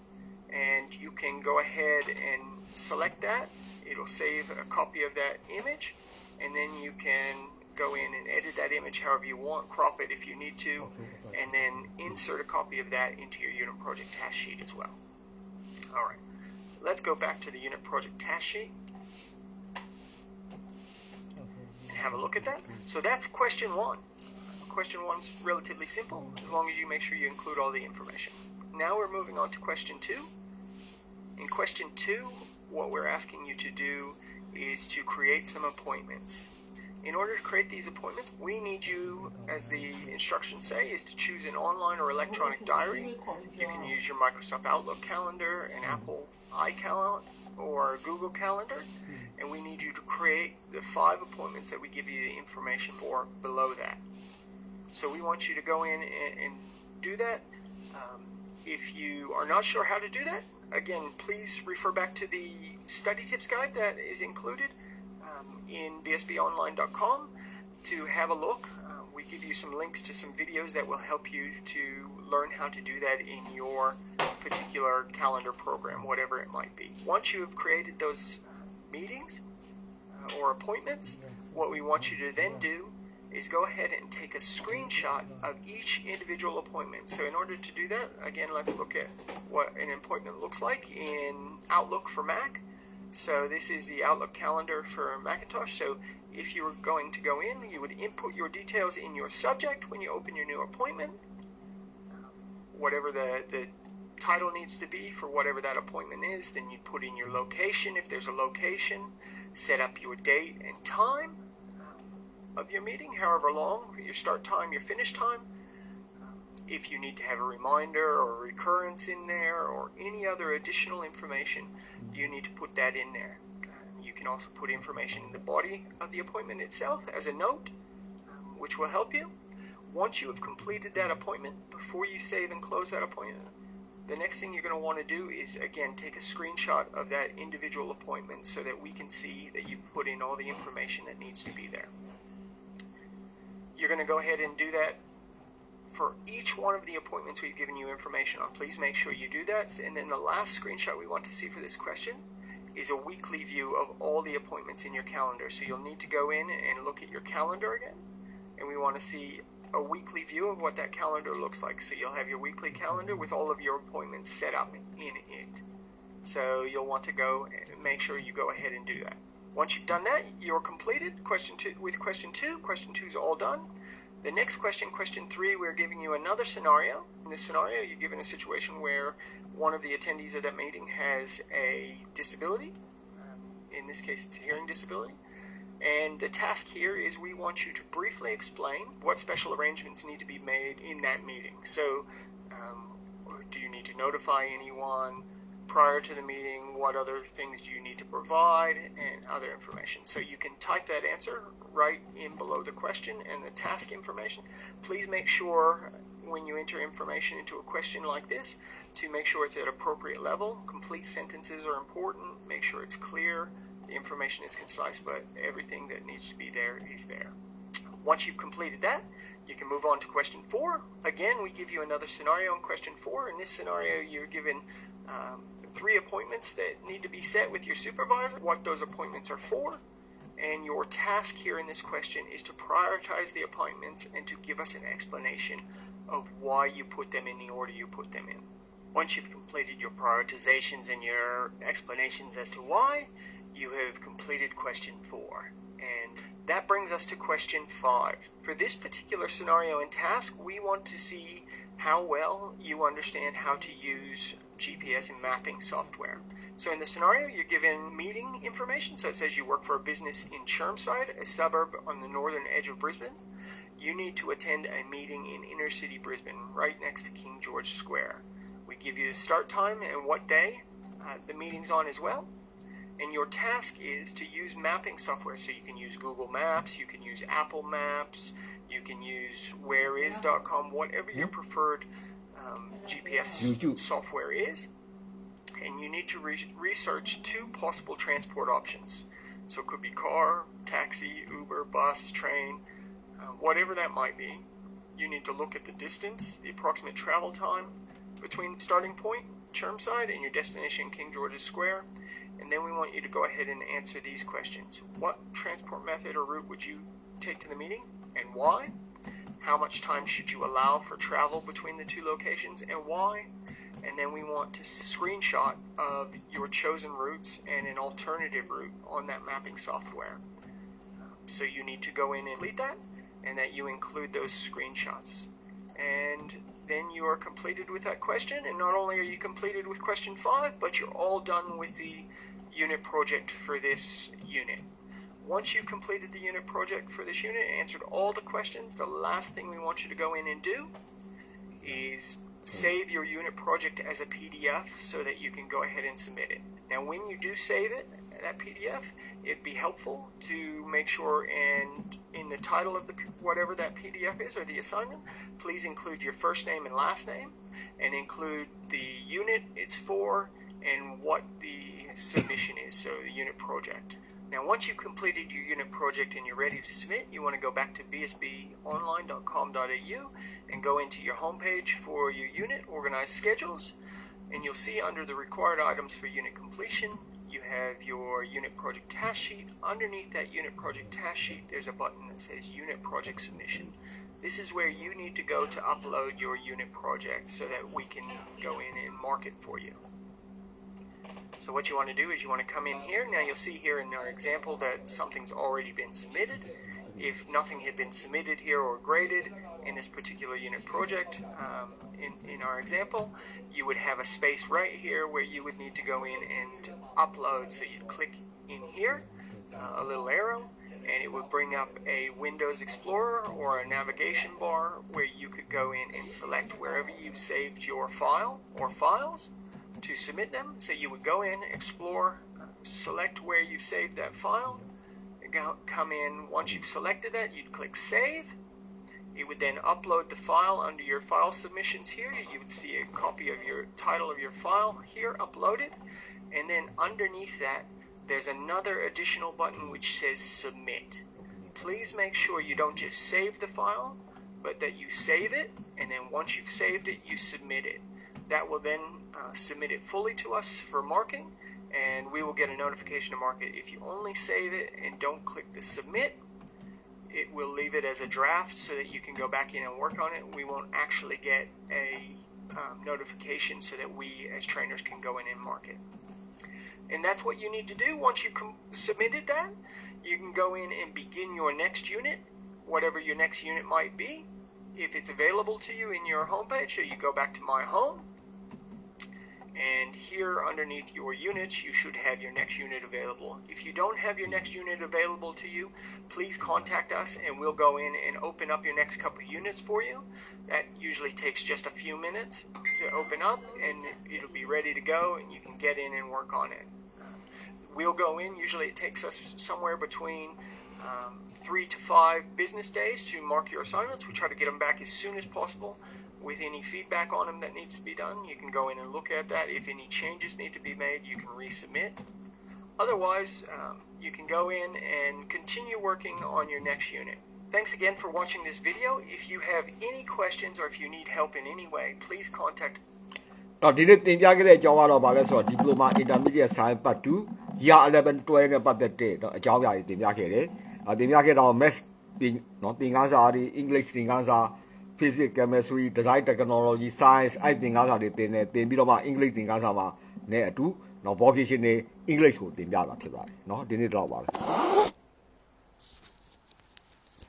and you can go ahead and select that. It'll save a copy of that image, and then you can go in and edit that image however you want, crop it if you need to, and then insert a copy of that into your unit project task sheet as well. Alright, let's go back to the unit project task sheet and have a look at that. So that's question 1. Question 1's relatively simple, as long as you make sure you include all the information. Now we're moving on to question 2. In question 2, what we're asking you to do is to create some appointments. In order to create these appointments, we need you, as the instructions say, is to choose an online or electronic diary. You can use your Microsoft Outlook calendar, an Apple iCalendar, or Google Calendar, and we need you to create the 5 appointments that we give you the information for below that. So we want you to go in and do that. If you are not sure how to do that, again, please refer back to the study tips guide that is included in bsbonline.com to have a look. We give you some links to some videos that will help you to learn how to do that in your particular calendar program, whatever it might be. Once you have created those meetings or appointments, what we want you to then do is go ahead and take a screenshot of each individual appointment. So in order to do that, again, let's look at what an appointment looks like in Outlook for Mac. So this is the Outlook calendar for Macintosh. So if you were going to go in, you would input your details in your subject when you open your new appointment, whatever the title needs to be for whatever that appointment is. Then you put in your location if there's a location, set up your date and time of your meeting, however long, your start time, your finish time. If you need to have a reminder or a recurrence in there or any other additional information, you need to put that in there. You can also put information in the body of the appointment itself as a note, which will help you. Once you have completed that appointment, before you save and close that appointment, the next thing you're going to want to do is, again, take a screenshot of that individual appointment so that we can see that you've put in all the information that needs to be there. You're going to go ahead and do that for each one of the appointments we've given you information on. Please make sure you do that. And then the last screenshot we want to see for this question is a weekly view of all the appointments in your calendar. So you'll need to go in and look at your calendar again. and we want to see a weekly view of what that calendar looks like. So you'll have your weekly calendar with all of your appointments set up in it. So you'll want to go and make sure you go ahead and do that. Once you've done that, you're completed question 2 with question 2. Question 2 is all done. The next question, question 3, we're giving you another scenario. In this scenario, you're given a situation where one of the attendees of that meeting has a disability. In this case, it's a hearing disability. And the task here is we want you to briefly explain what special arrangements need to be made in that meeting. So, do you need to notify anyone prior to the meeting? What other things do you need to provide? And other information. So you can type that answer right in below the question and the task information. Please make sure when you enter information into a question like this to make sure it's at appropriate level. Complete sentences are important. Make sure it's clear. The information is concise, but everything that needs to be there is there. Once you've completed that, you can move on to question 4. Again, we give you another scenario in question 4. In this scenario, you're given 3 appointments that need to be set with your supervisor, what those appointments are for, and your task here in this question is to prioritize the appointments and to give us an explanation of why you put them in the order you put them in. Once you've completed your prioritizations and your explanations as to why, you have completed question 4. And that brings us to question 5. For this particular scenario and task, we want to see how well you understand how to use GPS and mapping software. So in the scenario, you're given meeting information. So it says you work for a business in Chermside, a suburb on the northern edge of Brisbane. You need to attend a meeting in inner city Brisbane, right next to King George Square. We give you the start time and what day the meeting's on as well. And your task is to use mapping software. So you can use Google Maps, you can use Apple Maps, you can use whereis.com, whatever your preferred GPS software is. And you need to research 2 possible transport options. So it could be car, taxi, Uber, bus, train, whatever that might be. You need to look at the distance, the approximate travel time between the starting point, Chermside, and your destination, King George's Square. And then we want you to go ahead and answer these questions. What transport method or route would you take to the meeting and why? How much time should you allow for travel between the 2 locations and why? And then we want to screenshot of your chosen routes and an alternative route on that mapping software. So you need to go in and delete that and that you include those screenshots. And then you are completed with that question, and not only are you completed with question 5, but you're all done with the unit project for this unit. Once you've completed the unit project for this unit and answered all the questions, the last thing we want you to go in and do is save your unit project as a PDF so that you can go ahead and submit it. Now when you do save it, that PDF, it'd be helpful to make sure and in the title of the whatever that PDF is or the assignment, please include your first name and last name and include the unit it's for and what the submission is, so the unit project. Now once you've completed your unit project and you're ready to submit, you want to go back to bsbonline.com.au and go into your homepage for your unit, organize schedules, and you'll see under the required items for unit completion, you have your unit project task sheet. Underneath that unit project task sheet, there's a button that says unit project submission. This is where you need to go to upload your unit project so that we can go in and mark it for you. So what you want to do is you want to come in here. Now you'll see here in our example that something's already been submitted. If nothing had been submitted here or graded in this particular unit project, in our example, you would have a space right here where you would need to go in and upload. So you'd click in here, a little arrow, and it would bring up a Windows Explorer or a navigation bar where you could go in and select wherever you've saved your file or files to submit them. So you would go in, explore, select where you've saved that file, come in. Once you've selected that, you'd click Save. It would then upload the file under your file submissions here. You would see a copy of your title of your file here uploaded, and then underneath that there's another additional button which says Submit. Please make sure you don't just save the file, but that you save it, and then once you've saved it, you submit it. That will then submit it fully to us for marking, and we will get a notification to mark it. If you only save it and don't click the Submit, it will leave it as a draft so that you can go back in and work on it. We won't actually get a notification so that we as trainers can go in and mark it. And that's what you need to do. Once you've submitted that, you can go in and begin your next unit, whatever your next unit might be. If it's available to you in your homepage, so you go back to My Home, and here underneath your units, you should have your next unit available. If you don't have your next unit available to you, please contact us and we'll go in and open up your next couple of units for you. That usually takes just a few minutes to open up, and it'll be ready to go and you can get in and work on it. We'll go in, usually it takes us somewhere between 3 to 5 business days to mark your assignments. We try to get them back as soon as possible. With any feedback on them that needs to be done, you can go in and look at that. If any changes need to be made, you can resubmit. Otherwise, you can go in and continue working on your next unit. Thanks again for watching this video. If you have any questions or if you need help in any way, please contact. တော့ဒီနေ့သင်ကြားခဲ့တဲ့အကြောင်းကတော့ဗာလဲဆိုတော့ Diploma Intermediate Science Part 2 Year 11 12နဲ့ပတ်သက်တဲ့เนาะအကြောင်းအရာတွေသင်ကြားခဲ့တယ်။သင်ကြားခဲ့တော့ Maths เนาะသင်ခန်းစာတွေ English သင်ခန်းစာ Physics Chemistry Design Technology Science အဲ့သင်ခန်းစာတွေသင်ပြီးတော့မှ English သင်ခန်းစာမှာနဲ့အတူเนาะ Vocation တွေ English ကိုသင်ပြတာဖြစ်ပါတယ်เนาะဒီနေ့တော့ပါပဲ